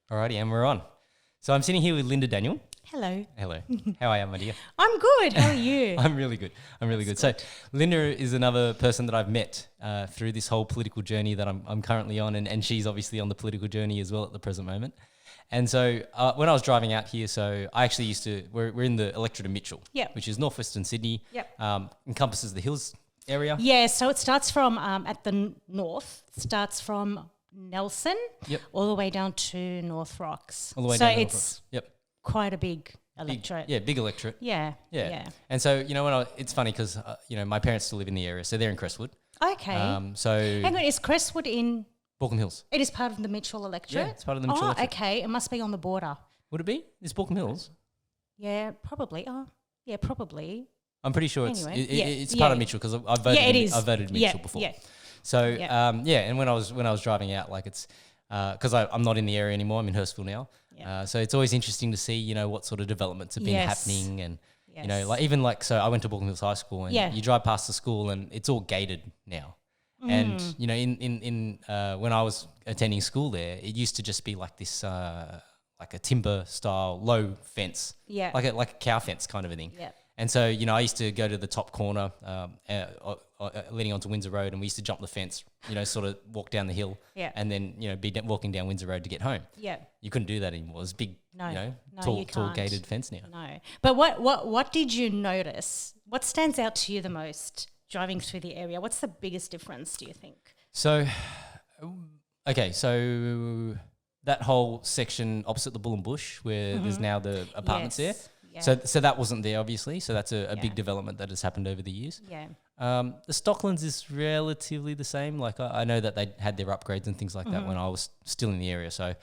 Alrighty, and we're on. So I'm sitting here with Linda Daniel. Hello. Hello. How are you, my dear? I'm good. How are you? I'm really good. So Linda is another person that I've met through this whole political journey that I'm currently on, and she's obviously on the political journey as well at the present moment. And so when I was driving out here, so I actually we're in the electorate of Mitchell, which is northwestern Sydney, encompasses the hills area. Yeah, so it starts from, at the north, starts from Nelson all the way down to North Rocks. All the way so down to North it's Rocks. quite a big electorate. Big electorate. Yeah. And so, it's funny because, my parents still live in the area, so they're in Crestwood. Okay. So hang on, is Crestwood in... Balcombe Hills. It is part of the Mitchell electorate? Yeah, it's part of the Mitchell electorate. Okay. It must be on the border. Would it be? It's Balcombe Hills? Yeah, probably. Probably. I'm pretty sure anyway, it's part of Mitchell because I've voted Mitchell before. Yeah. So and when I was driving out, like it's because I'm not in the area anymore. I'm in Hurstville now. Yeah. So it's always interesting to see what sort of developments have been happening, and so I went to Balcombe Hills High School, and you drive past the school and it's all gated now. And in when I was attending school there, it used to just be like this like a timber style low fence, like a cow fence kind of a thing. Yeah. And so, I used to go to the top corner leading onto Windsor Road, and we used to jump the fence, sort of walk down the hill and then, be walking down Windsor Road to get home. Yeah. You couldn't do that anymore. It was big, tall gated fence now. No. But what did you notice? What stands out to you the most driving through the area? What's the biggest difference, do you think? So that whole section opposite the Bull and Bush where there's now the apartments there. Yeah. So that wasn't there, obviously. So that's a big development that has happened over the years. Yeah. The Stocklands is relatively the same. Like I know that they had their upgrades and things like that when I was still in the area. So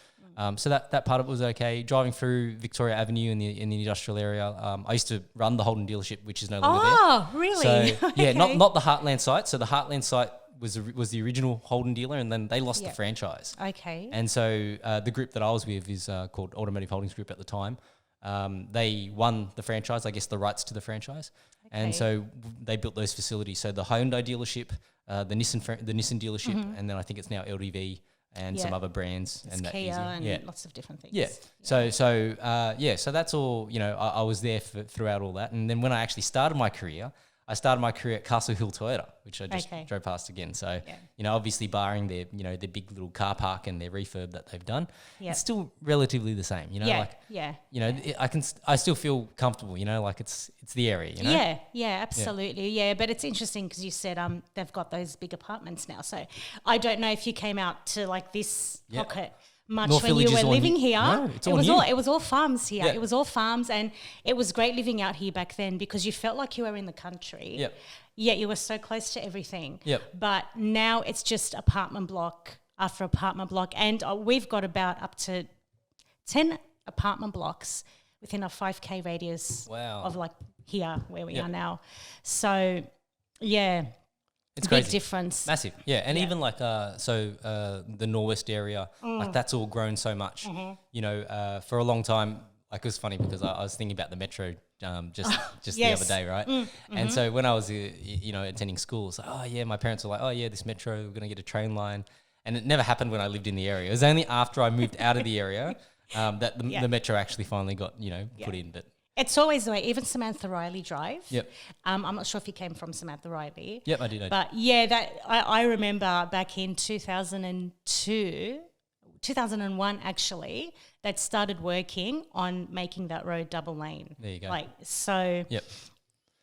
so that part of it was okay. Driving through Victoria Avenue in the industrial area, I used to run the Holden dealership, which is no longer there. Oh, really? So yeah, not the Heartland site. So the Heartland site was the original Holden dealer, and then they lost the franchise. Okay. And so the group that I was with is called Automotive Holdings Group at the time. They won the franchise, I guess the rights to the franchise. Okay. And so they built those facilities. So the Hyundai dealership, the Nissan dealership, and then I think it's now LDV and some other brands. It's and Kia and lots of different things. Yeah. So that's all, I was there throughout all that. And then when I actually started my career at Castle Hill Toyota, which I just drove past again. So, obviously barring their, their big little car park and their refurb that they've done, it's still relatively the same, I still feel comfortable, like it's the area, Yeah, absolutely. Yeah, but it's interesting because you said they've got those big apartments now. So I don't know if you came out to like this pocket much North when you were living here. No, it was all farms here. It was all farms, and it was great living out here back then because you felt like you were in the country. Yep. Yet you were so close to everything. Yep. But now it's just apartment block after apartment block, and we've got about up to 10 apartment blocks within a 5K radius of like here where we are now. So it's big difference. Massive, and even like the Norwest area, like that's all grown so much. For a long time, like it was funny because I was thinking about the metro just the other day, right? And so when I was attending school, it's like, my parents were like, this metro, we're gonna get a train line, and it never happened when I lived in the area. It was only after I moved out of the area that the metro actually finally got put in, but. It's always the way, even Samantha Riley Drive. Yep. I'm not sure if you came from Samantha Riley. Yep, I did. But I remember back in 2001 actually, that started working on making that road double lane. There you go. Yep.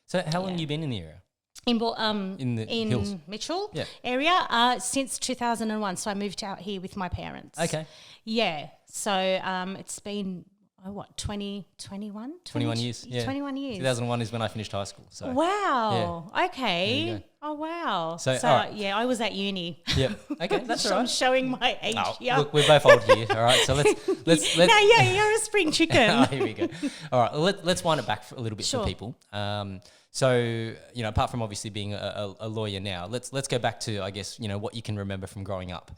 So how long have you been in the area? In the hills. Mitchell area since 2001. So I moved out here with my parents. Okay. Yeah. So it's been... 21 years. Yeah. 21 years. 2001 is when I finished high school. So wow. Yeah. Okay. Oh wow. So right. I was at uni. Yeah. Okay, that's all right. I'm showing my age here. Look, we're both old here. All right. So let's. No, you're a spring chicken. Here we go. All right. Let's wind it back a little bit for people. So apart from obviously being a lawyer now, let's go back to, I guess, what you can remember from growing up.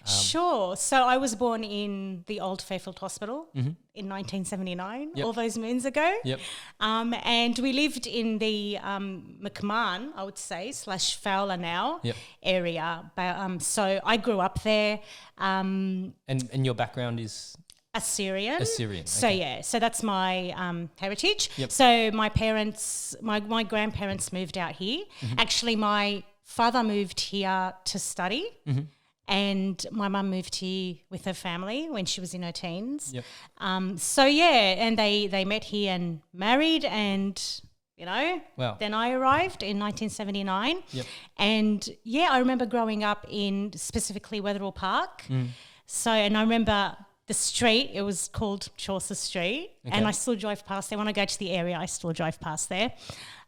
Sure. So I was born in the Old Fairfield Hospital in 1979, all those moons ago. Yep. And we lived in the McMahon, I would say, / Fowler now area. But, so I grew up there. And your background is? Assyrian. So okay. so that's my heritage. Yep. So my parents, my grandparents moved out here. Actually, my father moved here to study, and my mum moved here with her family when she was in her teens. Yep. And they met here and married, and wow. Then I arrived in 1979. Yep. And I remember growing up in specifically Wetherill Park. So, and I remember the street, it was called Chaucer Street, and I still drive past there. When I go to the area, I still drive past there.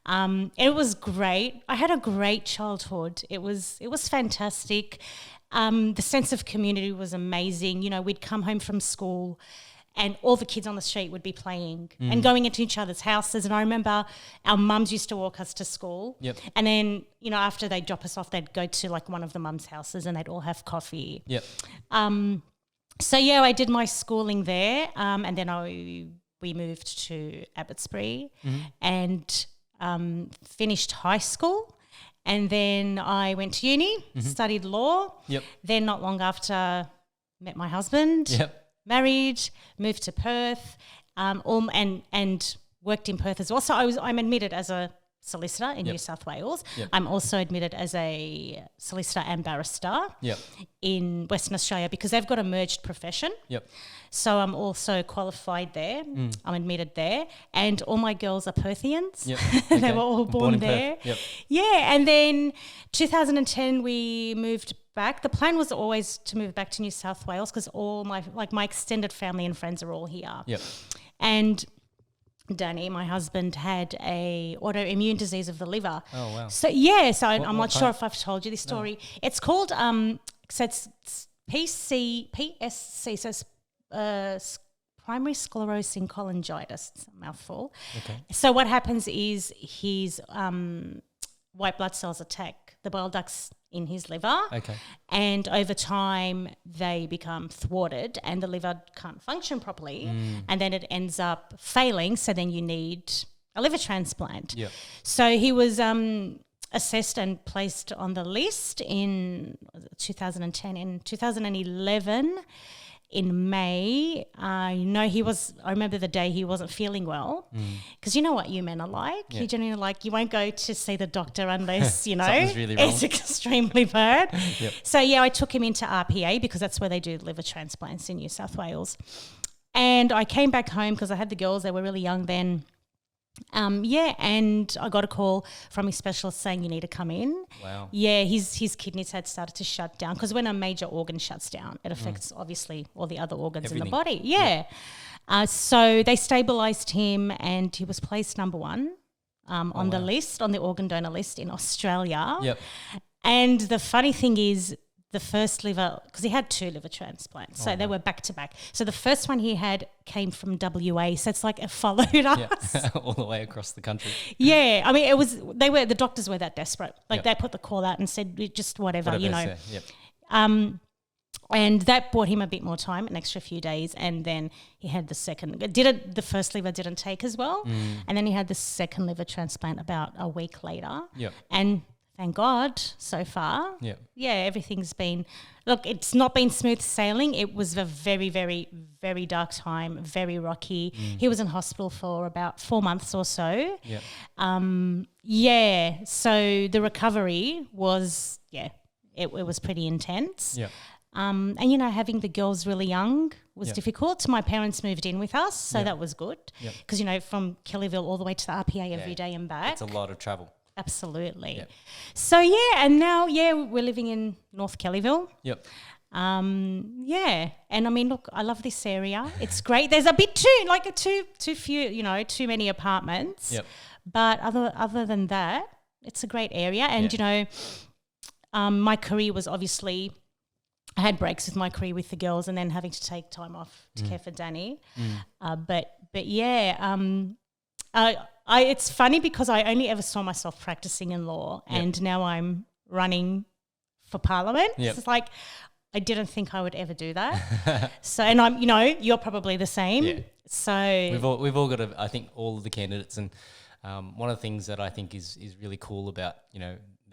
It was great. I had a great childhood. It was fantastic. The sense of community was amazing. We'd come home from school and all the kids on the street would be playing and going into each other's houses. And I remember our mums used to walk us to school. Yep. And then, after they'd drop us off, they'd go to like one of the mums' houses and they'd all have coffee. Yep. So, I did my schooling there, and then we moved to Abbotsbury and finished high school, and then I went to uni, studied law. Yep. Then not long after, met my husband. Yep. Married, moved to Perth, and worked in Perth as well. So I'm admitted as a solicitor in New South Wales. Yep. I'm also admitted as a solicitor and barrister in Western Australia because they've got a merged profession. Yep. So I'm also qualified there. I'm admitted there. And all my girls are Perthians. Yep. They Okay. were all born there. Yep. Yeah, and then 2010 we moved back. The plan was always to move back to New South Wales because all my extended family and friends are all here. Yep. And Danny, my husband, had a autoimmune disease of the liver. Oh, wow. So I'm not sure if I've told you this story. No. It's called so it's PSC, so it's primary sclerosing cholangitis. It's a mouthful. Okay. So what happens is his white blood cells attack the bile ducts in his liver. Okay. And over time they become thwarted and the liver can't function properly and then it ends up failing, so then you need a liver transplant. Yep. So he was assessed and placed on the list in 2010. In 2011 in May, I remember the day he wasn't feeling well because you know what you men are like. Yeah. You generally you won't go to see the doctor unless, something's really wrong. It's extremely bad. Yep. So, I took him into RPA because that's where they do liver transplants in New South Wales. And I came back home because I had the girls, they were really young then. And I got a call from his specialist saying you need to come in. Wow. Yeah, his kidneys had started to shut down because when a major organ shuts down, it affects obviously all the other organs in the body. Yeah. So they stabilised him and he was placed number 1 on the list, on the organ donor list in Australia. Yep. And the funny thing is, the first liver, because he had 2 liver transplants, so they were back to back. So the first one he had came from WA, so it's like it followed us all the way across the country. Yeah, I mean the doctors were that desperate. They put the call out and said just whatever. Yep. And that bought him a bit more time, an extra few days, and then he had the second. The first liver didn't take as well, and then he had the second liver transplant about a week later. Yeah, and thank God so far. Yeah, everything's been, look, it's not been smooth sailing. It was a very, very, very dark time, very rocky. He was in hospital for about 4 months or so. So the recovery was, it was pretty intense. And, having the girls really young was difficult. My parents moved in with us, so that was good. Because, from Kellyville all the way to the RPA every day and back. It's a lot of travel. Absolutely. Yep. So, and now, we're living in North Kellyville. Yep. And I mean, look, I love this area. It's great. There's a bit too few, too many apartments. Yep. But other than that, it's a great area. And, my career was obviously, I had breaks with my career with the girls and then having to take time off to care for Danny. It's funny because I only ever saw myself practicing in law and now I'm running for Parliament. Yep. It's like I didn't think I would ever do that. So, and I'm, you're probably the same. Yeah. So we've all got I think all of the candidates, and one of the things that I think is really cool about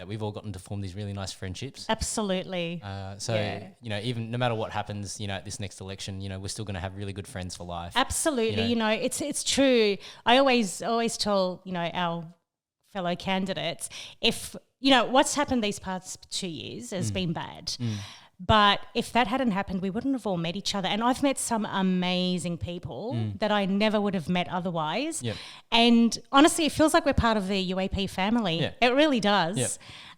we've all gotten to form these really nice friendships. Absolutely. Even no matter what happens, at this next election, we're still going to have really good friends for life. Absolutely. It's true. I always tell, our fellow candidates, if, what's happened these past 2 years has been bad. But if that hadn't happened, we wouldn't have all met each other. And I've met some amazing people that I never would have met otherwise. Yep. And honestly, it feels like we're part of the UAP family. Yeah. It really does. Yep.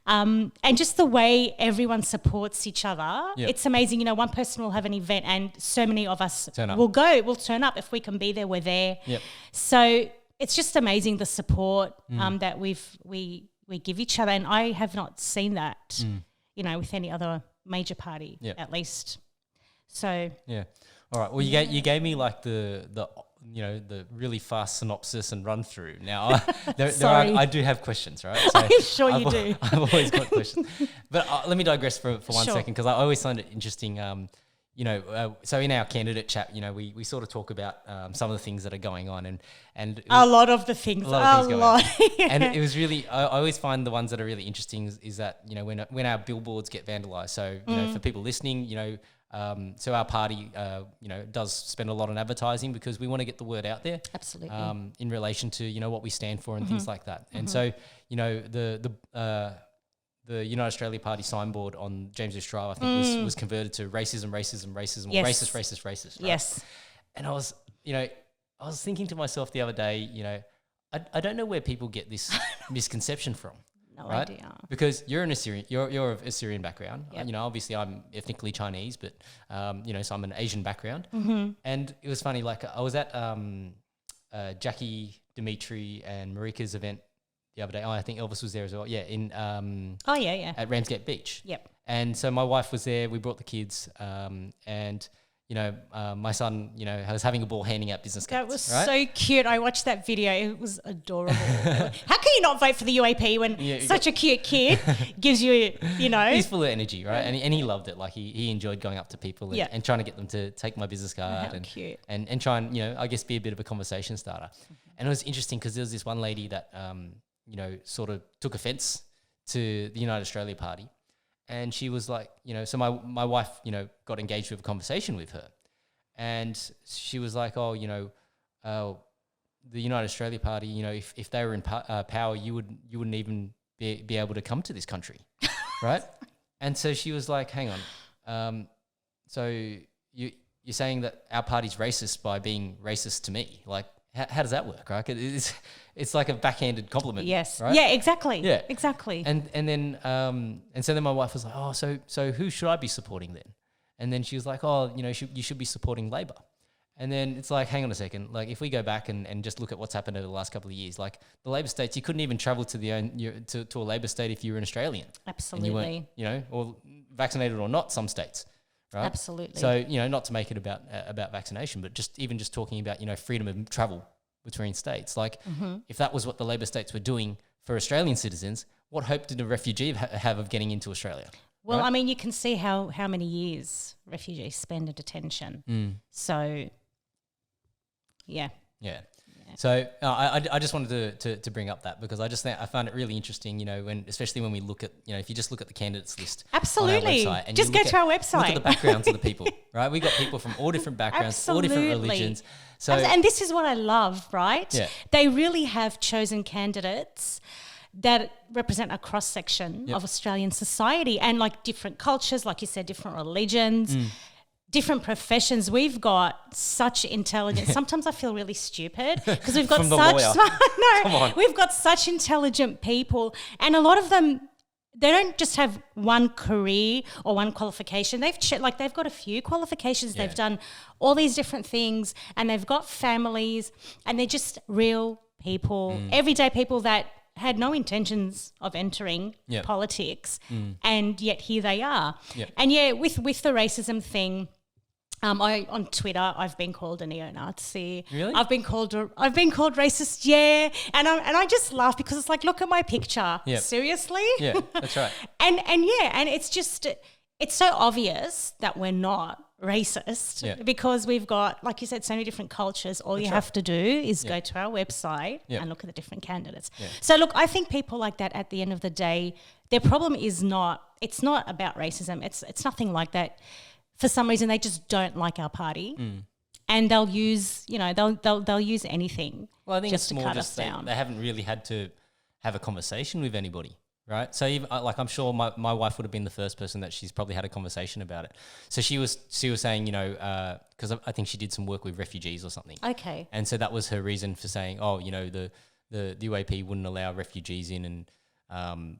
And just the way everyone supports each other, Yep. it's amazing. One person will have an event and so many of us we'll turn up. If we can be there, we're there. Yep. So it's just amazing the support that we give each other. And I have not seen that, with any other major party, at least. So yeah, all right. Well, you gave me like the really fast synopsis and run through. Now I do have questions, right? So I'm sure you do. I've always got questions, but let me digress for 1 second, because I always find it interesting. So in our candidate chat, we sort of talk about some of the things that are going on, and a lot of the things. And it was really, I always find the ones that are really interesting is that when our billboards get vandalized. So for people listening, so our party does spend a lot on advertising because we want to get the word out there. Absolutely. In relation to what we stand for and things like that. And so the United Australia Party signboard on James Drive, I think, was converted to racism, Yes. or racist. Right? Yes. And I was thinking to myself the other day, I don't know where people get this misconception from. No right? idea. Because you're you're of Assyrian background. Yep. Obviously I'm ethnically Chinese, but so I'm an Asian background. And it was funny, like I was at Jackie, Dimitri, and Marika's event the other day. Oh, I think Elvis was there as well. Yeah, at Ramsgate Beach. Yep. And so my wife was there. We brought the kids, and my son, was having a ball handing out business cards. That was right? so cute. I watched that video. It was adorable. How can you not vote for the UAP when such a cute kid gives you, He's full of energy, right? And he loved it. Like he enjoyed going up to people and trying to get them to take my business card and try and, I guess be a bit of a conversation starter. And it was interesting because there was this one lady that, sort of took offense to the United Australia Party. And she was like, so my wife, got engaged with a conversation with her. And she was like, the United Australia Party, if they were in power, you wouldn't even be able to come to this country, right? And so she was like, hang on, so you're saying that our party's racist by being racist to me? Like, how does that work, right? It's like a backhanded compliment. Yes. Right? Yeah, exactly. Yeah. Exactly. And then so then my wife was like, so who should I be supporting then? And then she was like, you should be supporting Labor. And then it's like, hang on a second. Like if we go back and just look at what's happened over the last couple of years, like the Labor states, you couldn't even travel to to a Labor state if you were an Australian. Absolutely. And you weren't, or vaccinated or not, some states. Right? Absolutely. So, not to make it about vaccination, but just talking about, freedom of travel between states. Like if that was what the Labor states were doing for Australian citizens, what hope did a refugee have of getting into Australia? Well, right? I mean, you can see how many years refugees spend in detention. So, yeah. Yeah. So I just wanted to bring up that because I found it really interesting, especially when we look at, if you just look at the candidates list. Absolutely. On our website and just go to our website. Look at the backgrounds of the people, right? We got people from all different backgrounds, all different religions. So, and this is what I love, right? Yeah. They really have chosen candidates that represent a cross-section of Australian society and like different cultures, like you said, different religions, different professions. We've got such intelligence. Sometimes I feel really stupid because we've got we've got such intelligent people, and a lot of them, they don't just have one career or one qualification. They've got a few qualifications. They've done all these different things, and they've got families, and they're just real people, everyday people that had no intentions of entering politics, and yet here they are. Yep. And with the racism thing, on Twitter I've been called a neo-Nazi. Really? I've been called racist. Yeah, and I just laugh because it's like, look at my picture. Yep. Seriously? Yeah, that's right. and it's it's so obvious that we're not racist because we've got, like you said, so many different cultures. All you have to do is go to our website and look at the different candidates. Yeah. So look, I think people like that at the end of the day, their problem is it's not about racism. It's nothing like that. For some reason, they just don't like our party. And they'll use, they'll use anything. Well, I think just it's more to cut just us down. They haven't really had to have a conversation with anybody, right? So even, I'm sure my wife would have been the first person that she's probably had a conversation about it. So she was saying, because I think she did some work with refugees or something. Okay. And so that was her reason for saying, the UAP wouldn't allow refugees in, and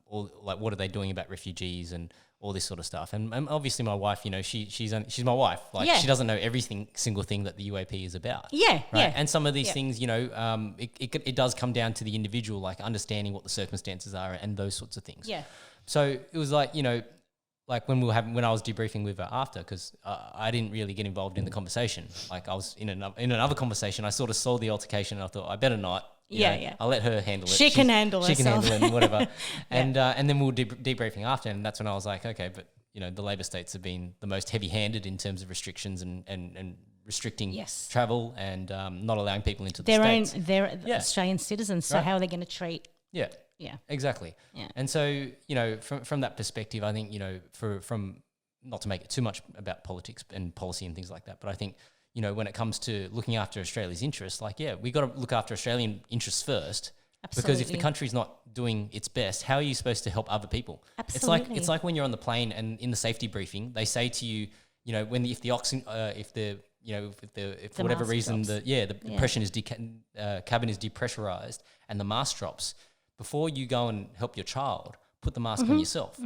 or like what are they doing about refugees and all this sort of stuff. And obviously my wife, she's my wife. Like she doesn't know every single thing that the UAP is about. Yeah, right? And some of these things, it does come down to the individual, like understanding what the circumstances are and those sorts of things. Yeah. So it was like, like when I was debriefing with her after, because I didn't really get involved in the conversation. Like I was in another conversation, I sort of saw the altercation and I thought I better not. I'll let her handle it. She can handle it and whatever. And then we were debriefing after, and that's when I was like, okay, but the Labor states have been the most heavy-handed in terms of restrictions and restricting travel and not allowing people into the states. They're Australian citizens, so how are they going to treat? Yeah. Yeah. Exactly. Yeah. And so, from that perspective, I think, from not to make it too much about politics and policy and things like that, but I think, when it comes to looking after Australia's interests, we got to look after Australian interests first. Absolutely. Because if the country's not doing its best, how are you supposed to help other people? Absolutely. It's like when you're on the plane and in the safety briefing, they say to you, if the oxygen, if for whatever reason the pressure is cabin is depressurized and the mask drops, before you go and help your child, put the mask on yourself,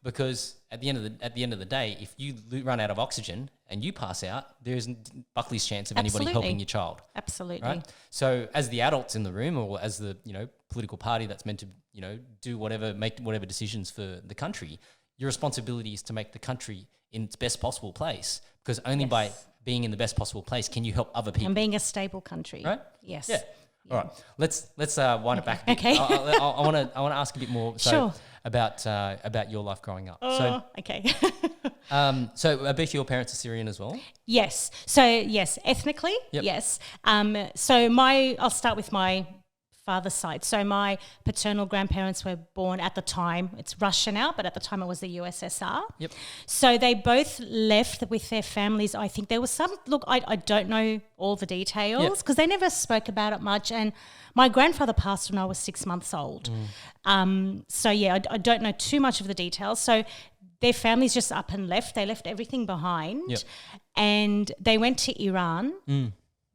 because at the end of the day, if you run out of oxygen and you pass out, there's Buckley's chance of anybody helping your child. Absolutely. Right? So as the adults in the room, or as the political party that's meant to make whatever decisions for the country, your responsibility is to make the country in its best possible place, because only by being in the best possible place can you help other people. And being a stable country. Right? Yes. Yeah. All right, let's wind it back a bit. Okay. I want to ask a bit more. Sure. About your life growing up. Okay. So both your parents are Syrian as well? Yes. So yes, ethnically, yes. So I'll start with my father's side. So my paternal grandparents were born at the time, it's Russia now, but at the time it was the USSR. Yep. So they both left with their families. I think there was some, I don't know all the details because they never spoke about it much. And my grandfather passed when I was 6 months old. So I don't know too much of the details. So their families just up and left. They left everything behind and they went to Iran.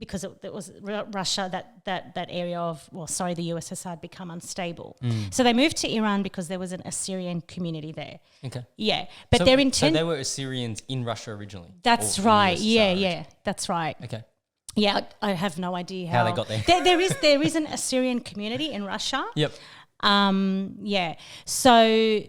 Because it was Russia, that area of, the USSR had become unstable. So they moved to Iran because there was an Assyrian community there. Okay. Yeah. But their intent... So they were Assyrians in Russia originally? That's right. Yeah, that's right. Okay. Yeah, I have no idea how they got there. There is an Assyrian community in Russia. Yep. So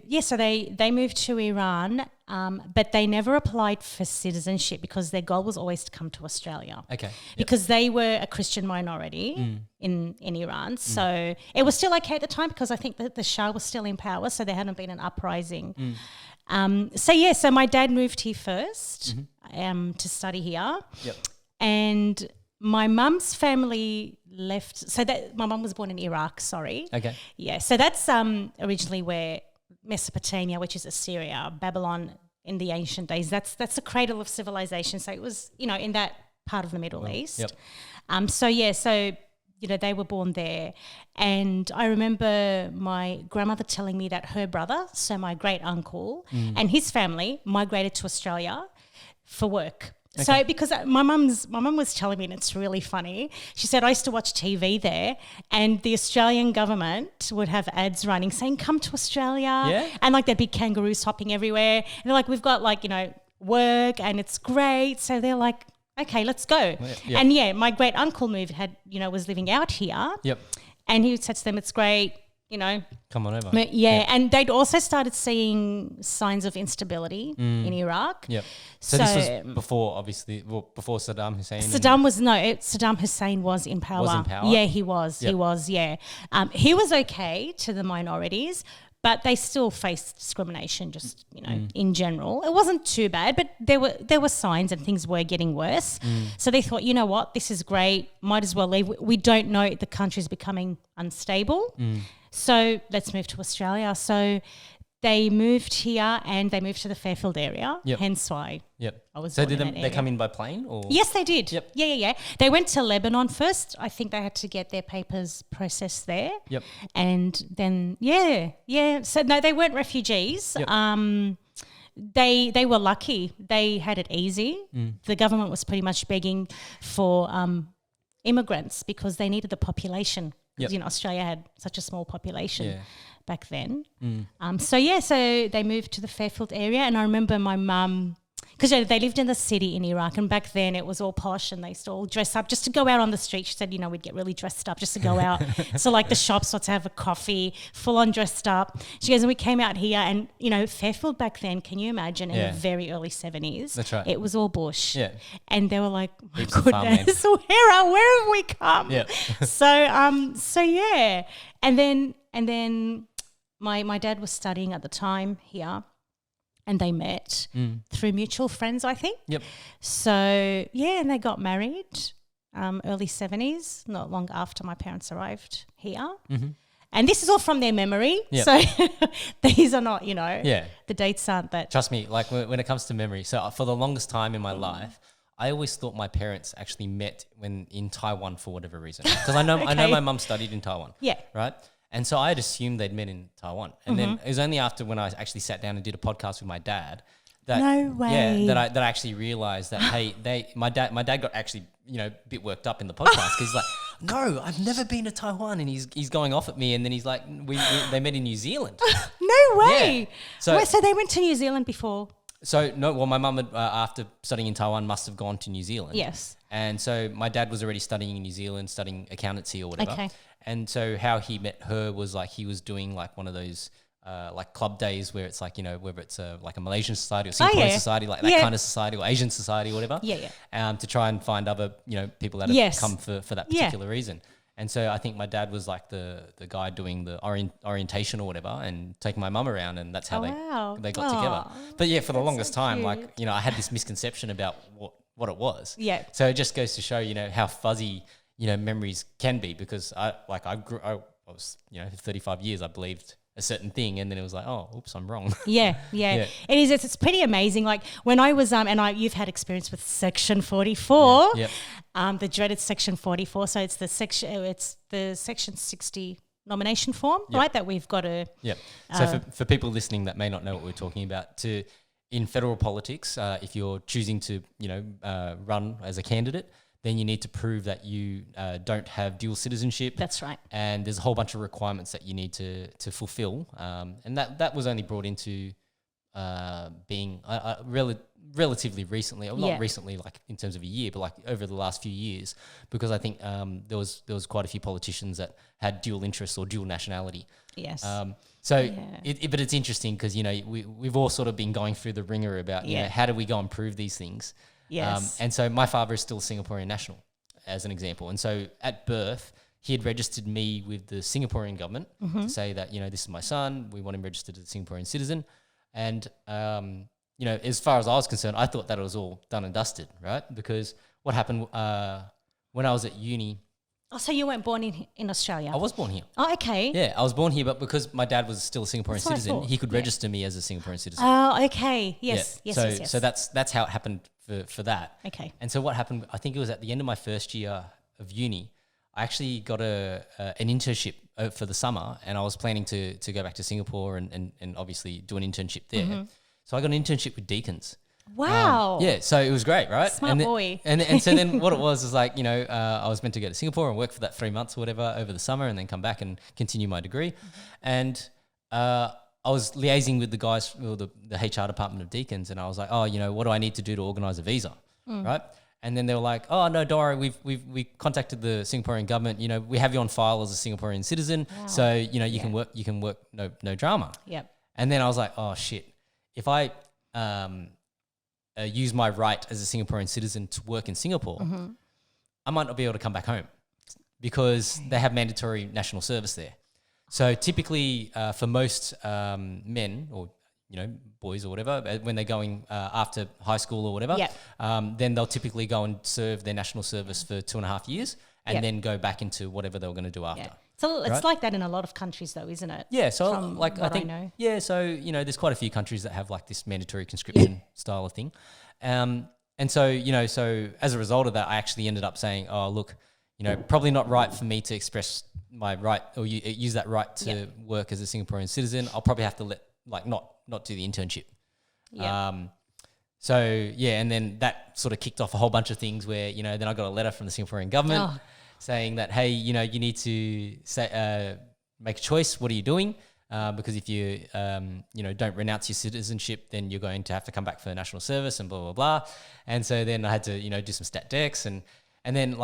they moved to Iran, but they never applied for citizenship because their goal was always to come to Australia. Okay. Because they were a Christian minority in Iran. So it was still okay at the time because I think that the Shah was still in power, so there hadn't been an uprising. So my dad moved here first to study here. Yep. And my mum's family left, so that my mum was born in Iraq, sorry. Okay. Yeah, so that's originally where Mesopotamia, which is Assyria, Babylon in the ancient days, that's the cradle of civilization. So it was, in that part of the Middle East. Yep. So they were born there. And I remember my grandmother telling me that her brother, so my great uncle, and his family migrated to Australia for work. Okay. So because my mum was telling me, and it's really funny, she said, I used to watch TV there and the Australian government would have ads running saying, come to Australia. Yeah. And there'd be kangaroos hopping everywhere. And they're like, we've got work and it's great. So they're like, okay, let's go. Yeah. And my great uncle was living out here. Yep. And he said to them, it's great. Come on over. Yeah, and they'd also started seeing signs of instability in Iraq. Yep. So this was before, obviously, before Saddam Hussein. Saddam Hussein was in power. Was in power? Yeah, he was. Yep. He was, yeah. He was okay to the minorities, but they still faced discrimination, just in general. It wasn't too bad, but there were signs and things were getting worse. So they thought, you know what, this is great, might as well leave. We don't know, the country's becoming unstable, so let's move to Australia. So they moved here and they moved to the Fairfield area, hence why I was So did they come in by plane? Or? Yes, they did. Yep. Yeah. They went to Lebanon first. I think they had to get their papers processed there. Yep. And then, So, no, they weren't refugees. Yep. They were lucky. They had it easy. The government was pretty much begging for immigrants because they needed the population. Because, Australia had such a small population back then. So they moved to the Fairfield area, and I remember my mum, because they lived in the city in Iraq, and back then it was all posh and they used to all dress up just to go out on the street. She said, we'd get really dressed up just to go out. So like the shops or to have a coffee, full on dressed up. She goes, and we came out here and, Fairfield back then, can you imagine, in the very early 70s? That's right. It was all bush. Yeah. And they were like, my goodness, where have we come? Yeah. So yeah. And then my dad was studying at the time here. And they met through mutual friends, I think. Yep. So, and they got married early 70s, not long after my parents arrived here. Mm-hmm. And this is all from their memory. Yep. So these are not, the dates aren't that. Trust me, like when it comes to memory. So for the longest time in my life, I always thought my parents actually met when in Taiwan for whatever reason. Because I know my mum studied in Taiwan. Yeah. Right? And so I had assumed they'd met in Taiwan. And then it was only after when I actually sat down and did a podcast with my dad that that I actually realized that, hey, my dad got actually, a bit worked up in the podcast because he's like, no, I've never been to Taiwan, and he's going off at me, and then he's like, they met in New Zealand. No way. Yeah. So they went to New Zealand before. So no, well, my mum after studying in Taiwan must have gone to New Zealand. Yes. And so my dad was already studying in New Zealand, studying accountancy or whatever. Okay. And so how he met her was like he was doing like one of those like club days where it's like, whether it's like a Malaysian society or Singaporean society, like that kind of society, or Asian society or whatever. Yeah. To try and find other, people that have come for that particular reason. And so I think my dad was like the guy doing the orientation or whatever and taking my mum around, and that's how they got together. But for the longest time, like, I had this misconception about what it was. Yeah. So it just goes to show, how fuzzy, memories can be, because I was, 35 years, I believed a certain thing, and then it was like, oh, oops, I'm wrong. Yeah. It is. It's pretty amazing. Like when I was, you've had experience with Section 44, the dreaded Section 44. So it's the Section 60 nomination form, right? That we've got to. Yeah. So for people listening that may not know what we're talking about, in federal politics, if you're choosing to, run as a candidate, then you need to prove that you don't have dual citizenship. That's right. And there's a whole bunch of requirements that you need to fulfill. And that was only brought into being relatively recently, or not recently, like in terms of a year, but like over the last few years, because I think there was quite a few politicians that had dual interests or dual nationality. Yes. But it's interesting because, we've all sort of been going through the ringer about, how do we go and prove these things? Yes. And so my father is still a Singaporean national, as an example. And so at birth, he had registered me with the Singaporean government to say that, this is my son, we want him registered as a Singaporean citizen. And, as far as I was concerned, I thought that it was all done and dusted, right? Because what happened when I was at uni. Oh, so you weren't born in Australia? I was born here. Oh, okay. Yeah, I was born here, but because my dad was still a Singaporean citizen, he could register me as a Singaporean citizen. Oh, okay. Yes, yes. So that's how it happened for that. Okay. And so what happened, I think it was at the end of my first year of uni, I actually got an internship for the summer, and I was planning to go back to Singapore and obviously do an internship there. Mm-hmm. So I got an internship with Deacons. Wow. So it was great, right? Smart boy. And so then what it was like, I was meant to go to Singapore and work for that 3 months or whatever over the summer, and then come back and continue my degree. Mm-hmm. And I was liaising with the guys, or the HR department of Deacons, and I was like, oh, what do I need to do to organise a visa, right? And then they were like, oh, no, don't worry, we contacted the Singaporean government, we have you on file as a Singaporean citizen, so, you can work, no drama. Yep. And then I was like, oh, shit, if I use my right as a Singaporean citizen to work in Singapore, I might not be able to come back home because they have mandatory national service there. So typically for most men or, boys or whatever, when they're going after high school or whatever, then they'll typically go and serve their national service for 2.5 years and then go back into whatever they were going to do after. Yeah. So it's like that in a lot of countries though, isn't it? Yeah, so I think, so, there's quite a few countries that have like this mandatory conscription style of thing. And so, so as a result of that, I actually ended up saying, oh, look, probably not right for me to express my right or use that right to work as a Singaporean citizen. I'll probably have to not do the internship. So and then that sort of kicked off a whole bunch of things where, then I got a letter from the Singaporean government saying that, hey, you need to make a choice. What are you doing? Because if you, don't renounce your citizenship, then you're going to have to come back for the national service and blah, blah, blah. And so then I had to, do some stat decks and then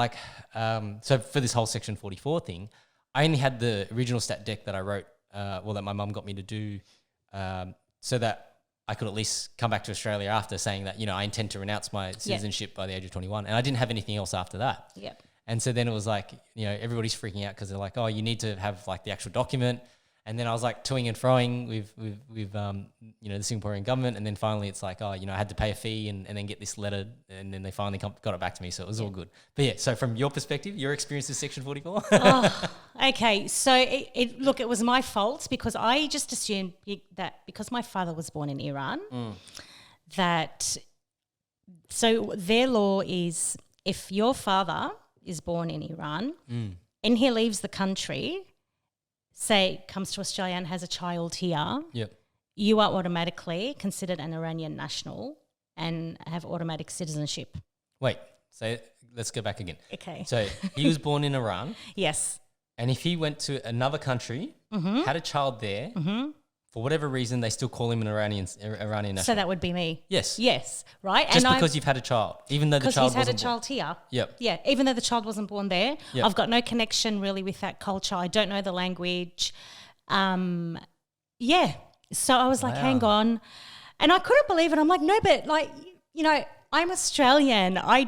so for this whole Section 44 thing, I only had the original stat deck that I wrote, that my mum got me to do, so that I could at least come back to Australia after saying that, I intend to renounce my citizenship by the age of 21. And I didn't have anything else after that. Yep. And so then it was like, everybody's freaking out because they're like, oh, you need to have like the actual document. And then I was like toing and froing with the Singaporean government. And then finally it's like, oh, I had to pay a fee and then get this letter. And then they finally got it back to me. So it was all good. But so from your perspective, your experience with Section 44? Okay. So it was my fault because I just assumed that because my father was born in Iran, so their law is if your father is born in Iran and he leaves the country, say comes to Australia and has a child here, you are automatically considered an Iranian national and have automatic citizenship. Wait, so let's go back again. Okay. So he was born in Iran. Yes. And if he went to another country, had a child there, for whatever reason, they still call him an Iranian national. So that would be me. Yes. Yes, right? Just because you've had a child, even though the child wasn't born. Because he's had a child here. Yep. Yeah, even though the child wasn't born there. Yep. I've got no connection really with that culture. I don't know the language. So I was like, hang on. And I couldn't believe it. I'm like, no, but I'm Australian. I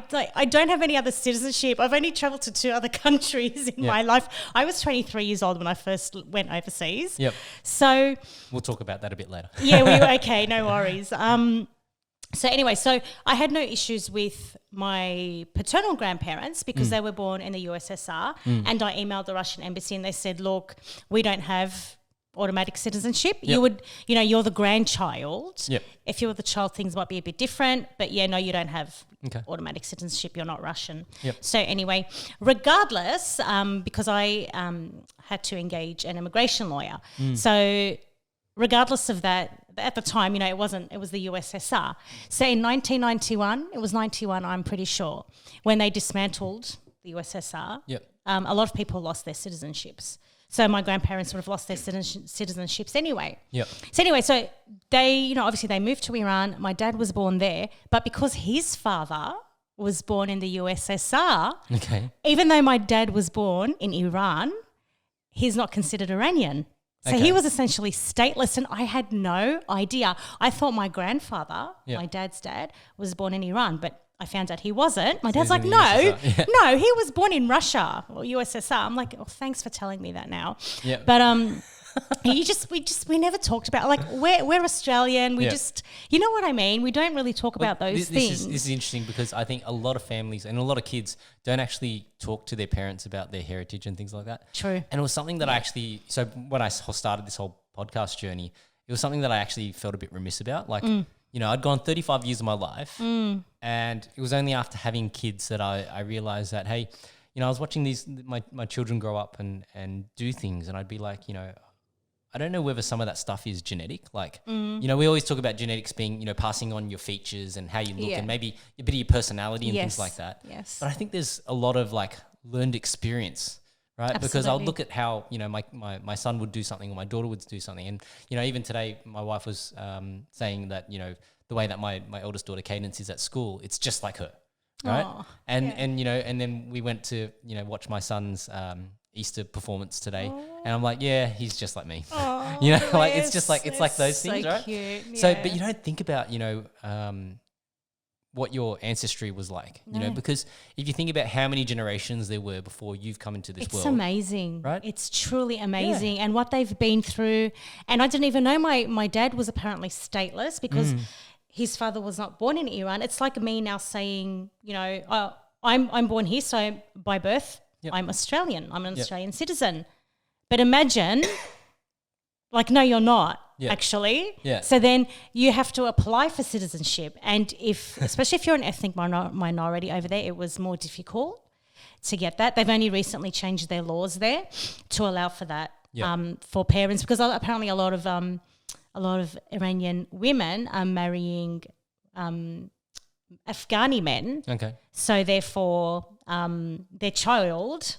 don't have any other citizenship. I've only travelled to 2 other countries in my life. I was 23 years old when I first went overseas. Yep. So we'll talk about that a bit later. Okay, no worries. So anyway, so I had no issues with my paternal grandparents because they were born in the USSR, and I emailed the Russian embassy and they said, look, we don't have automatic citizenship. Yep. You would, you're the grandchild. Yep. If you're the child, things might be a bit different, but you don't have automatic citizenship. You're not Russian. Yep. So anyway, regardless, because I had to engage an immigration lawyer. So regardless of that, at the time, it was the USSR. So in 1991, it was 91, I'm pretty sure, when they dismantled the USSR, a lot of people lost their citizenships. So my grandparents would have lost their citizenships anyway. Yep. So anyway, so they, obviously they moved to Iran. My dad was born there, but because his father was born in the USSR, even though my dad was born in Iran, he's not considered Iranian. So he was essentially stateless, and I had no idea. I thought my grandfather, my dad's dad, was born in Iran, but I found out he wasn't. My dad's like, no, he was born in Russia or USSR. I'm like, oh, thanks for telling me that now. Yeah. But we never talked about, like, we're Australian. We just, you know what I mean? We don't really talk about those things. This is interesting because I think a lot of families and a lot of kids don't actually talk to their parents about their heritage and things like that. True. And it was something that so when I started this whole podcast journey, it was something that I actually felt a bit remiss about. Like, I'd gone 35 years of my life and it was only after having kids that I realized that, hey, I was watching my children grow up and do things, and I'd be like, I don't know whether some of that stuff is genetic. Like, we always talk about genetics being, passing on your features and how you look and maybe a bit of your personality and things like that. Yes. But I think there's a lot of like learned experience, right? Absolutely. Because I'll look at how, my son would do something or my daughter would do something. And, even today my wife was saying that, the way that my eldest daughter Cadence is at school, it's just like her, right? Aww, and and then we went to, watch my son's Easter performance today, and I'm like, yeah, he's just like me. Oh, it's just like, it's like those things, right? Cute. Yeah. So, but you don't think about, what your ancestry was like, you know, because if you think about how many generations there were before you've come into this world. It's amazing. Right? It's truly amazing. And what they've been through. And I didn't even know my dad was apparently stateless because his father was not born in Iran. It's like me now saying, you know, I'm born here, so by birth I'm Australian. I'm an Australian citizen. But imagine, like, no, you're not. Actually. So then you have to apply for citizenship. And especially if you're an ethnic minority over there, it was more difficult to get that. They've only recently changed their laws there to allow for that for parents, because apparently a lot of Iranian women are marrying Afghani men. Okay. So therefore their child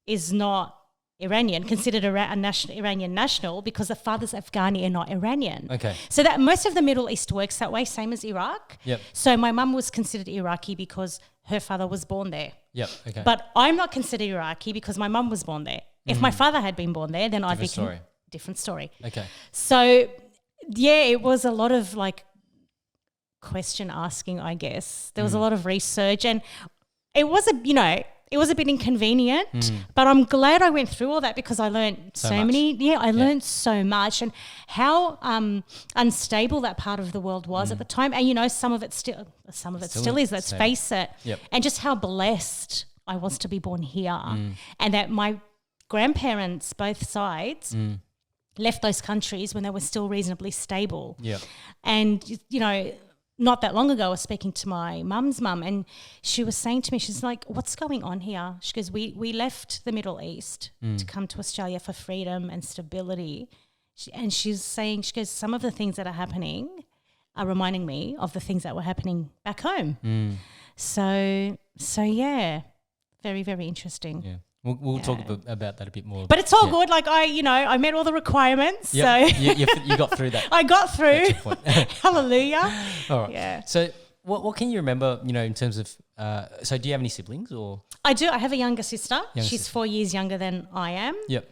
is not Iranian, considered Iranian national, because the father's Afghani and not Iranian. Okay. So that most of the Middle East works that way, same as Iraq. Yep. So my mum was considered Iraqi because her father was born there. Yep. Okay. But I'm not considered Iraqi because my mum was born there. If my father had been born there, then I'd be different story. Okay. So yeah, it was a lot of like question asking, I guess. There was a lot of research, and it was a bit inconvenient, but I'm glad I went through all that because I learned I learned so much, and how unstable that part of the world was at the time. And, you know, some of it still is, let's face it. Yep. And just how blessed I was to be born here, and that my grandparents, both sides, left those countries when they were still reasonably stable. Yep. And, you know, not that long ago, I was speaking to my mum's mum, and she was saying to me, she's like, what's going on here? She goes, we left the Middle East to come to Australia for freedom and stability. And she's saying, she goes, some of the things that are happening are reminding me of the things that were happening back home. So yeah, very, very interesting. Yeah. We'll talk about that a bit more. But it's all good. Like I met all the requirements. Yep. So you got through that. I got through. That's your point. Hallelujah. All right. Yeah. So what can you remember, you know, in terms of, so do you have any siblings or? I do. I have a younger sister. She's 4 years younger than I am. Yep.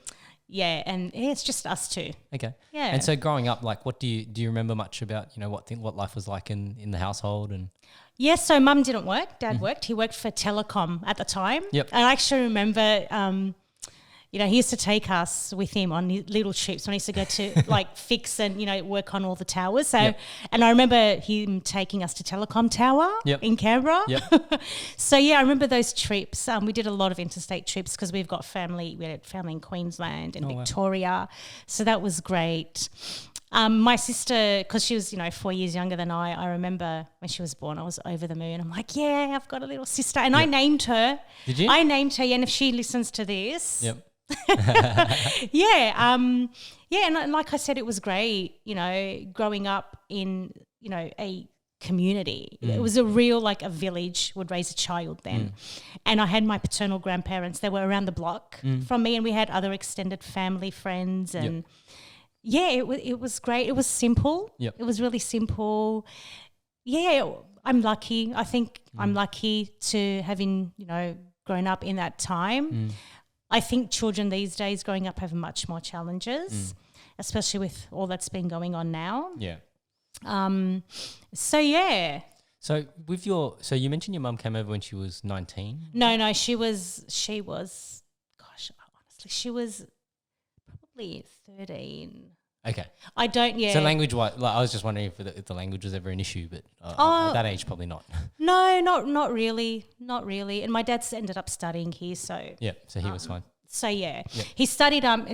Yeah, and it's just us two. Okay. Yeah. And so growing up, like, what do you remember much about, you know, what life was like in the household? And yes, so mum didn't work. Dad worked. He worked for telecom at the time. Yep. And I actually remember, you know, he used to take us with him on little trips when he used to go to like fix and, you know, work on all the towers. So, and I remember him taking us to Telecom Tower in Canberra. Yep. So yeah, I remember those trips. We did a lot of interstate trips because we had family in Queensland and Victoria. Wow. So that was great. My sister, because she was, you know, 4 years younger than I remember when she was born, I was over the moon. I'm like, yeah, I've got a little sister. And I named her. Did you? I named her, and if she listens to this. Yep. And like I said, it was great, you know, growing up in, you know, a community. It was a real, like a village would raise a child then. And I had my paternal grandparents. They were around the block from me, and we had other extended family friends and yeah, it was great. It was simple. Yep. It was really simple. Yeah, I'm lucky. I think I'm lucky to having, you know, grown up in that time. I think children these days growing up have much more challenges, especially with all that's been going on now. Yeah. So yeah. So so you mentioned your mum came over when she was 19? No, she was gosh, honestly, she was probably 13. Okay. I don't, So language-wise, like, I was just wondering if the language was ever an issue, but at that age, probably not. No, not really. Not really. And my dad's ended up studying here, so. Yeah, so he was fine. So, yeah. Yep. He studied, I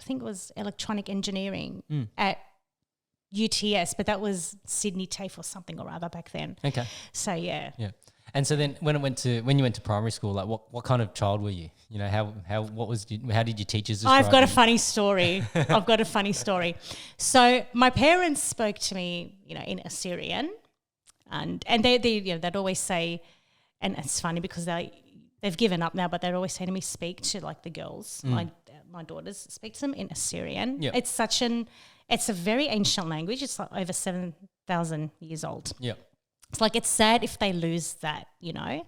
think it was electronic engineering at UTS, but that was Sydney TAFE or something or other back then. Okay. So, yeah. Yeah. And so then when you went to primary school, like what kind of child were you? You know, how did your teachers describe I've got a funny story. So my parents spoke to me, you know, in Assyrian, and they you know, they'd always say, and it's funny because they've given up now, but they'd always say to me, speak to like the girls, my daughters, speak to them in Assyrian. Yep. It's a very ancient language. It's like over 7,000 years old. Yeah. It's like, it's sad if they lose that, you know.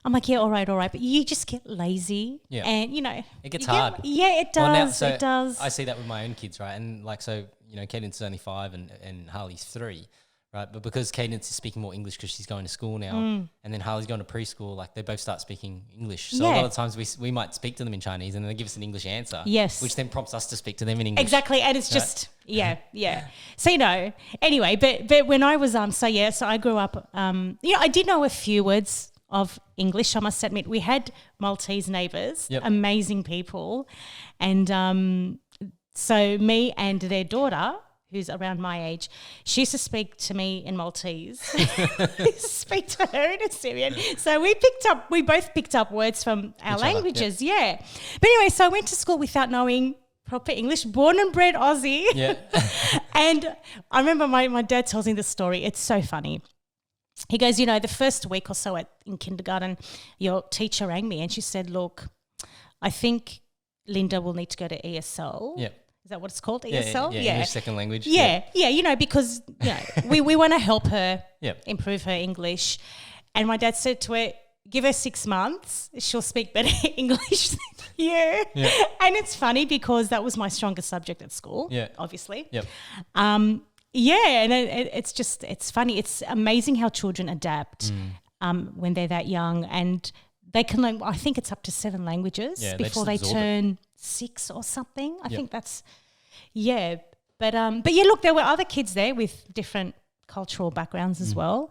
I'm like, yeah, all right. But you just get lazy. Yeah. And, you know. It gets hard. It does. It does. I see that with my own kids, right? And like, so, you know, Caden's only 5 and Harley's 3, right? But because Cadence is speaking more English because she's going to school now, and then Harley's going to preschool, like they both start speaking English. So a lot of times we might speak to them in Chinese and then they give us an English answer. Yes. Which then prompts us to speak to them in English. Exactly. And it's just, So, anyway, but when I was, so I grew up, I did know a few words of English, I must admit. We had Maltese neighbours, amazing people. And so me and their daughter, who's around my age, she used to speak to me in Maltese, speak to her in Assyrian. So we both picked up words from our languages, But anyway, so I went to school without knowing proper English, born and bred Aussie. Yeah. And I remember my dad tells me this story. It's so funny. He goes, the first week or so in kindergarten, your teacher rang me and she said, look, I think Linda will need to go to ESL. Yeah. Is that what it's called? ESL? Yeah. English second language. Yeah, because we want to help her improve her English. And my dad said to her, give her 6 months, she'll speak better English than you. Yeah. And it's funny because that was my strongest subject at school, obviously. Yep. And it's funny. It's amazing how children adapt when they're that young, and they can learn, I think it's up to 7 languages before they turn 6 or something. I think that's, But look, there were other kids there with different cultural backgrounds as well.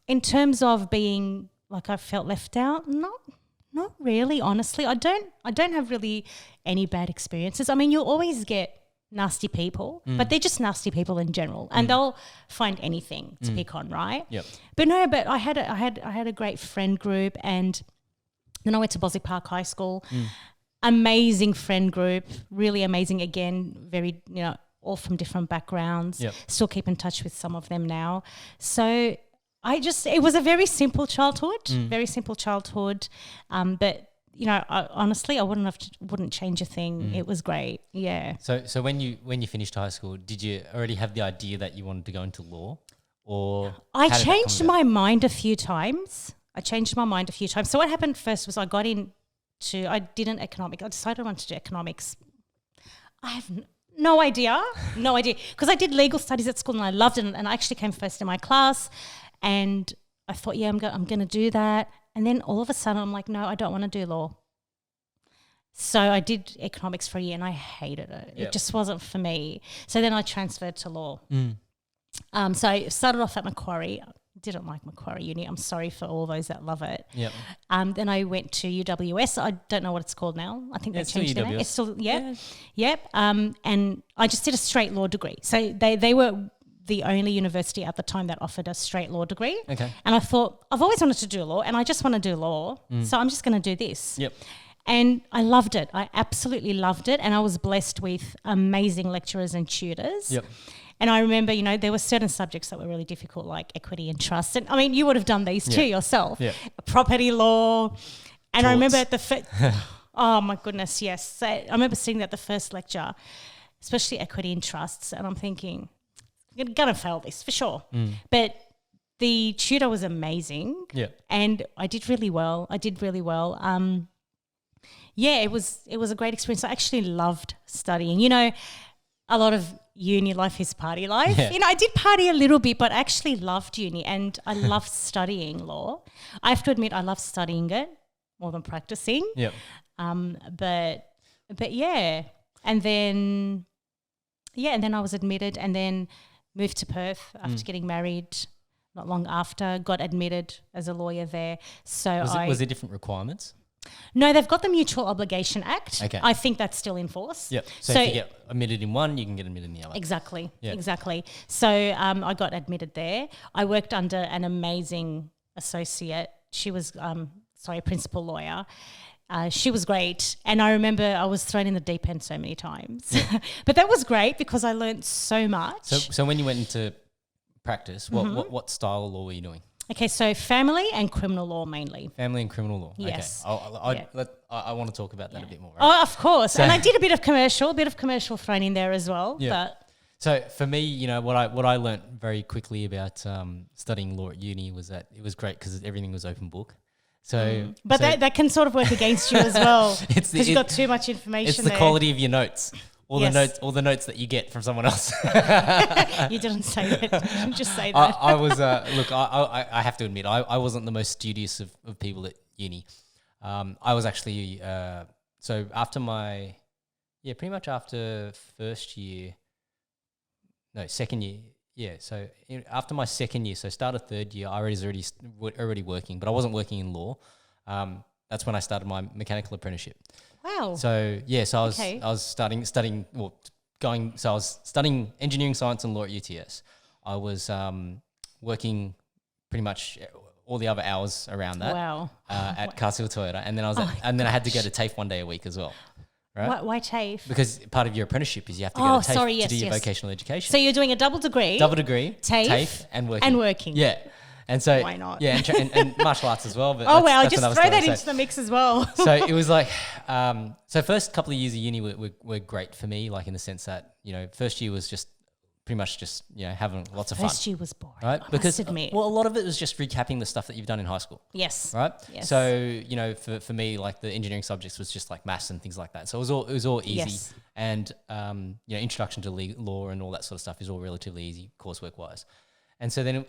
In terms of being like I felt left out, not really, honestly. I don't have really any bad experiences. I mean, you'll always get nasty people, but they're just nasty people in general, and they'll find anything to pick on, right? Yep. But I had a great friend group, and then I went to Bosley Park High School. Amazing friend group, really amazing. Again, very all from different backgrounds. Yep. Still keep in touch with some of them now. So it was a very simple childhood, but. Honestly, I wouldn't change a thing. It was great. Yeah. So when you finished high school, did you already have the idea that you wanted to go into law, or I changed my mind a few times. So what happened first was I did an economics. I decided I wanted to do economics. I have no idea, because I did legal studies at school and I loved it, and I actually came first in my class, and I thought, I'm going to do that. And then all of a sudden I'm like, no, I don't want to do law. So I did economics for a year and I hated it. Yep. It just wasn't for me. So then I transferred to law. So I started off at Macquarie. Didn't like Macquarie Uni. I'm sorry for all those that love it. Yep. Then I went to UWS. I don't know what it's called now. I think they changed it. It's still, Yep. And I just did a straight law degree. So they were the only university at the time that offered a straight law degree. Okay. And I thought, I've always wanted to do law and I just want to do law. So I'm just going to do this. Yep. And I loved it. I absolutely loved it. And I was blessed with amazing lecturers and tutors. Yep. And I remember, there were certain subjects that were really difficult, like equity and trust. And I mean, you would have done these too yourself. Yep. Property law. And I remember at the oh my goodness, yes. So I remember sitting at the first lecture, especially equity and trusts. And I'm thinking, you're going to fail this for sure. But the tutor was amazing. Yeah. And I did really well. It was a great experience. I actually loved studying. A lot of uni life is party life. Yeah. I did party a little bit, but I actually loved uni and I loved studying law. I have to admit I love studying it more than practicing. Yeah. But yeah. And then I was admitted and then moved to Perth after getting married. Not long after, got admitted as a lawyer there. So was there different requirements? No, they've got the Mutual Obligation Act. Okay. I think that's still in force. Yep. So if you get admitted in one, you can get admitted in the other. Exactly. Yep. Exactly. So I got admitted there. I worked under an amazing associate. She was, principal lawyer. She was great. And I remember I was thrown in the deep end so many times. Yeah. But that was great because I learned so much. So when you went into practice, what style of law were you doing? Okay, so family and criminal law mainly. Family and criminal law. Yes. Okay. I want to talk about that a bit more. Right? Oh, of course. So, and I did a bit of commercial thrown in there as well. Yeah. But so for me, what I learnt very quickly about studying law at uni was that it was great because everything was open book. So, but that can sort of work against you as well because you've got too much information. It's the quality of your notes. all the notes that you get from someone else. You didn't say that. You didn't just say that. I was look. I have to admit, I wasn't the most studious of people at uni. I was actually so after my pretty much after second year. Yeah, so after my second year, so started third year, I was already working, but I wasn't working in law. That's when I started my mechanical apprenticeship. Wow. So I was studying engineering science and law at UTS. I was working pretty much all the other hours around that. Wow. At Castle Toyota, and then I had to go to TAFE one day a week as well. Right? Why TAFE? Because part of your apprenticeship is you have to go to TAFE to do your vocational education. So you're doing a double degree, TAFE and working. Yeah. And so why not? Yeah, and martial arts as well. But just throw that into the mix as well. So it was like, so first couple of years of uni were great for me, like in the sense that, first year was just pretty much just, having lots of fun. First year was boring, right? I Because, must admit. well, a lot of it was just recapping the stuff that you've done in high school. Yes. Right? Yes. So, for me, like the engineering subjects was just like maths and things like that. So it was all easy. Yes. And, introduction to law and all that sort of stuff is all relatively easy coursework-wise. And so then,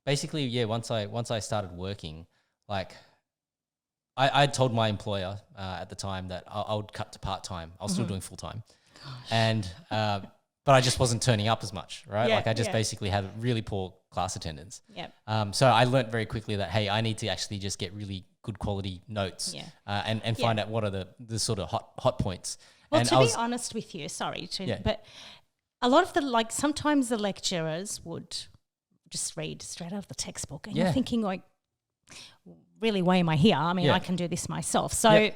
basically, once I started working, like I had told my employer at the time that I would cut to part-time. I was still doing full-time. And but I just wasn't turning up as much, right? Like I just basically had really poor class attendance. Yep. So I learnt very quickly that, hey, I need to actually just get really good quality notes and find out what are the sort of hot points. Well, and to be honest with you, but a lot of sometimes the lecturers would just read straight out of the textbook and you're thinking like, really, why am I here? I mean, I can do this myself. So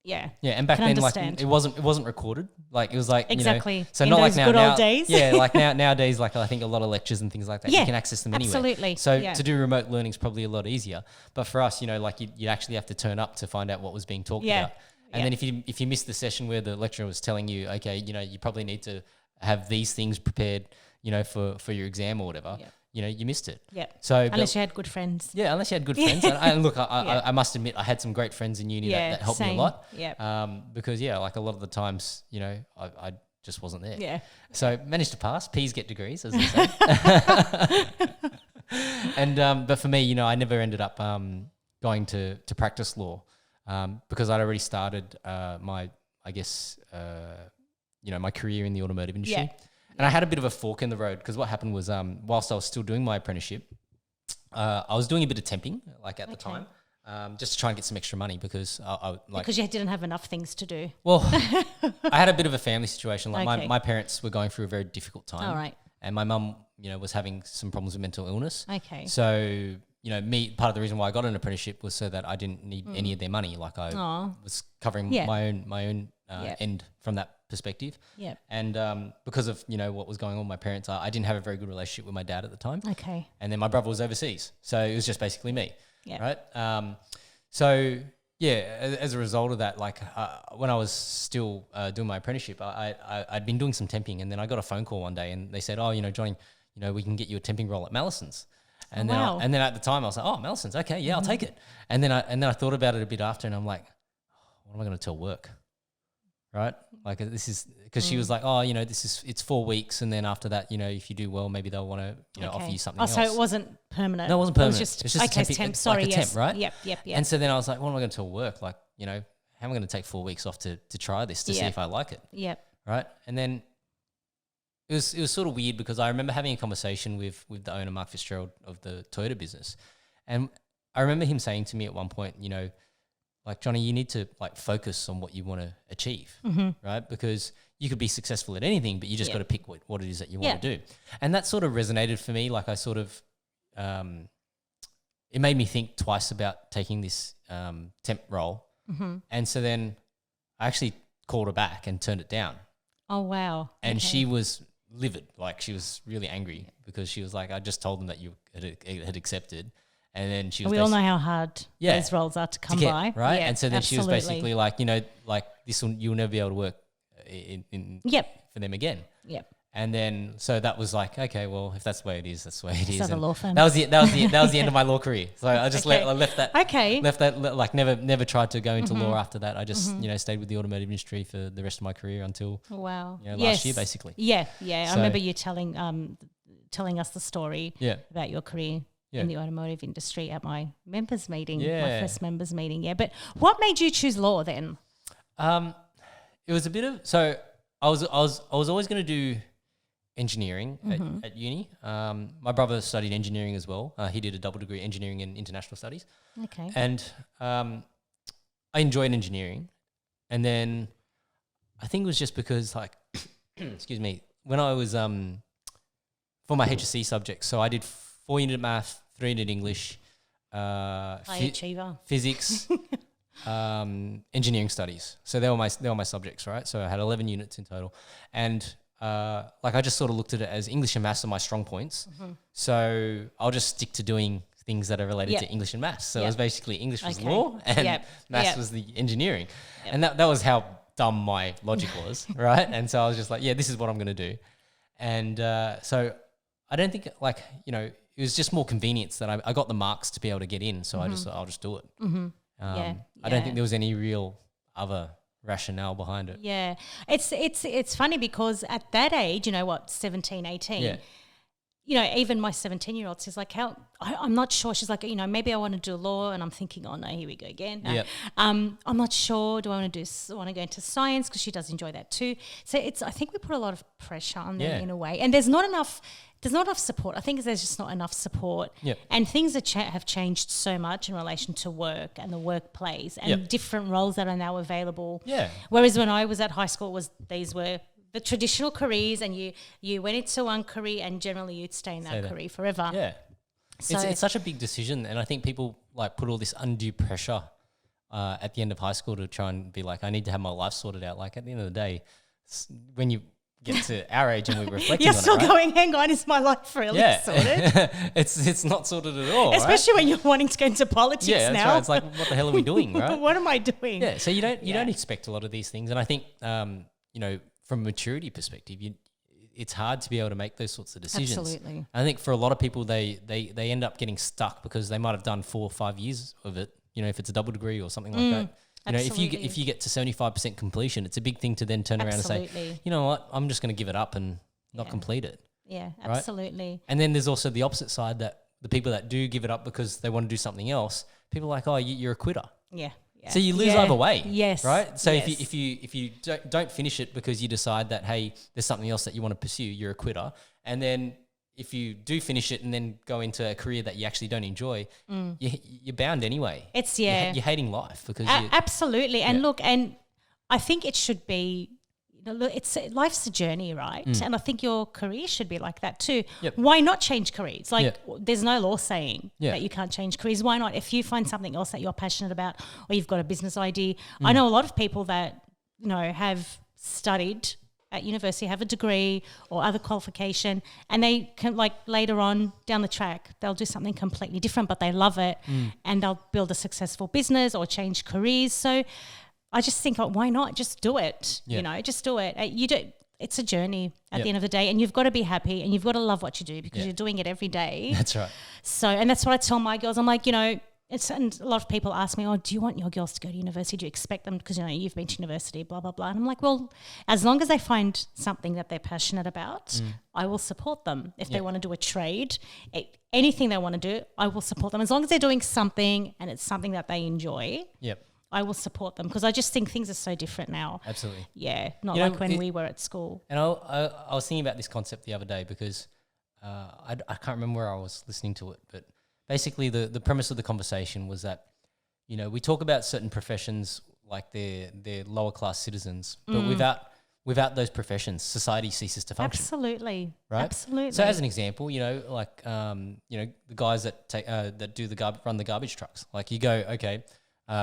yeah, and back then, like it wasn't recorded. Like it was like exactly. So in not those like good now, old days. like nowadays, like I think a lot of lectures and things like that, you can access them anywhere. Absolutely. So to do remote learning is probably a lot easier. But for us, like you actually have to turn up to find out what was being talked about. And then if you missed the session where the lecturer was telling you, okay, you probably need to have these things prepared, for your exam or whatever. You missed it. Yeah. So unless you had good friends. Yeah, unless you had good friends. And look, I must admit, I had some great friends in uni that helped me a lot. Yeah. Because like a lot of the times, I just wasn't there. Yeah. So managed to pass. P's get degrees, as they say. And but for me, I never ended up going to practice law because I'd already started my career in the automotive industry. Yeah. And I had a bit of a fork in the road because what happened was whilst I was still doing my apprenticeship, I was doing a bit of temping like at the time just to try and get some extra money because because you didn't have enough things to do. Well, I had a bit of a family situation. Like my parents were going through a very difficult time. All right. And my mum, was having some problems with mental illness. Okay. So, part of the reason why I got an apprenticeship was so that I didn't need any of their money. Like I was covering my own end from that perspective. Yeah. And because of, what was going on with my parents, I didn't have a very good relationship with my dad at the time. Okay. And then my brother was overseas. So it was just basically me. Yeah. Right. So as a result of that, like when I was still doing my apprenticeship, I'd been doing some temping, and then I got a phone call one day and they said, oh, Johnny, we can get you a temping role at Mallison's. And then at the time I was like, oh, Mallison's, okay, yeah, I'll take it. And then I thought about it a bit after, and I'm like, what am I going to tell work? Right? Like this is because she was like, oh, it's 4 weeks, and then after that, if you do well, maybe they'll want to offer you something else. So it wasn't permanent. No, it wasn't permanent. It was just a temp. Sorry, like a temp, right? Yep. And so then I was like, what am I going to tell work? Like, how am I going to take 4 weeks off to try this to see if I like it? Yep. Right? And then it was sort of weird because I remember having a conversation with the owner, Mark Fitzgerald, of the Toyota business, and I remember him saying to me at one point, like, Johnny, you need to like focus on what you want to achieve, right? Because you could be successful at anything, but you just got to pick what it is that you want to do. And that sort of resonated for me. Like I sort of, it made me think twice about taking this temp role. And so then I actually called her back and turned it down. Oh, wow. And she was livid. Like she was really angry because she was like, I just told them that you had accepted. And then she was we all know how hard those roles are to come by. Right? Yeah, and so then absolutely. she was basically like, like this you'll never be able to work in for them again. Yep. And then, so that was like, okay, well, if that's the way it is, that's the way it is. So the law firm. That was the end of my law career. So I just left that. Okay. Left that, like never tried to go into law after that. I just, stayed with the automotive industry for the rest of my career until, last year, basically. Yeah. I remember you telling us the story about your career in the automotive industry at my members meeting, my first members meeting. Yeah. But what made you choose law then? It was a bit of, so I was always going to do engineering at uni. My brother studied engineering as well. He did a double degree engineering and international studies. Okay. And I enjoyed engineering. And then I think it was just because like, excuse me, when I was, for my HSC subjects, so I did 4 unit math, 3 unit English, High achiever. physics, engineering studies. So they were my subjects, right? So I had 11 units in total. And I just sort of looked at it as English and maths are my strong points. So I'll just stick to doing things that are related to English and maths. So it was basically English was law and maths was the engineering. And that was how dumb my logic was, right? And so I was just like, this is what I'm going to do. And so I don't think it was just more convenience that I got the marks to be able to get in. So I'll just do it. I don't think there was any real other rationale behind it. Yeah. It's funny because at that age, 17, 18, even my 17-year-old says like, I'm not sure. She's like, maybe I want to do law. And I'm thinking, oh no, here we go again. No. I'm not sure. Do I want to go into science? Because she does enjoy that too. So I think we put a lot of pressure on them in a way. And there's not enough support. I think there's just not enough support. And things have changed so much in relation to work and the workplace and different roles that are now available. Whereas when I was at high school, these were the traditional careers, and you went into one career and generally you'd stay in that career forever. Yeah. So it's such a big decision, and I think people put all this undue pressure at the end of high school to try and be like, I need to have my life sorted out. Like at the end of the day, when you get to our age and we're reflecting You're on still it, right? going, hang on, is my life really sorted? It's not sorted at all, especially when you're wanting to go into politics now. That's right. It's like, what the hell are we doing, right? What am I doing? Yeah, so you don't expect a lot of these things, and I think from a maturity perspective, it's hard to be able to make those sorts of decisions. Absolutely. I think for a lot of people, they end up getting stuck because they might have done 4 or 5 years of it. If it's a double degree or something like that. If you get to 75% completion, it's a big thing to then turn around and say, you know what, I'm just going to give it up and not complete it. Yeah, absolutely. Right? And then there's also the opposite side, that the people that do give it up because they want to do something else, people are like, oh, you're a quitter. Yeah. So you lose either way. Yes. Right? So if you don't finish it because you decide that, hey, there's something else that you want to pursue, you're a quitter. And then if you do finish it and then go into a career that you actually don't enjoy, you're bound anyway. You're hating life because absolutely. And look, and I think it should be, life's a journey, right? And I think your career should be like that too. Why not change careers? There's no law saying that you can't change careers. Why not? If you find something else that you're passionate about, or you've got a business idea. I know a lot of people that have studied at university, have a degree or other qualification, and they can later on down the track, they'll do something completely different, but they love it and they'll build a successful business or change careers. So I just think, why not? Just do it, just do it. It's a journey at the end of the day, and you've got to be happy and you've got to love what you do because you're doing it every day. That's right. So, and that's what I tell my girls. I'm like, and a lot of people ask me, do you want your girls to go to university? Do you expect them? Because, you've been to university, blah, blah, blah. And I'm like, well, as long as they find something that they're passionate about, I will support them. If they want to do a trade, anything they want to do, I will support them. As long as they're doing something and it's something that they enjoy, I will support them, because I just think things are so different now. Absolutely. Yeah, not like when we were at school. And I was thinking about this concept the other day because I can't remember where I was listening to it, but basically the premise of the conversation was that, we talk about certain professions like they're lower class citizens, but without those professions, society ceases to function. Absolutely. Right? Absolutely. So as an example, the guys that do run the garbage trucks, like you go, okay,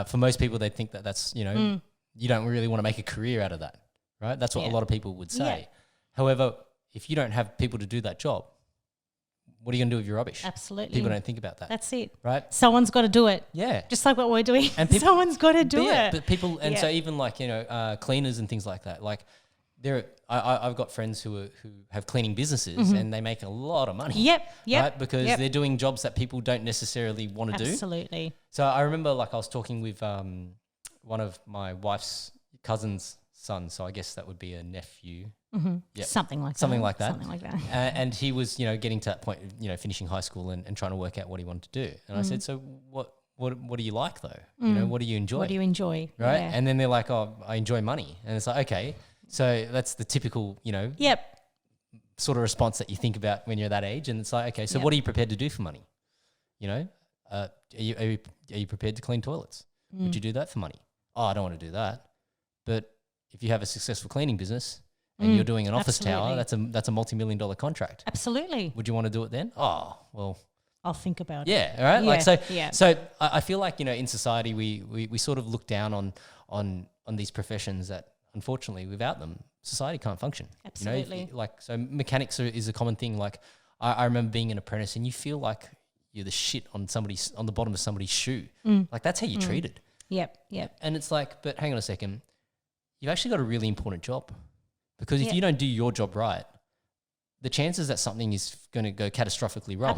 for most people, they think that's, you don't really want to make a career out of that, right? That's what a lot of people would say. Yeah. However, if you don't have people to do that job, what are you going to do with your rubbish? Absolutely. People don't think about that. That's it. Right? Someone's got to do it. Yeah. Just like what we're doing. And someone's got to do it. But people, and so even cleaners and things like that, like I've got friends who have cleaning businesses and they make a lot of money. Yep. Right? Because they're doing jobs that people don't necessarily want to do. Absolutely. So I remember like I was talking with one of my wife's cousin's sons. So I guess that would be a nephew. Mm-hmm. Yep. Something like that. And he was, getting to that point, finishing high school and trying to work out what he wanted to do. And I said, so what do you like though? What do you enjoy? What do you enjoy? Right. Yeah. And then they're like, oh, I enjoy money. And it's like, okay. So that's the typical, sort of response that you think about when you're that age. And it's like, okay, so what are you prepared to do for money? Are you prepared to clean toilets? Would you do that for money? Oh, I don't want to do that. But if you have a successful cleaning business and you're doing an office tower, that's a multi-million-dollar contract. Absolutely. Would you want to do it then? Oh, well, I'll think about it. Yeah, right. So I feel like in society we sort of look down on these professions that unfortunately without them society can't function. Absolutely. So mechanics is a common thing. Like I remember being an apprentice and you feel like you're the shit on the bottom of somebody's shoe. Like that's how you're treated. Yep. And it's like, but hang on a second, you've actually got a really important job because if you don't do your job right, the chances that something is going to go catastrophically wrong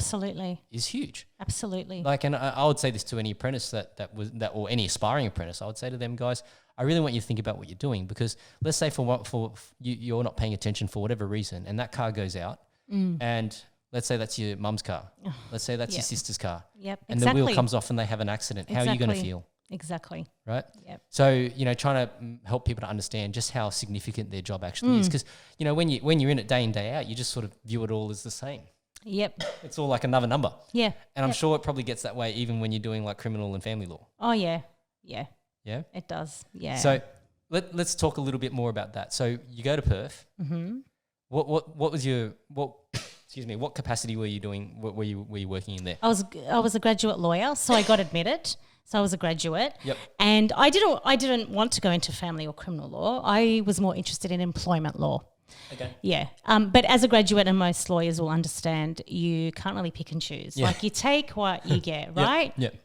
is huge. Absolutely. Like, and I would say this to any apprentice that or any aspiring apprentice, I would say to them, guys, I really want you to think about what you're doing because let's say for you're not paying attention for whatever reason and that car goes out and let's say that's your mum's car. Let's say that's your sister's car. Yep. And the wheel comes off and they have an accident. How are you going to feel? Exactly. Right? Yep. So, trying to help people to understand just how significant their job actually is. Because, when you're in it day in, day out, you just sort of view it all as the same. Yep. It's all like another number. Yeah. And I'm sure it probably gets that way even when you're doing like criminal and family law. Oh, yeah. Yeah. Yeah? It does. Yeah. So let's talk a little bit more about that. So you go to Perth. Mm-hmm. What was your what capacity were you doing? Were you working in there? I was a graduate lawyer, so I got admitted. So I was a graduate. Yep. And I didn't want to go into family or criminal law. I was more interested in employment law. Okay. Yeah. But as a graduate, and most lawyers will understand, you can't really pick and choose. Yeah. Like you take what you get, right? Yep.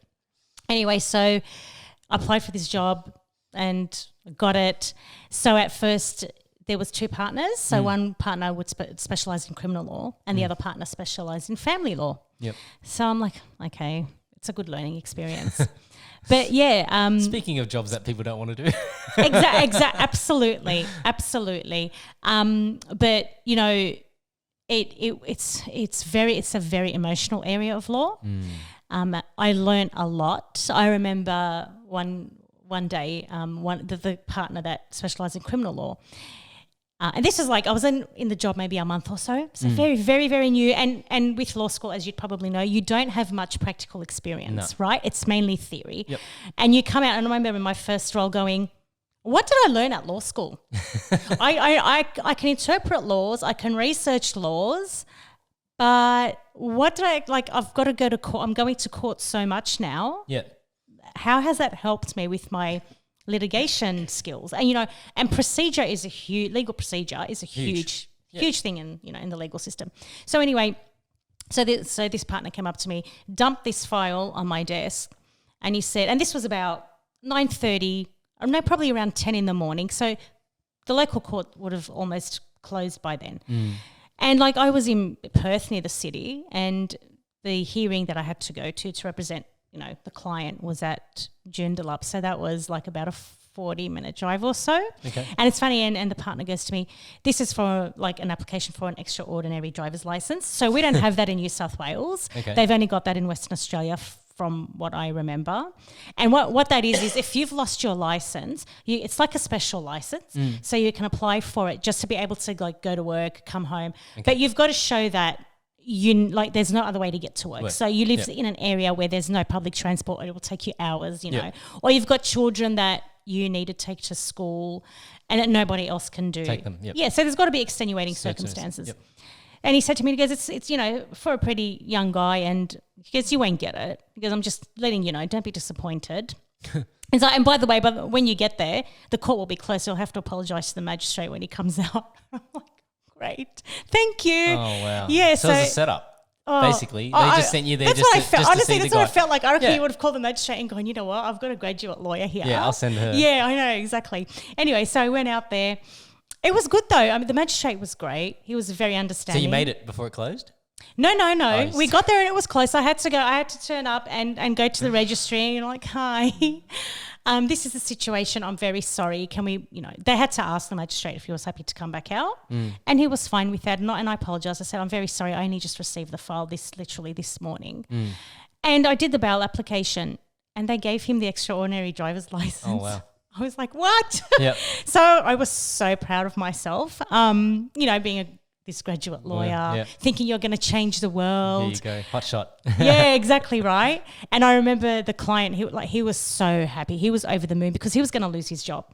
Anyway, so I applied for this job and got it. So at first there was two partners. So one partner would specialise in criminal law and the other partner specialised in family law. Yep. So I'm like, okay, it's a good learning experience. But yeah. Speaking of jobs that people don't want to do. Absolutely. But it's a very emotional area of law. I learned a lot. I remember one day, the partner that specialised in criminal law. And this is like I was in the job maybe a month or so. So very, very, very new. And with law school, as you'd probably know, you don't have much practical experience, right? It's mainly theory. Yep. And you come out, and I remember in my first role going, what did I learn at law school? I can interpret laws, I can research laws, but what did I've got to go to court. I'm going to court so much now. Yeah. How has that helped me with my litigation skills? And and procedure is legal procedure is a huge thing in the legal system. So anyway, so this partner came up to me, dumped this file on my desk, and he said, and this was about 9:30, probably around 10 in the morning. So the local court would have almost closed by then. And I was in Perth near the city, and the hearing that I had to go to represent the client was at Joondalup. So that was like about a 40-minute drive or so. Okay. And it's funny, and the partner goes to me, this is for an application for an extraordinary driver's license. So we don't have that in New South Wales. Okay. They've only got that in Western Australia from what I remember. And what that is if you've lost your license, it's like a special license. So you can apply for it just to be able to go to work, come home. Okay. But you've got to show that there's no other way to get to work. So you live in an area where there's no public transport, it will take you hours, or you've got children that you need to take to school and that nobody else can do. Take them, Yeah, so there's got to be extenuating circumstances. Yep. And he said to me, he goes, it's for a pretty young guy, and he goes, you won't get it. He goes, I'm just letting you know, don't be disappointed. And by the way, when you get there, the court will be closed. You'll have to apologise to the magistrate when he comes out. I'm like, great. Thank you. Oh, wow. Yeah. So it's a setup, basically. They just sent you there that's just what to, I felt. just Honestly, to see that's the what guy. I felt like. I reckon you would have called the magistrate and gone, you know what, I've got a graduate lawyer here. Yeah, I'll send her. Yeah, I know, exactly. Anyway, so I went out there It was good though. I mean, the magistrate was great. He was very understanding. So you made it before it closed? No. Oh, we got there and it was close. I had to turn up and go to the registry and like, hi, this is the situation. I'm very sorry. Can we, they had to ask the magistrate if he was happy to come back out, and he was fine with that. And I apologised. I said, I'm very sorry. I only just received the file literally this morning, and I did the bail application, and they gave him the extraordinary driver's license. Oh wow. I was like, what? Yep. So I was so proud of myself. Being this graduate lawyer, thinking you're going to change the world. There you go, hot shot. Yeah, exactly right. And I remember the client, he was so happy. He was over the moon because he was going to lose his job.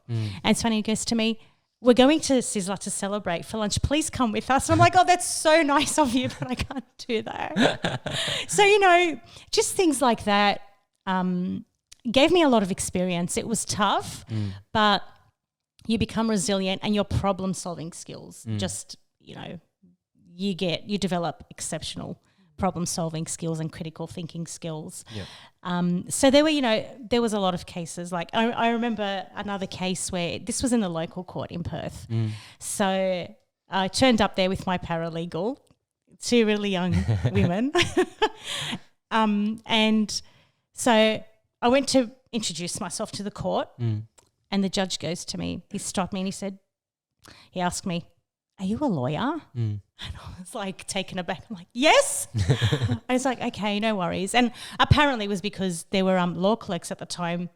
And so he goes to me, we're going to Sizzler to celebrate for lunch. Please come with us. And I'm like, oh, that's so nice of you, but I can't do that. So, just things like that gave me a lot of experience. It was tough, but you become resilient and your problem-solving skills just, you develop exceptional problem-solving skills and critical thinking skills. Yep. So there was a lot of cases. Like I remember another case where this was in the local court in Perth. So I turned up there with my paralegal, two really young women. And so I went to introduce myself to the court, and the judge goes to me. He stopped me and he asked me, are you a lawyer? And I was like taken aback. I'm like, yes. And it's like, okay, no worries. And apparently it was because there were law clerks at the time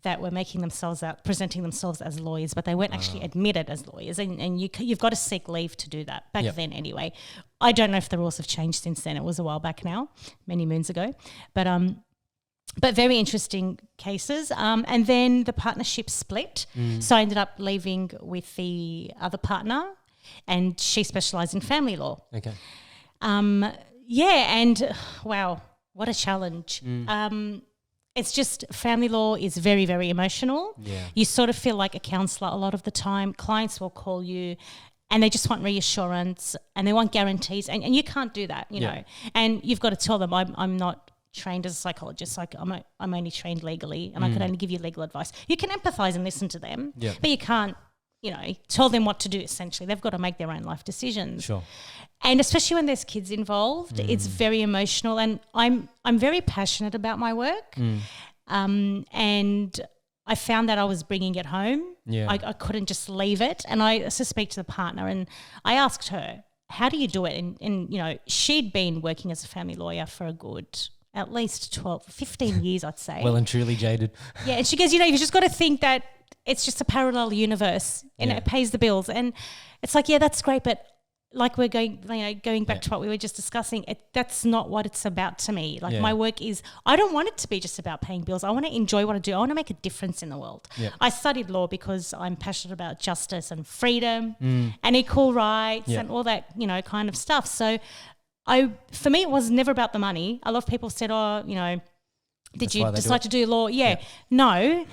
that were presenting themselves as lawyers, but they weren't actually admitted as lawyers. And you've got to seek leave to do that back then anyway. I don't know if the rules have changed since then. It was a while back now, many moons ago. But very interesting cases. And then the partnership split. So I ended up leaving with the other partner, and she specialised in family law. Okay. And wow, what a challenge. It's just family law is very, very emotional. Yeah. You sort of feel like a counsellor a lot of the time. Clients will call you and they just want reassurance and they want guarantees, and you can't do that, you know. And you've got to tell them, I'm not trained as a psychologist. Like I'm only trained legally, and I can only give you legal advice. You can empathise and listen to them, but you can't, tell them what to do. Essentially, they've got to make their own life decisions. Sure. And especially when there's kids involved, it's very emotional. And I'm very passionate about my work, and I found that I was bringing it home. Yeah. I couldn't just leave it. And I speak to the partner, and I asked her, how do you do it? And she'd been working as a family lawyer for a good at least 12, 15 years, I'd say. Well and truly jaded. Yeah, and she goes, you've just got to think that it's just a parallel universe and it pays the bills. And it's like, yeah, that's great, but like we're going back to what we were just discussing, that's not what it's about to me. Like my work is, I don't want it to be just about paying bills. I want to enjoy what I do. I want to make a difference in the world. Yeah. I studied law because I'm passionate about justice and freedom and equal rights and all that, kind of stuff. So for me, it was never about the money. A lot of people said, did you decide to do law? Yeah. No,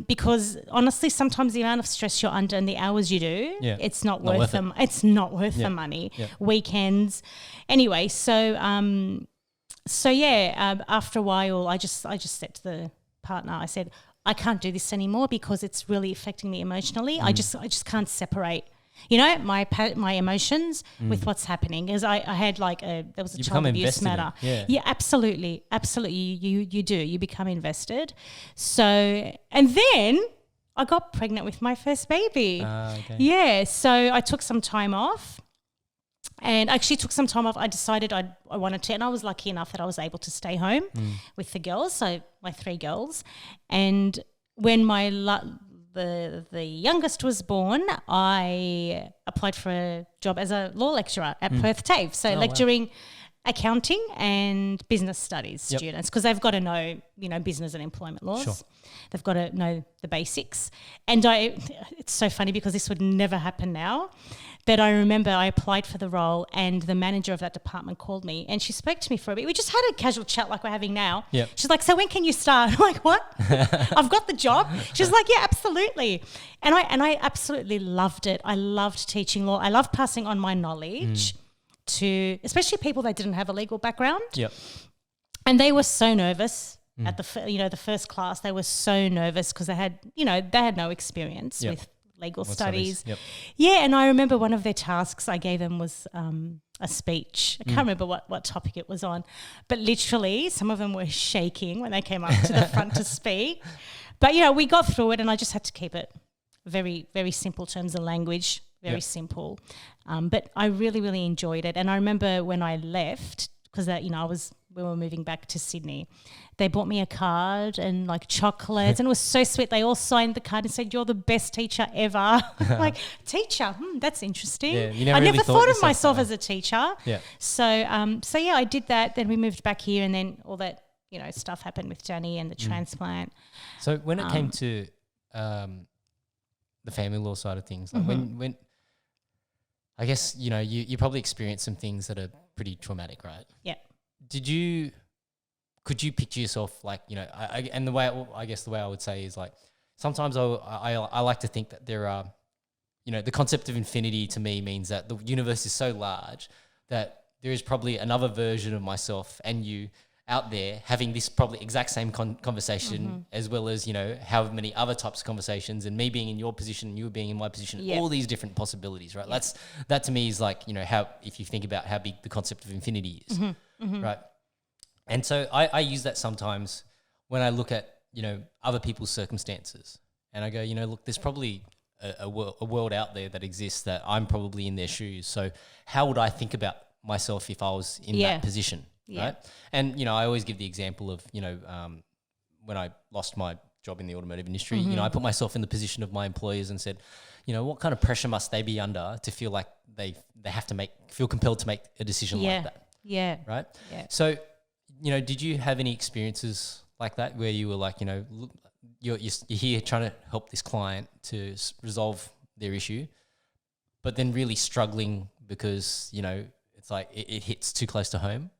because honestly, sometimes the amount of stress you're under and the hours you do, it's not worth them. It's not worth the money. Yeah. Weekends, anyway. So after a while, I just said to the partner, I said, I can't do this anymore because it's really affecting me emotionally. I just can't separate. My emotions with what's happening. Because I had there was a child abuse matter. Yeah, absolutely. You do. You become invested. So, and then I got pregnant with my first baby. Okay. Yeah, so I took some time off. And I actually took some time off. I decided I wanted to, and I was lucky enough that I was able to stay home with the girls, so my 3 girls. And when the youngest was born, I applied for a job as a law lecturer at Perth TAFE. So lecturing accounting and business studies students, because they've got to know, business and employment laws. Sure. They've got to know the basics. And it's so funny because this would never happen now. But I remember I applied for the role and the manager of that department called me and she spoke to me for a bit. We just had a casual chat like we're having now. Yep. She's like, so when can you start? I'm like, what? I've got the job. She's like, yeah, absolutely. And I absolutely loved it. I loved teaching law. I loved passing on my knowledge to especially people that didn't have a legal background. Yep. And they were so nervous at the first class. They were so nervous because they had no experience with legal studies. Yep. Yeah, and I remember one of their tasks I gave them was a speech. I can't remember what topic it was on, but literally some of them were shaking when they came up to the front to speak. But, we got through it, and I just had to keep it very, very simple terms of language, very simple. But I really, really enjoyed it. And I remember when I left, because we were moving back to Sydney, they bought me a card and like chocolates, and it was so sweet. They all signed the card and said, "You're the best teacher ever." Like, teacher, that's interesting. Yeah, I never thought of myself as a teacher. Yeah. So I did that. Then we moved back here, and then all that stuff happened with Danny and the transplant. So when it came to the family law side of things, like when I guess you probably experienced some things that are pretty traumatic, right? Yeah. Could you picture yourself like, and the way I would say is like, sometimes I like to think that there are, the concept of infinity to me means that the universe is so large that there is probably another version of myself and you out there having this probably exact same conversation, as well as, however many other types of conversations, and me being in your position and you being in my position, all these different possibilities, right? Yep. That to me is like, how, if you think about how big the concept of infinity is, right? And so I use that sometimes when I look at, other people's circumstances, and I go, look, there's probably a world out there that exists that I'm probably in their shoes. So how would I think about myself if I was in that position? Yeah. Right. And, I always give the example of, when I lost my job in the automotive industry, I put myself in the position of my employers and said, what kind of pressure must they be under to feel like they have to feel compelled to make a decision like that? Yeah. Right. Yeah. So, did you have any experiences like that where you were like, look, you're here trying to help this client to resolve their issue, but then really struggling because, it's like it hits too close to home?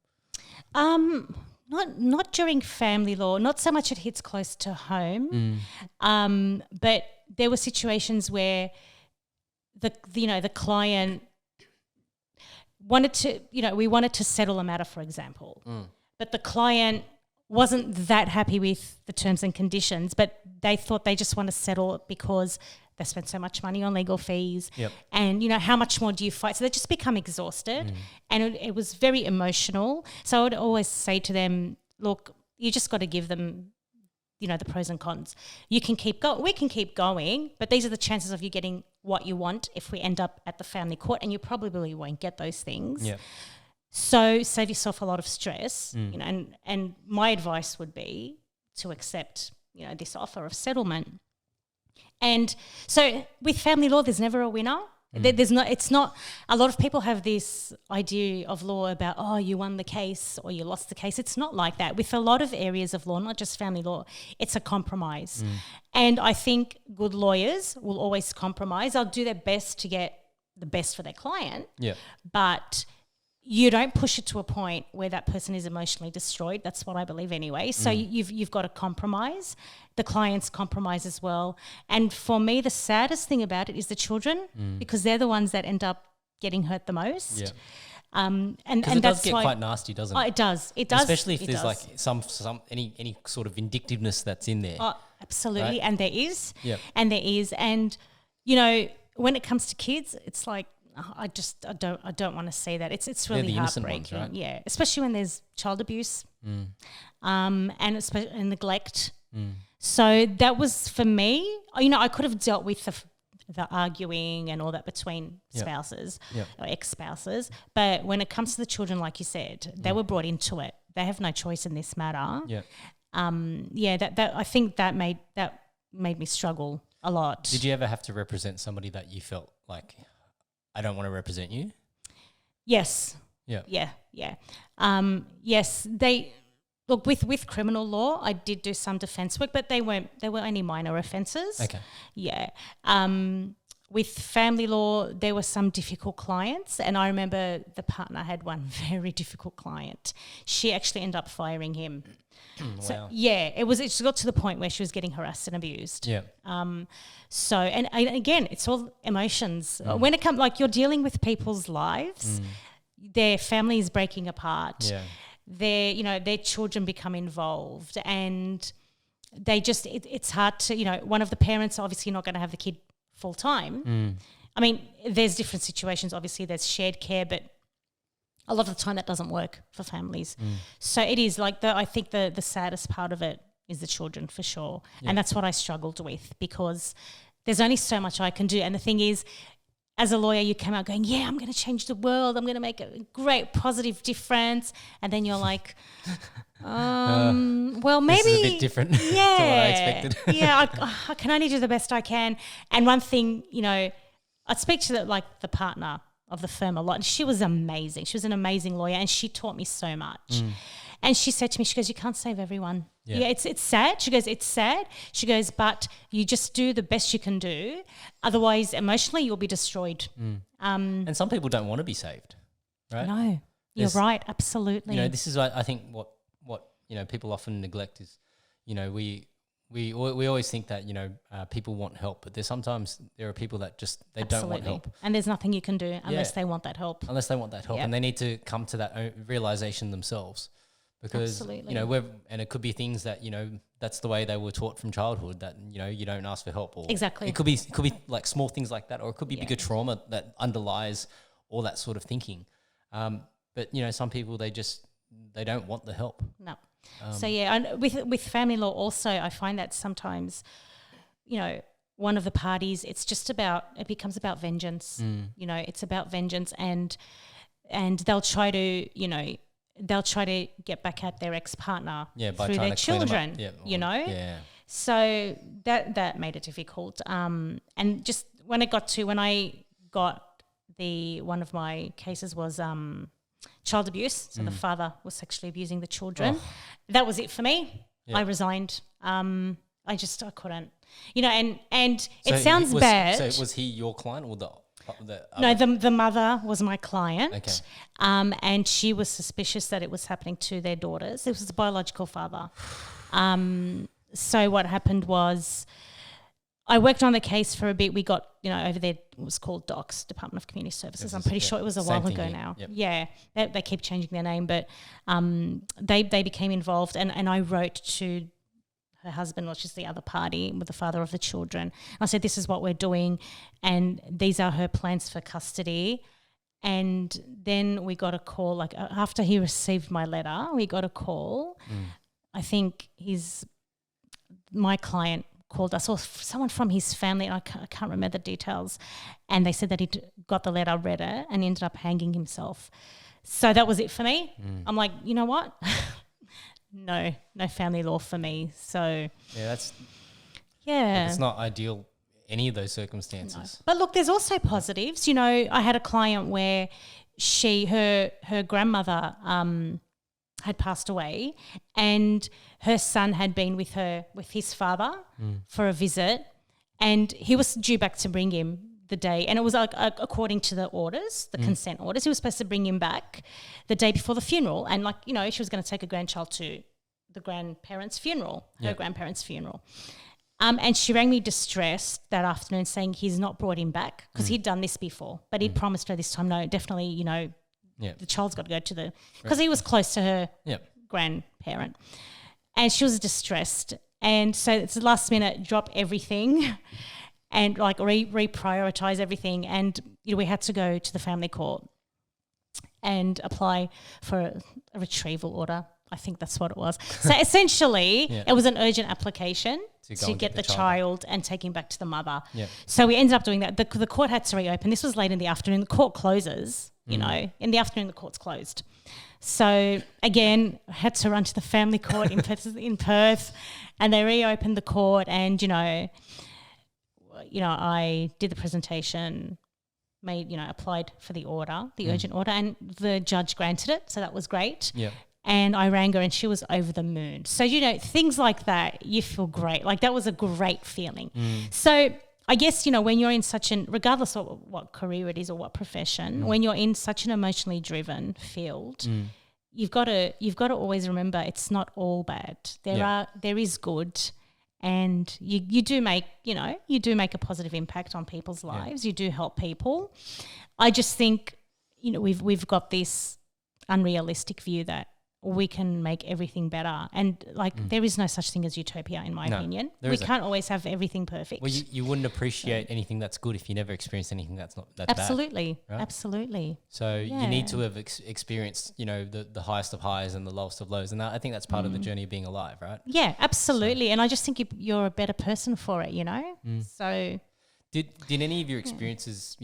Not during family law, not so much it hits close to home, but there were situations where the client wanted to, we wanted to settle a matter, for example, but the client wasn't that happy with the terms and conditions, but they thought they just want to settle it because they spent so much money on legal fees. Yep. And, how much more do you fight? So they just become exhausted, and it was very emotional. So I would always say to them, look, you just got to give them, the pros and cons. You can keep going. We can keep going, but these are the chances of you getting what you want if we end up at the family court, and you probably won't get those things. Yep. So save yourself a lot of stress, and my advice would be to accept, this offer of settlement. And so with family law, there's never a winner. It's not, a lot of people have this idea of law about, oh, you won the case or you lost the case. It's not like that. With a lot of areas of law, not just family law, it's a compromise. And I think good lawyers will always compromise. They'll do their best to get the best for their client. Yeah. But you don't push it to a point where that person is emotionally destroyed. That's what I believe anyway. So you've got to compromise. The clients compromise as well. And for me, the saddest thing about it is the children, because they're the ones that end up getting hurt the most. Yeah. And it does get quite nasty, doesn't it? Oh, it does. It does. Especially if there's like some any sort of vindictiveness that's in there. Oh, absolutely. Right? And there is. Yep. And there is. And when it comes to kids, it's like, I don't want to say that. It's really heartbreaking. Ones, right? Yeah, especially when there's child abuse, and especially neglect. So that was for me. I could have dealt with the arguing and all that between spouses or ex-spouses, but when it comes to the children, like you said, they were brought into it. They have no choice in this matter. Yeah. That I think that made me struggle a lot. Did you ever have to represent somebody that you felt like, I don't want to represent you? Yes. Yeah. Yeah. Yeah. Yes. Look, with criminal law, I did do some defence work, but they were only minor offences. Okay. Yeah. With family law, there were some difficult clients, and I remember the partner had one very difficult client. She actually ended up firing him. Wow. So, yeah, it got to the point where she was getting harassed and abused. Yeah. So, and again, it's all emotions. When it comes, like, you're dealing with people's lives, their family is breaking apart. Yeah. Their children become involved, and they just, it's hard to, one of the parents obviously not going to have the kid full time. I mean, there's different situations. Obviously, there's shared care, but a lot of the time that doesn't work for families. So it is like I think the saddest part of it is the children for sure. And that's what I struggled with, because there's only so much I can do. And the thing is, as a lawyer, you come out going, yeah, I'm going to change the world. I'm going to make a great positive difference. And then you're like, well, maybe. This is a bit different to what I expected. I can only do the best I can. And one thing, you know, I'd speak to the partner of the firm a lot, and she was amazing. She was an amazing lawyer, and she taught me so much. And she said to me, she goes, you can't save everyone. Yeah, it's sad. She goes, it's sad. She goes, but you just do the best you can do. Otherwise, emotionally, you'll be destroyed. And some people don't want to be saved, right? No, you're right. Absolutely. You know, this is, I think, what you know, people often neglect is, you know, we always think that, you know, people want help, but sometimes there are people that just don't want help, and there's nothing you can do unless they want that help. And they need to come to that realization themselves, because you know, and it could be things that, you know, that's the way they were taught from childhood, that, you know, you don't ask for help, or it could be like small things like that, or it could be bigger trauma that underlies all that sort of thinking. But you know, some people they don't want the help. No. So and with family law also, I find that sometimes, you know, one of the parties, it becomes about vengeance. You know, it's about vengeance, and they'll try to, you know, get back at their ex-partner through their children. You know, so that made it difficult. And just when I got one of my cases was child abuse. So the father was sexually abusing the children. That was it for me. I resigned. I couldn't, you know, and so it sounds bad. So was he your client or the no, the mother was my client. Okay. And she was suspicious that it was happening to their daughters. It was the biological father. So what happened was, I worked on the case for a bit. We got, you know, over there, it was called DOCS, Department of Community Services. I'm pretty sure it was a while ago now. Yep. Yeah, they keep changing their name, but they became involved, and I wrote to her husband, which is the other party, with the father of the children. I said, this is what we're doing, and these are her plans for custody. And then we got a call, like after he received my letter, we got a call. I think my client called us, or someone from his family, and I can't remember the details, and they said that he'd got the letter, read it, and ended up hanging himself. So that was it for me. I'm like, you know what? No family law for me. So it's not ideal, any of those circumstances. No. But look, there's also positives. You know, I had a client where her grandmother had passed away, and her son had been with his father for a visit, and he was due back to bring him the day, and it was like according to the orders, the consent orders, he was supposed to bring him back the day before the funeral, and like, you know, she was going to take a grandchild to the grandparents' funeral, her grandparents' funeral. And she rang me distressed that afternoon saying he's not brought him back, because he'd done this before, but he'd promised her this time, no, definitely, you know, the child's got to go to because he was close to her grandparent. And she was distressed. And so it's the last minute, drop everything and like reprioritize everything. And, you know, we had to go to the family court and apply for a retrieval order. I think that's what it was. So essentially it was an urgent application to get the child and take him back to the mother. So we ended up doing that. The court had to reopen. This was late in the afternoon. The court closes, you know. In the afternoon, the court's closed. So again, I had to run to the family court in Perth, and they reopened the court, and, you know, I did the presentation, applied for the order, the urgent order, and the judge granted it. So that was great. Yeah. And I rang her and she was over the moon. So, you know, things like that, you feel great. Like that was a great feeling. So I guess, you know, when you're in regardless of what career it is or what profession, when you're in such an emotionally driven field, you've got to always remember it's not all bad. There is good, and you do make a positive impact on people's lives. You do help people. I just think, you know, we've got this unrealistic view that we can make everything better. And there is no such thing as utopia, in my opinion. We can't always have everything perfect. Well, you wouldn't appreciate anything that's good if you never experienced anything that's absolutely bad. Right? Absolutely. So you need to have experienced, the highest of highs and the lowest of lows. And I think that's part of the journey of being alive, right? Yeah, absolutely. So. And I just think you're a better person for it, So Did any of your experiences,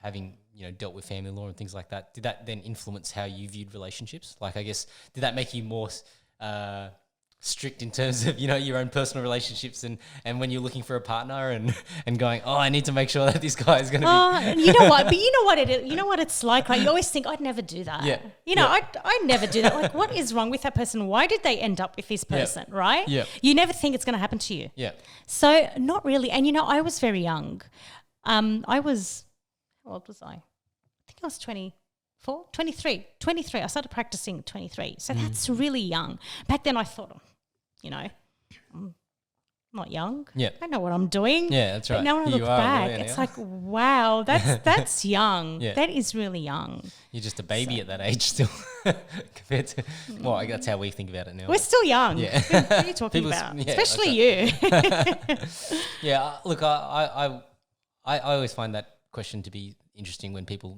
having dealt with family law and things like that, did that then influence how you viewed relationships? Like, I guess, did that make you more strict in terms of your own personal relationships and when you're looking for a partner and going, oh, I need to make sure that this guy is going to be. You know what? But you know what it is. You know what it's like. Right? You always think I'd never do that. Yeah. I never do that. Like, what is wrong with that person? Why did they end up with this person? Yeah. Right? Yeah. You never think it's going to happen to you. Yeah. So not really. And I was very young. How old was I? I think I was 24, 23. I started practicing at 23. So that's really young. Back then I thought, I'm not young. Yeah. I know what I'm doing. Yeah, that's right. But now when I look back, it's like, wow, that's young. Yeah. That is really young. You're just a baby at that age still compared to, well, that's how we think about it now. We're still young. Yeah. What are you talking about? Yeah, especially you. Yeah, look, I always find that question to be interesting when people,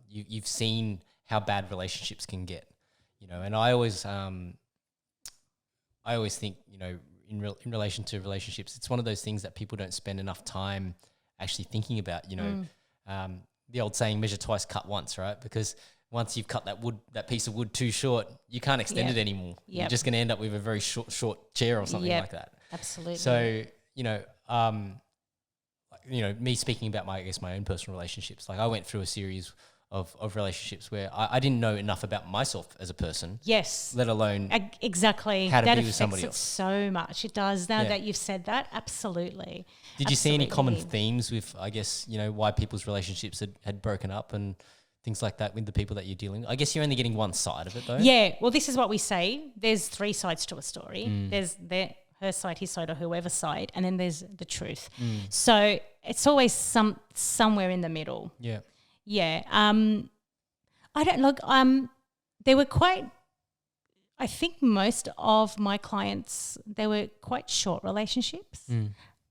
you've seen how bad relationships can get, and I always think, in relation to relationships, it's one of those things that people don't spend enough time actually thinking about, the old saying, measure twice, cut once, right? Because once you've cut that piece of wood too short, you can't extend it anymore. Yep. You're just going to end up with a very short chair or something like that. Absolutely. So, me speaking about my own personal relationships, like I went through a series of relationships where I didn't know enough about myself as a person. Yes. Let alone exactly how to that be with somebody else. So much. It does. Now that you've said that, absolutely. Did you see any common themes with, I guess, why people's relationships had broken up and things like that with the people that you're dealing with? I guess you're only getting one side of it though. Yeah. Well, this is what we say. There's three sides to a story. There's her side, his side, or whoever's side, and then there's the truth. So it's always somewhere in the middle. Yeah. Yeah. I don't look. They were quite. I think most of my clients, they were quite short relationships.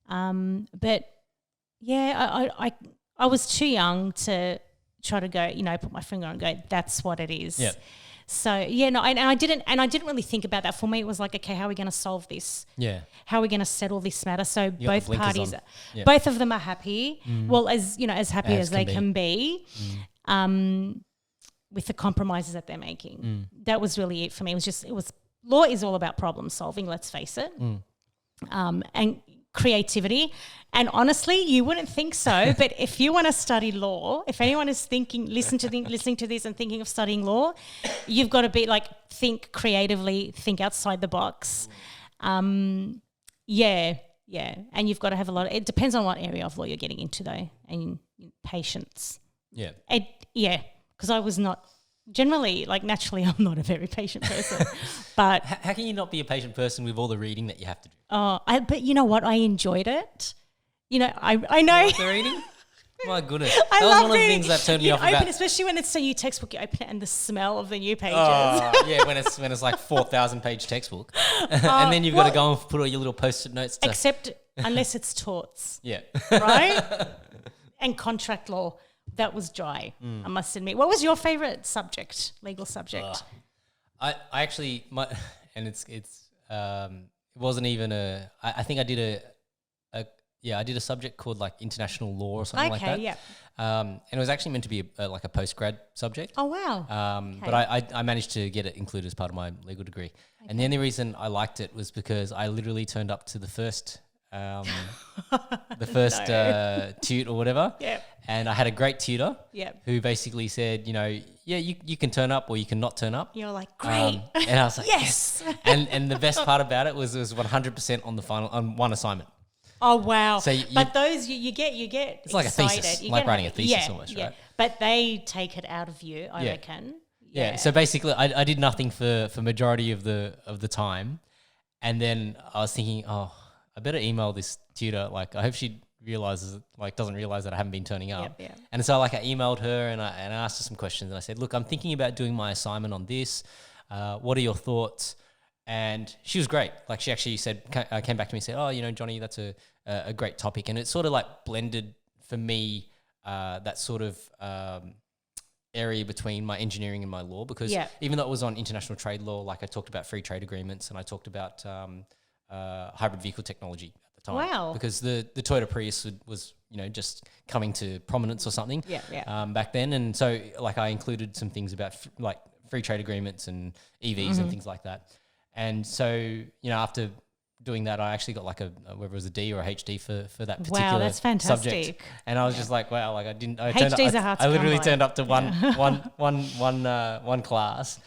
But yeah, I was too young to try to go, put my finger on and go, that's what it is. Yeah. So yeah, no, and I didn't really think about that. For me, it was like, okay, how are we going to solve this? Yeah. How are we going to settle this matter? So You both parties, both of them are happy. Well, as happy as they can be, with the compromises that they're making. That was really it for me. Law is all about problem solving. Let's face it, and creativity. And honestly, you wouldn't think so, but if you want to study law, if anyone is listening to this and thinking of studying law, you've got to be think creatively, think outside the box. Yeah. And you've got to have it depends on what area of law you're getting into though, and patience. Yeah. Because I was not generally, naturally, I'm not a very patient person. But how can you not be a patient person with all the reading that you have to do? But you know what? I enjoyed it. I know. You like the reading? My goodness. That was one of the things that turned me off about. Especially when it's a new textbook, you open it and the smell of the new pages. Yeah, when it's like 4,000 page textbook. And then you've got to go and put all your little post-it notes. Except unless it's torts. Yeah. Right? And contract law. That was dry, I must admit. What was your favourite subject, legal subject? I actually, it wasn't even I think I did I did a subject called international law or something like that. Yeah. And it was actually meant to be a postgrad subject. Oh, wow. But I managed to get it included as part of my legal degree. Okay. And the only reason I liked it was because I literally turned up to the first tute or whatever. Yeah. And I had a great tutor. Yeah. Who basically said, you can turn up or you can not turn up. You're like, great. And I was like, yes. And the best part about it was 100% on one assignment. Oh, wow. So but those you get it's like excited. A thesis, writing a thesis almost, right? But they take it out of you, I reckon. Yeah. So basically I did nothing for majority of the time. And then I was thinking, I better email this tutor. I hope she'd doesn't realize that I haven't been turning up. Yep. And so like I emailed her and I asked her some questions and I said, look, I'm thinking about doing my assignment on this. What are your thoughts? And she was great. Like she actually came back to me and said, oh, Johnny, that's a great topic. And it sort of like blended for me that sort of area between my engineering and my law, because even though it was on international trade law, like I talked about free trade agreements and I talked about hybrid vehicle technology at the time. Wow. Because the Toyota Prius was just coming to prominence or something back then. And so like I included some things about like free trade agreements and EVs and things like that. And so, after doing that, I actually got like whether it was a D or a HD for that particular wow, that's fantastic. subject. And I was just like, wow, like I literally turned up to one class,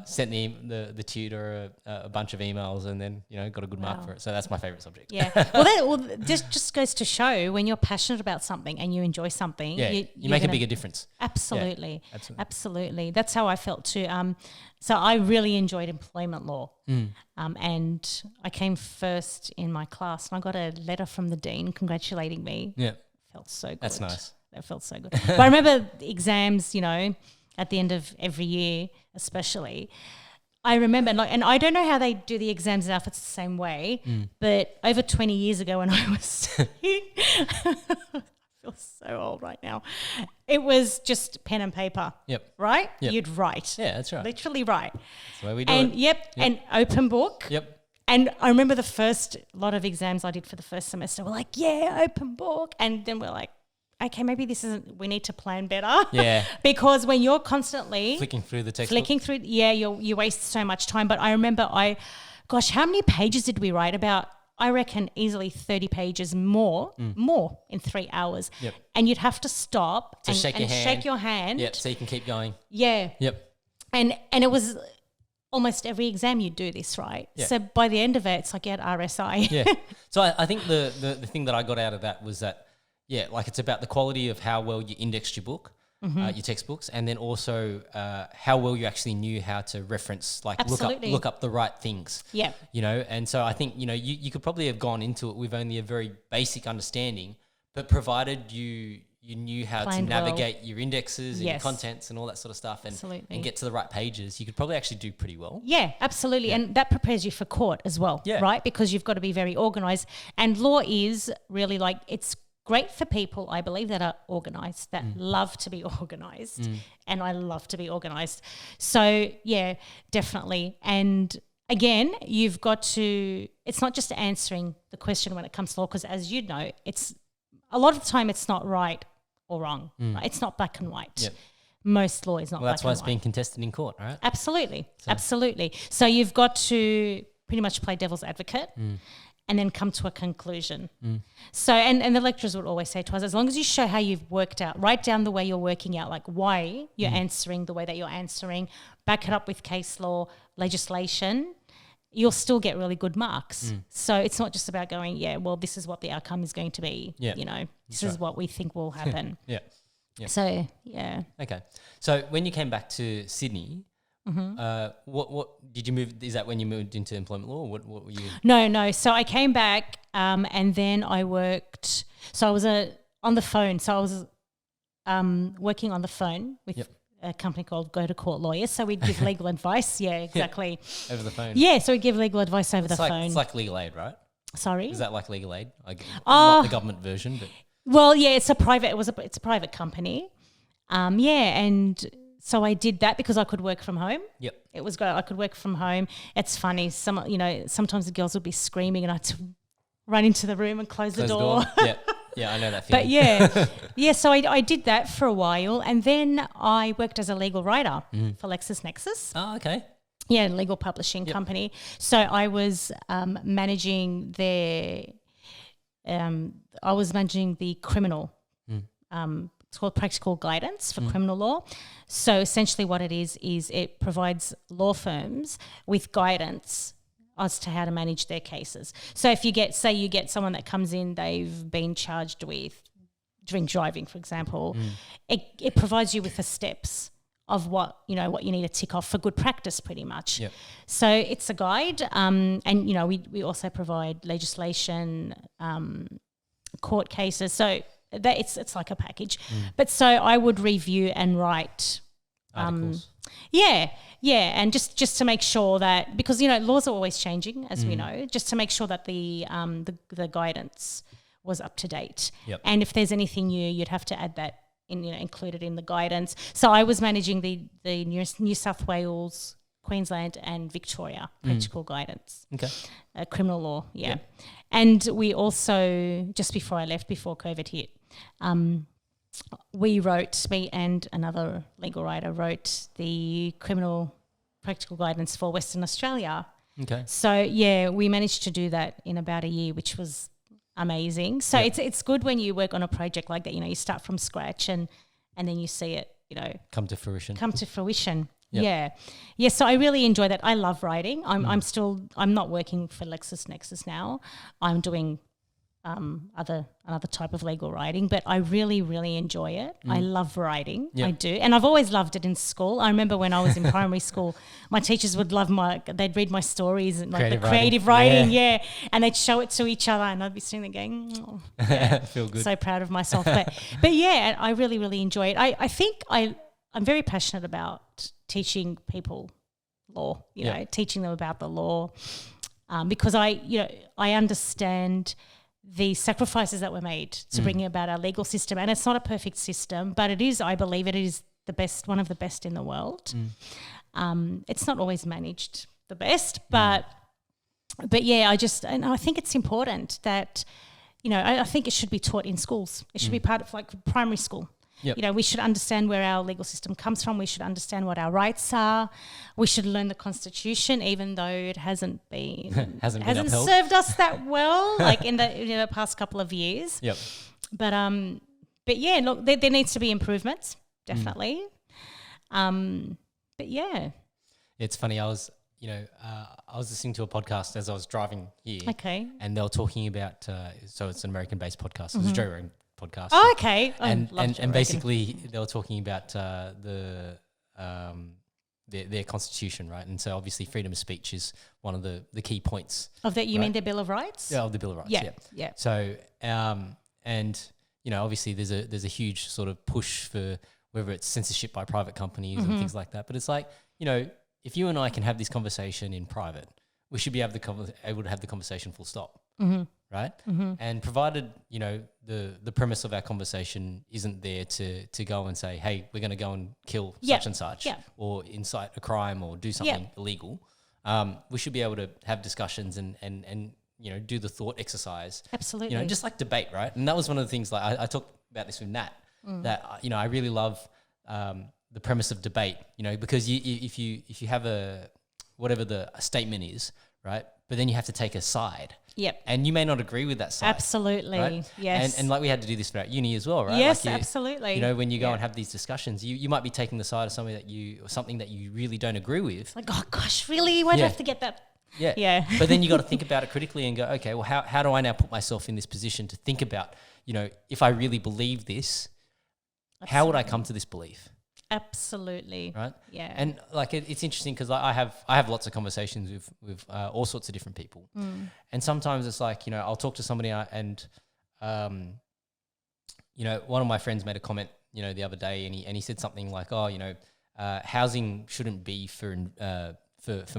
sent the tutor a bunch of emails, and then got a good mark for it. So that's my favorite subject. Yeah. Well, this just goes to show when you're passionate about something and you enjoy something, you make a bigger difference. Absolutely. Yeah, absolutely. That's how I felt too. So I really enjoyed employment law, and I came first in my class, and I got a letter from the dean congratulating me. Yeah, felt so good. That's nice. That felt so good. But I remember exams, at the end of every year, especially. I remember, and I don't know how they do the exams now if it's the same way, but over 20 years ago when I was studying, I feel so old right now, it was just pen and paper. Yep. Right? Yep. You'd write. Yeah, that's right. Literally write. That's the way we do it. Yep, and open book. Yep. And I remember the first lot of exams I did for the first semester were like, open book. And then we're like, okay, maybe we need to plan better. Yeah. Because when you're constantly flicking through the textbook. You waste so much time. But I remember how many pages did we write? About, I reckon, easily 30 pages more in 3 hours. Yep. And you'd have to stop and shake your hand. Yep, so you can keep going. Yeah. Yep. And it was almost every exam you'd do this, right? Yeah. So by the end of it, it's like you had RSI. Yeah. So I think the thing that I got out of that was that, like it's about the quality of how well you indexed your book, your textbooks, and then also how well you actually knew how to reference, like look up the right things. Yeah. And so I think, you could probably have gone into it with only a very basic understanding, but provided you knew how to navigate your indexes and your contents and all that sort of stuff and get to the right pages, you could probably actually do pretty well. Yeah, absolutely. Yeah. And that prepares you for court as well, right? Because you've got to be very organised. And law is really it's great for people, I believe, that are organised, that love to be organised. And I love to be organised. So, yeah, definitely. And again, you've got to, it's not just answering the question when it comes to law, because as you know, a lot of the time it's not right or wrong. Right? It's not black and white. Yep. Most law is not black and white. That's why it's being contested in court, right? Absolutely. Absolutely. So you've got to pretty much play devil's advocate and then come to a conclusion. So, and the lecturers would always say to us, as long as you show how you've worked out, write down the way you're working out, like why you're answering the way that you're answering, back it up with case law, legislation, you'll still get really good marks. So it's not just about going, this is what the outcome is going to be. This is what we think will happen. Yeah. So, yeah. Okay. So when you came back to Sydney, what did you move? Is that when you moved into employment law? Or what were you? No. So I came back and then I worked. So I was on the phone. So I was working on the phone with a company called Go to Court Lawyers. So we'd give legal advice. Yeah, exactly. Over the phone. Yeah, so we'd give legal advice over the phone. It's like legal aid, right? Sorry? Is that like legal aid? Not the government version, but. Well, yeah, it's a private company. And so I did that because I could work from home. Yep. It was great. I could work from home. It's funny. Sometimes the girls would be screaming and I had to run into the room and close the door. Yeah, I know that feeling. But so I did that for a while, and then I worked as a legal writer for Lexisnex. Oh, okay. Yeah, legal publishing company. So I was managing the criminal. It's called practical guidance for criminal law. So essentially what it is it provides law firms with guidance as to how to manage their cases. So if you get someone that comes in, they've been charged with drink driving, for example, it provides you with the steps of what you need to tick off for good practice, pretty much. Yep. So it's a guide, and we also provide legislation, court cases. So that it's like a package. But so I would review and write articles. And just to make sure that, because laws are always changing, as we know, just to make sure that the guidance was up to date. Yep. And if there's anything new, you'd have to add that in, included in the guidance. So I was managing the New South Wales, Queensland and Victoria practical guidance. Okay. Criminal law, yeah. Yep. And we also, just before I left, before COVID hit, we wrote, me and another legal writer wrote the criminal practical guidance for Western Australia. Okay. So, yeah, we managed to do that in about a year, which was amazing. So it's good when you work on a project like that, you start from scratch and then you see it, come to fruition. Yep. Yeah. So I really enjoy that. I love writing. I'm not working for Lexisnex now. I'm doing another type of legal writing, but I really, really enjoy it. I love writing. Yep. I do. And I've always loved it in school. I remember when I was in primary school, my teachers would they'd read my stories and like creative writing. Yeah. And they'd show it to each other and I'd be sitting there going, oh, yeah. Feel good. So proud of myself. But yeah, I really, really enjoy it. I think I'm very passionate about teaching people law, teaching them about the law, because I understand the sacrifices that were made to bring about our legal system. And it's not a perfect system, but I believe it is the best, one of the best in the world. It's not always managed the best, but yeah, I think it's important that, I think it should be taught in schools. It should be part of like primary school. Yep. We should understand where our legal system comes from. We should understand what our rights are. We should learn the Constitution, even though it hasn't served us that well, like in the past couple of years. Yep. But yeah, look, there needs to be improvements, definitely. But yeah, it's funny. I was listening to a podcast as I was driving here. Okay. And they were talking about so it's an American-based podcast. It's a Joe Rogan podcast. Oh, okay. And basically they were talking about their constitution, right? And so obviously freedom of speech is one of the key points. Of that, you mean their Bill of Rights? Yeah, of the Bill of Rights. Yeah. So obviously there's a huge sort of push for whether it's censorship by private companies and things like that. But it's like, if you and I can have this conversation in private, we should be able to have the conversation full stop. Right? And provided, the premise of our conversation isn't there to go and say, hey, we're going to go and kill such and such or incite a crime or do something illegal, we should be able to have discussions and do the thought exercise. Absolutely. Just like debate, right? And that was one of the things, like I talked about this with Nat, that, I really love the premise of debate, because if you have whatever the statement is, right? But then you have to take a side. Yep. And you may not agree with that side. Absolutely. Right? Yes. And like we had to do this for our uni as well, right? Yes, like absolutely. When you go and have these discussions, you might be taking the side of something that you really don't agree with. Like, oh gosh, really? Why'd you have to get that? Yeah. Yeah. But then you got to think about it critically and go, okay, well, how do I now put myself in this position to think about, if I really believe this, how would I come to this belief? Absolutely. Right. Yeah. And like it's interesting because I have lots of conversations with all sorts of different people, and sometimes it's like I'll talk to somebody and one of my friends made a comment the other day and he said something like, housing shouldn't be for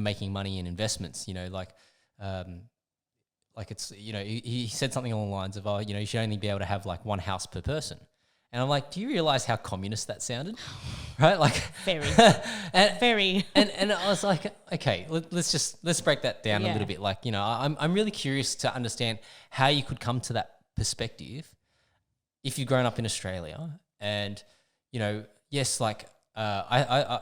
making money in investments, like it's he said something along the lines of you should only be able to have like one house per person. And I'm like, do you realize how communist that sounded? Right? Like very, very. And I was like, okay, let's break that down a little bit. Like, I'm really curious to understand how you could come to that perspective if you've grown up in Australia and, yes, like I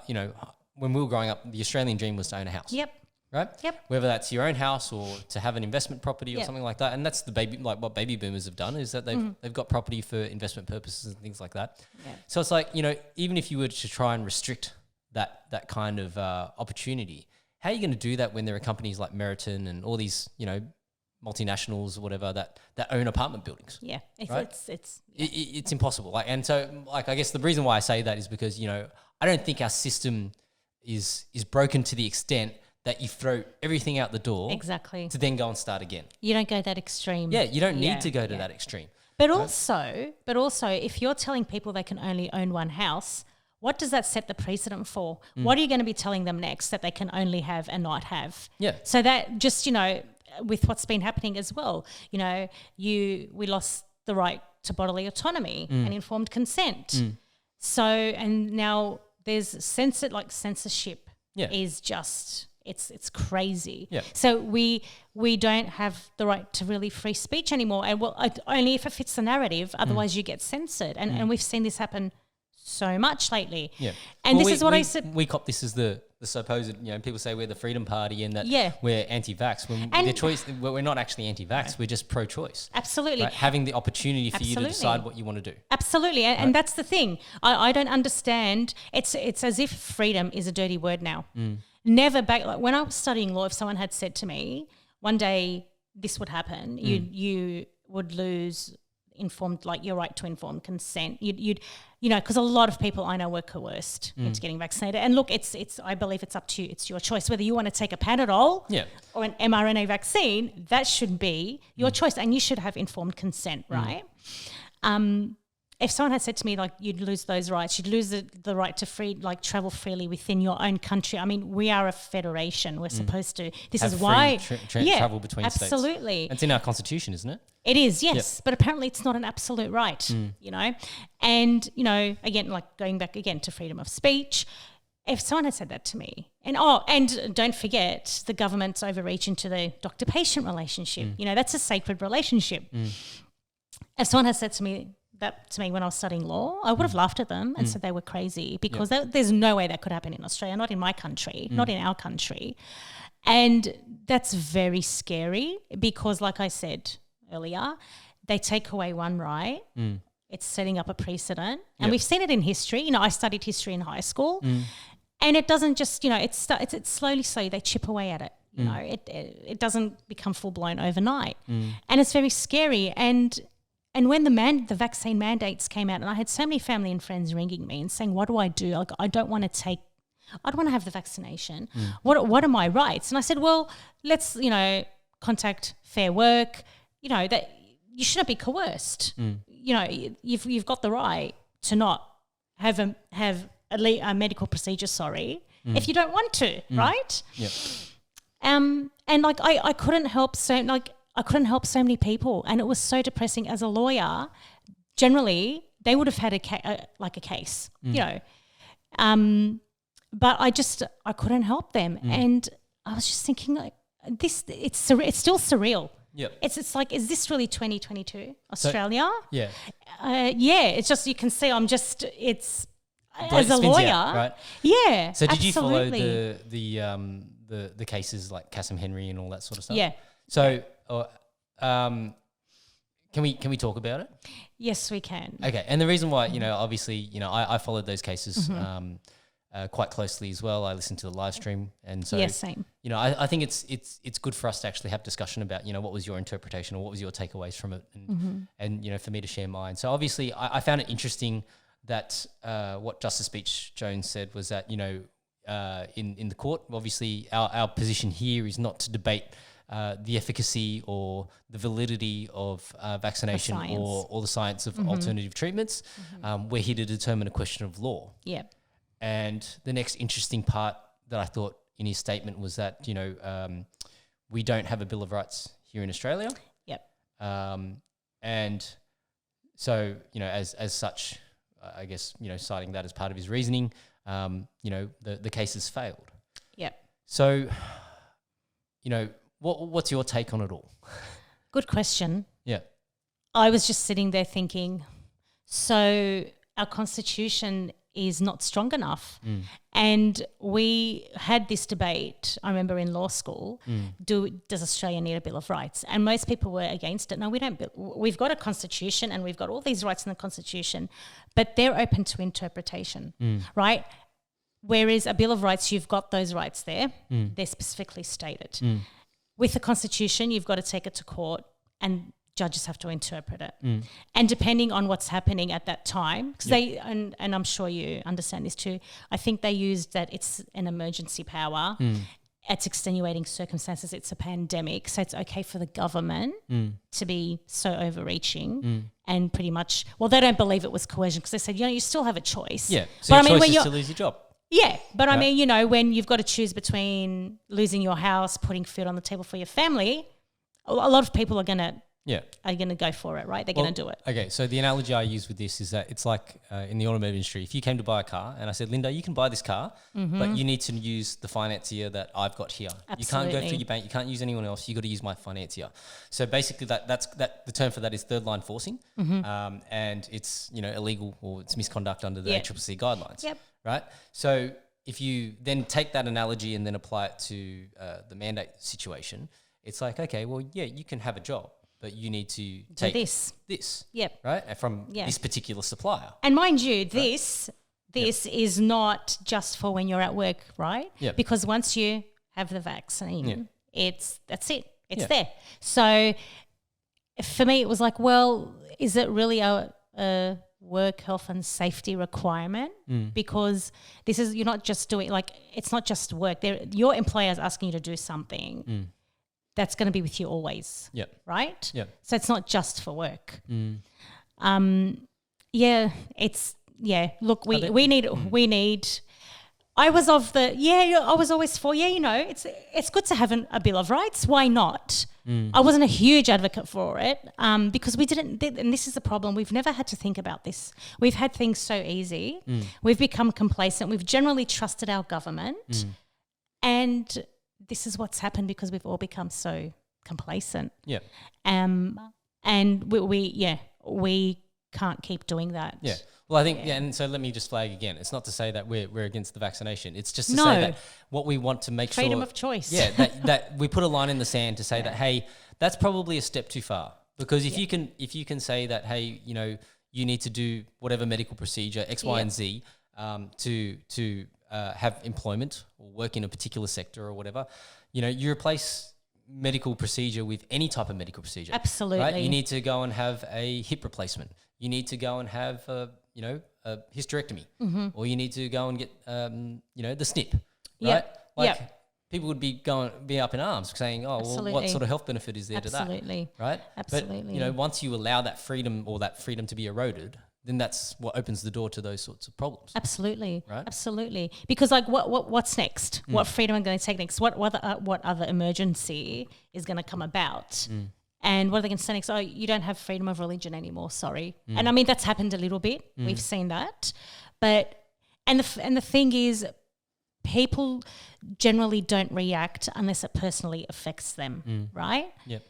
when we were growing up, the Australian dream was to own a house. Yep. Right? Yep. Whether that's your own house or to have an investment property or something like that. And that's what baby boomers have done is that they've got property for investment purposes and things like that. Yeah. So it's like, even if you were to try and restrict that kind of opportunity, how are you going to do that when there are companies like Meriton and all these, multinationals or whatever that own apartment buildings? Yeah. It's impossible. Like, and so like, I guess the reason why I say that is because, I don't think our system is broken to the extent that you throw everything out the door exactly to then go and start again. You don't go that extreme. Yeah, you don't need to go to that extreme. But also, if you're telling people they can only own one house, what does that set the precedent for? What are you going to be telling them next that they can only have and not have? Yeah. So that just, with what's been happening as well, we lost the right to bodily autonomy and informed consent. So, and now there's censorship is just... It's crazy. Yeah. So we don't have the right to really free speech anymore, and only if it fits the narrative. Otherwise, you get censored, and we've seen this happen so much lately. Yeah. And this is what I said. We cop this as the supposed. People say we're the Freedom Party and that we're anti-vax. We're not actually anti-vax. We're just pro-choice. Absolutely. Right? Having the opportunity for you to decide what you want to do. Absolutely, and that's the thing. I don't understand. It's as if freedom is a dirty word now. Never back, like when I was studying law, if someone had said to me, one day this would happen, you would lose your right to informed consent. You'd because a lot of people I know were coerced into getting vaccinated. And look, I believe it's up to you. It's your choice. Whether you want to take a Panadol or an mRNA vaccine, that should be your choice, and you should have informed consent, right? If someone had said to me, like, you'd lose those rights, you'd lose the right to travel freely within your own country. I mean, we are a federation. We're supposed to. This is why travel between states. Absolutely. It's in our constitution, isn't it? It is, yes, but apparently it's not an absolute right. And again, like going back again to freedom of speech. If someone had said that to me, and don't forget the government's overreach into the doctor-patient relationship. That's a sacred relationship. If someone had said that to me when I was studying law, I would have laughed at them and said they were crazy, because there's no way that could happen in Australia, not in my country, not in our country. And that's very scary because, like I said earlier, they take away one right. It's setting up a precedent. And we've seen it in history. I studied history in high school and it doesn't just, it's slowly they chip away at it. It doesn't become full-blown overnight. And it's very scary. And when the vaccine mandates came out, and I had so many family and friends ringing me and saying, what do I do? Like, I don't want to have the vaccination. What are my rights? And I said, well, let's, contact Fair Work, that you shouldn't be coerced. You've got the right to not have a medical procedure, if you don't want to, right? Yep. And like I couldn't help so many people, and it was so depressing. As a lawyer, generally they would have had a case, but I couldn't help them, and I was just thinking, like, it's still surreal. Yep. It's like, is this really 2022 Australia? So, it's just, you can see as a lawyer, right? Yeah. So did absolutely. you follow the cases like Cassim Henry and all that sort of stuff? Yeah. So, can we talk about it? Yes, we can. Okay, and the reason why, obviously, I followed those cases quite closely as well. I listened to the live stream, and so same. I think it's good for us to actually have discussion about what was your interpretation or what was your takeaways from it, and for me to share mine. So obviously, I found it interesting that what Justice Beach Jones said was that in the court, obviously our position here is not to debate the efficacy or the validity of vaccination or the science of alternative treatments. We're here to determine a question of law. Yep. And the next interesting part that I thought in his statement was that, we don't have a Bill of Rights here in Australia. Yep. And so, as such, I guess, citing that as part of his reasoning, the case has failed. Yep. So, what's your take on it all? Good question. Yeah. I was just sitting there thinking, so our constitution is not strong enough. And we had this debate, I remember in law school, does Australia need a Bill of Rights? And most people were against it. No, we don't. We've got a constitution and we've got all these rights in the constitution, but they're open to interpretation, right? Whereas a Bill of Rights, you've got those rights there. They're specifically stated. With the constitution, you've got to take it to court and judges have to interpret it. And depending on what's happening at that time, because and I'm sure you understand this too, I think they used that it's an emergency power it's extenuating circumstances. It's a pandemic. So it's okay for the government to be so overreaching and pretty much, well, they don't believe it was coercion because they said, you still have a choice. Yeah. So your choice is to lose your job. Yeah. But I mean, when you've got to choose between losing your house, putting food on the table for your family, a lot of people are going to go for it, right? They're going to do it. Okay, so the analogy I use with this is that it's like in the automotive industry, if you came to buy a car and I said, Linda, you can buy this car, but you need to use the financier that I've got here. Absolutely. You can't go through your bank. You can't use anyone else. You got to use my financier. So basically that's the term for that is third line forcing, and it's illegal or it's misconduct under the ACCC guidelines. Yep. Right? So if you then take that analogy and then apply it to the mandate situation, it's like, okay, well, yeah, you can have a job, but you need to take this. Yep. Right? From this particular supplier. And mind you, this is not just for when you're at work, right? Yep. Because once you have the vaccine, that's it. It's there. So for me, it was like, well, is it really a work health and safety requirement? Because you're not just doing, like, it's not just work. Your employer is asking you to do something. That's going to be with you always, right? Yep. So it's not just for work. Look, we need. I was always for, it's good to have a Bill of Rights. Why not? I wasn't a huge advocate for it because we didn't, and this is the problem, we've never had to think about this. We've had things so easy. We've become complacent. We've generally trusted our government and this is what's happened because we've all become so complacent. Yeah. And we can't keep doing that. Yeah. Well, I think, and so let me just flag again. It's not to say that we're against the vaccination. It's just to say that what we want to make freedom of choice. Yeah, that we put a line in the sand to say that, hey, that's probably a step too far. Because if you can say that, hey, you need to do whatever medical procedure X, Y, and Z to have employment or work in a particular sector or whatever, you replace medical procedure with any type of medical procedure. Absolutely. Right? You need to go and have a hip replacement. You need to go and have a hysterectomy, or you need to go and get the snip. Right? People would be up in arms saying, oh, well, what sort of health benefit is there to that? Absolutely. Right? Absolutely. But once you allow that freedom to be eroded, then that's what opens the door to those sorts of problems. Absolutely. Right? Absolutely. Because what's next? What freedom am I going to take next? What other emergency is going to come about? And what are they going to say next? Oh, you don't have freedom of religion anymore. Sorry. And I mean, that's happened a little bit. We've seen that. But the thing is, people generally don't react unless it personally affects them, right? Yep.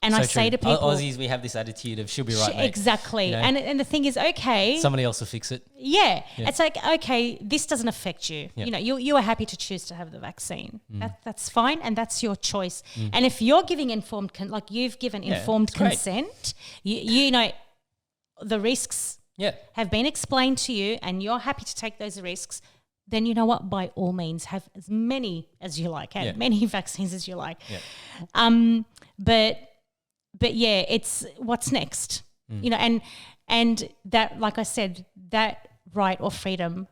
And so I say to people, Aussies, we have this attitude of she'll be right, mate. Exactly. And the thing is, okay, somebody else will fix it. Yeah. It's like, okay, this doesn't affect you. Yeah. You are happy to choose to have the vaccine. That's fine, and that's your choice. And if you're giving informed consent, you know the risks have been explained to you, and you're happy to take those risks. Then you know what? By all means, have as many as you like, have many vaccines as you like. Yeah. But yeah, it's what's next, and that, like I said, that right or freedom,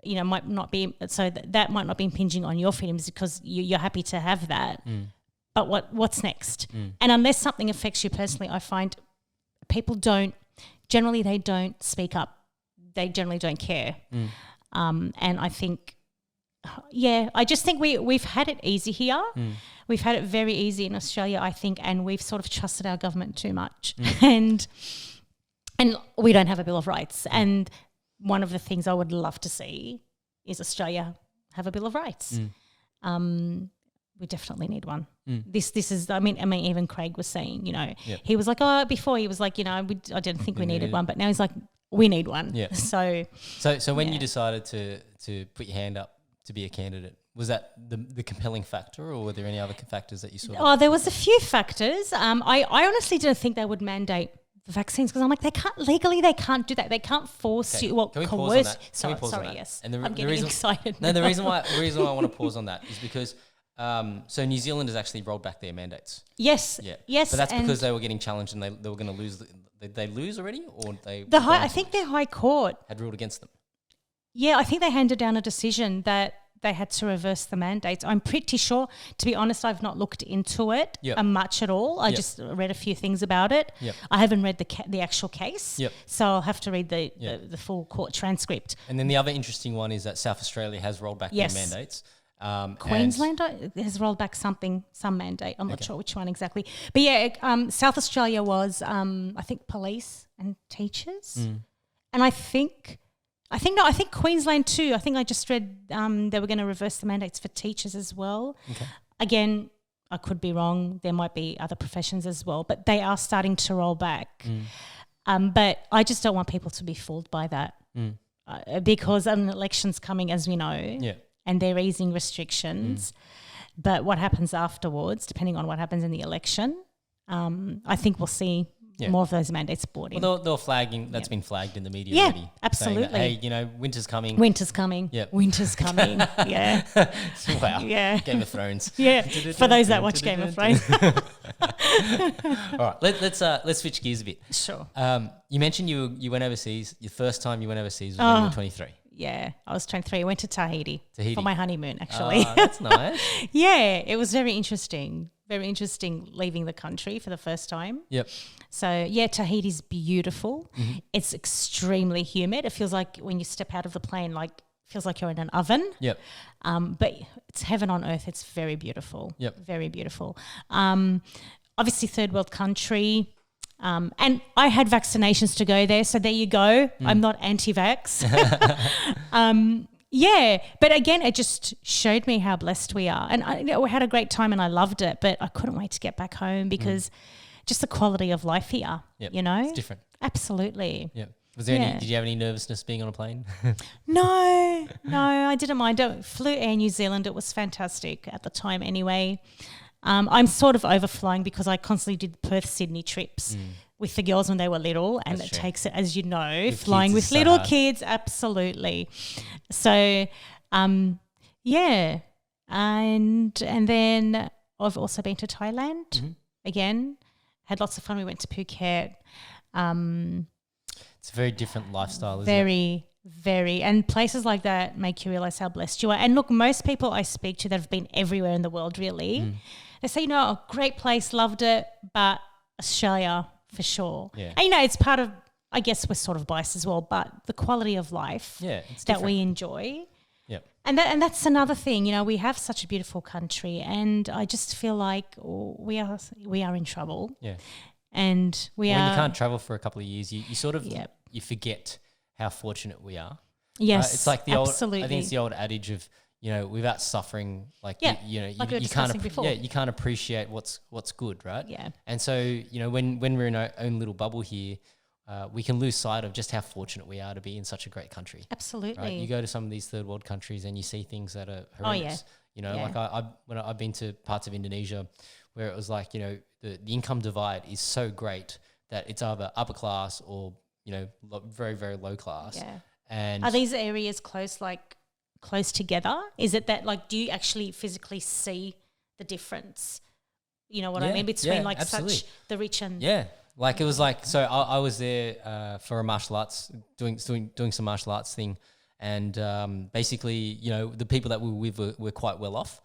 might not be, so that might not be impinging on your freedoms because you're happy to have that. But what's next? And unless something affects you personally, I find people don't speak up. They generally don't care. And I think, I just think we've had it easy here. We've had it very easy in Australia, I think, and we've sort of trusted our government too much. And we don't have a Bill of Rights. And one of the things I would love to see is Australia have a Bill of Rights. We definitely need one. This is, I mean, even Craig was saying, he was like, before he was like, I didn't think we needed one, but now he's like, we need one. Yeah. So when you decided to put your hand up to be a candidate, was that the compelling factor, or were there any other factors that you saw? Oh, there was a few factors. I honestly didn't think they would mandate the vaccines because I'm like, they can't do that. They can't force you. Well, can we coerce. Pause on that? Sorry, yes. And I'm getting excited. No, the reason why I want to pause on that is because so New Zealand has actually rolled back their mandates. Yes. Yeah. Yes. But that's because they were getting challenged and they were going to lose. Did they lose already, or they? I think their High Court had ruled against them. Yeah, I think they handed down a decision that they had to reverse the mandates. I'm pretty sure, to be honest, I've not looked into it much at all. I just read a few things about it. I haven't read the actual case, so I'll have to read the full court transcript. And then the other interesting one is that South Australia has rolled back their mandates. Queensland has rolled back some mandate. I'm not sure which one exactly. But yeah, South Australia was, I think, police and teachers. And I think Queensland too. I think I just read they were going to reverse the mandates for teachers as well. Okay. Again, I could be wrong. There might be other professions as well, but they are starting to roll back. But I just don't want people to be fooled by that because an election's coming, as we know. Yeah. And they're easing restrictions. But what happens afterwards, depending on what happens in the election, I think we'll see more of those mandates brought in. Well, they're flagging, that's been flagged in the media already. Yeah, absolutely. That, hey, you know, winter's coming. Winter's coming. Yep. Winter's coming. Yeah. Wow. Yeah. Game of Thrones. Yeah. For those that watch Game of Thrones. All right. Let's switch gears a bit. Sure. You mentioned you went overseas. Your first time you went overseas was when you were 23. Yeah, I was 23. I went to Tahiti for my honeymoon, actually. That's nice. Yeah, it was very interesting. Very interesting leaving the country for the first time. Yep. So, yeah, Tahiti's beautiful. It's extremely humid. It feels like when you step out of the plane, feels like you're in an oven. Yep. But it's heaven on earth. It's very beautiful. Yep. Very beautiful. Obviously, third world country. And I had vaccinations to go there, so there you go. I'm not anti-vax. Yeah, but again, it just showed me how blessed we are. And we had a great time and I loved it, but I couldn't wait to get back home because just the quality of life here, you know? It's different. Absolutely. Yeah. Was there did you have any nervousness being on a plane? No, I didn't mind. I flew Air New Zealand. It was fantastic at the time anyway. I'm sort of overflowing because I constantly did Perth-Sydney trips with the girls when they were little, and it takes it, as you know, flying with little kids, absolutely. So, yeah, and then I've also been to Thailand again. Had lots of fun. We went to Phuket. It's a very different lifestyle, isn't it? Very. And places like that make you realise how blessed you are. And look, most people I speak to that have been everywhere in the world really, they say, a great place, loved it, but Australia for sure. Yeah. And, it's part of, I guess we're sort of biased as well, but the quality of life that we enjoy. Yep. And that's another thing, we have such a beautiful country and I just feel like we are in trouble. Yeah. And when you can't travel for a couple of years, you sort of you forget how fortunate we are. Yes, it's like the absolutely. I think it's the old adage of without suffering, you can't appreciate what's good, right? Yeah. And so when we're in our own little bubble here, we can lose sight of just how fortunate we are to be in such a great country. Absolutely. Right? You go to some of these third world countries and you see things that are horrendous. Like when I've been to parts of Indonesia where it was like the income divide is so great that it's either upper class or very, very low class. Yeah. And are these areas close together? Is it that do you actually physically see the difference? You know what I mean? Between absolutely. such the rich and it was so I was there for a martial arts doing some martial arts thing, and basically the people that we were with were quite well off.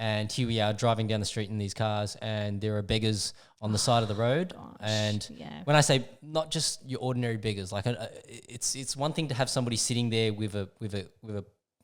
And here we are driving down the street in these cars, and there are beggars on the side of the road. And when I say not just your ordinary beggars, it's one thing to have somebody sitting there with a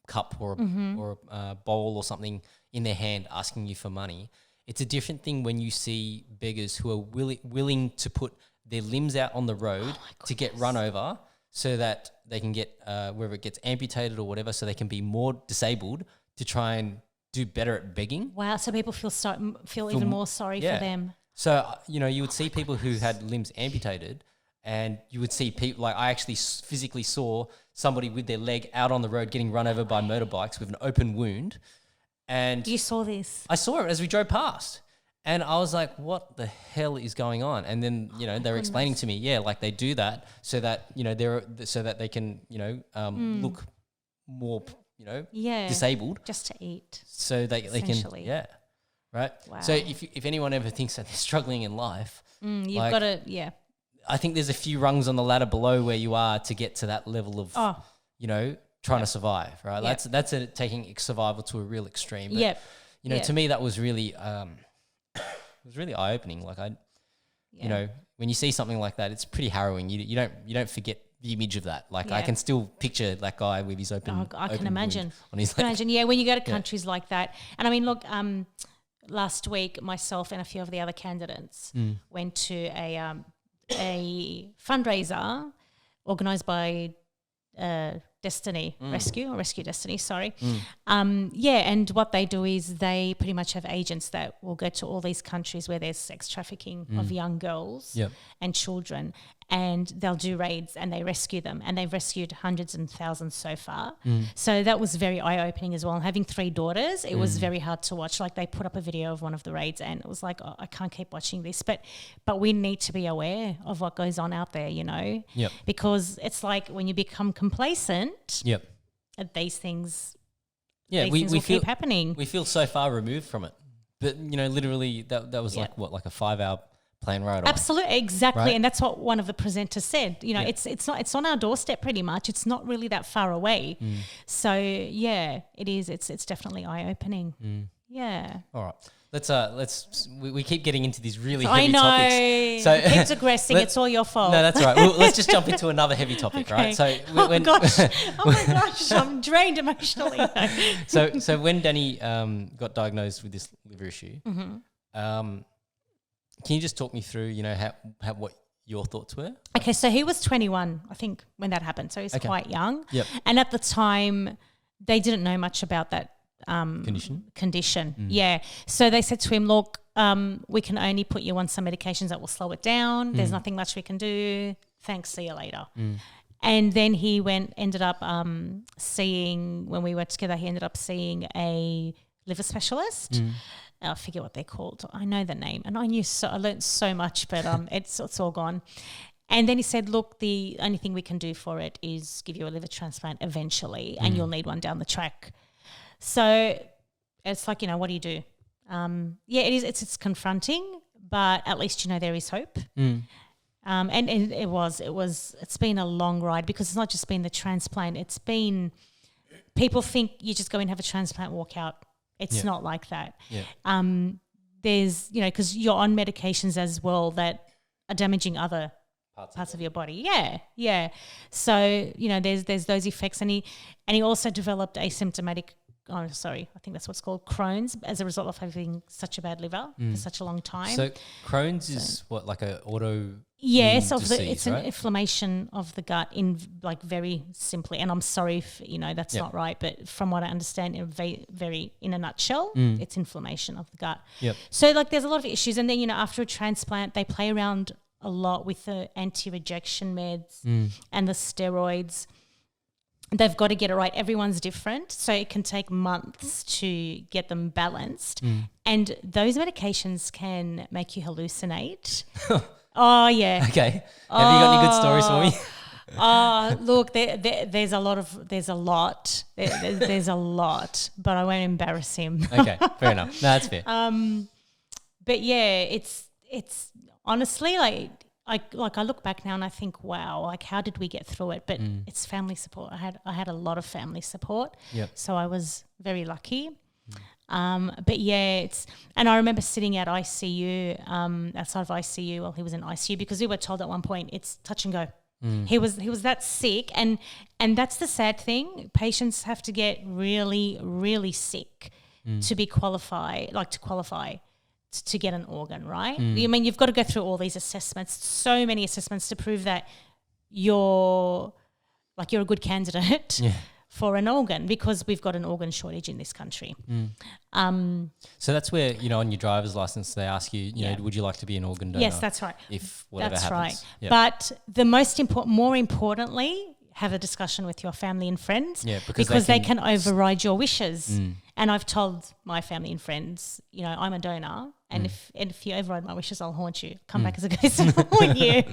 cup or a bowl or something in their hand asking you for money. It's a different thing when you see beggars who are willing to put their limbs out on the road to get run over, so that they can get whether it gets amputated or whatever, so they can be more disabled to try and do better at begging. Wow, so people feel even more sorry for them. So, you would see people who had limbs amputated, and you would see people, I actually physically saw somebody with their leg out on the road getting run over by motorbikes with an open wound. And you saw this? I saw it as we drove past. And I was like, what the hell is going on? And then, they were explaining to me, they do that so that, so that they can, look more disabled, just to eat, so they can, right. Wow. So if anyone ever thinks that they're struggling in life, you've got to, I think there's a few rungs on the ladder below where you are to get to that level of, trying to survive, right? That's taking survival to a real extreme. But, you know, to me that was really it was really eye opening. Like you know, when you see something like that, it's pretty harrowing. You don't forget the image of that. Like I can still picture that guy with his open. I can imagine. On his imagine. Yeah, when you go to countries like that, and I mean, look, last week myself and a few of the other candidates went to a fundraiser organised by Rescue Destiny, sorry. And what they do is they pretty much have agents that will go to all these countries where there's sex trafficking of young girls and children, and they'll do raids and they rescue them, and they've rescued hundreds and thousands so far. So that was very eye-opening as well. And having 3 daughters, it was very hard to watch. Like they put up a video of one of the raids and it was like, oh, I can't keep watching this. But we need to be aware of what goes on out there, you know, because it's like when you become complacent, these things will keep happening. We feel so far removed from it. But, you know, literally that was like a 5-hour plane ride. Absolutely, exactly. Right? And that's what one of the presenters said. You know, it's on our doorstep pretty much. It's not really that far away. So it is. It's definitely eye-opening. Yeah. All right. We keep getting into these really heavy topics. So keep digressing. It's all your fault. No, that's all right. Well, let's just jump into another heavy topic, right? So oh my gosh, I'm drained emotionally. So when Danny got diagnosed with this liver issue, can you just talk me through, you know, how what your thoughts were? Okay, so he was 21, I think, when that happened. So he's quite young. And at the time, they didn't know much about that condition. Yeah. So they said to him, look, we can only put you on some medications that will slow it down. There's nothing much we can do. Thanks, see you later. And then he ended up seeing, when we were together, he ended up seeing a liver specialist. I forget what they're called. I know the name, and I learned so much, but it's all gone. And then he said, look, the only thing we can do for it is give you a liver transplant eventually, and you'll need one down the track. So it's like, you know, what do you do? It is. It's confronting, but at least, you know, there is hope. And it's been a long ride, because it's not just been the transplant. It's been, people think you just go and have a transplant, walk out. It's not like that. There's, you know, because you're on medications as well that are damaging other parts of your body. So, you know, there's those effects, and he also developed asymptomatic, I think that's what's called, Crohn's, as a result of having such a bad liver for such a long time. So Crohn's is what, like a auto disease, it's an inflammation of the gut, in like very simply, and I'm sorry if, you know, that's not right, but from what I understand, very in a nutshell, it's inflammation of the gut. So like there's a lot of issues, and then, you know, after a transplant, they play around a lot with the anti-rejection meds and the steroids. They've got to get it right. Everyone's different, so it can take months to get them balanced. And those medications can make you hallucinate. Oh, yeah. Okay. Have you got any good stories for me? Look, there's a lot, but I won't embarrass him. Okay, fair enough. No, that's fair. But yeah, it's honestly, like I look back now and I think, wow, like how did we get through it? But it's family support. I had a lot of family support. So I was very lucky. But yeah, and I remember sitting at ICU, outside of ICU while he was in ICU, because we were told at one point it's touch and go. He was that sick, and that's the sad thing. Patients have to get really, really sick to qualify to get an organ, right? I mean, you've got to go through all these assessments, so many assessments, to prove that you're a good candidate for an organ, because we've got an organ shortage in this country. So that's where, you know, on your driver's license, they ask you, you know, would you like to be an organ donor? Yes, that's right. If whatever happens. Right. But the more importantly, have a discussion with your family and friends, because they can override your wishes. And I've told my family and friends, you know, I'm a donor, and if you override my wishes, I'll haunt you. Come back as a ghost and haunt you.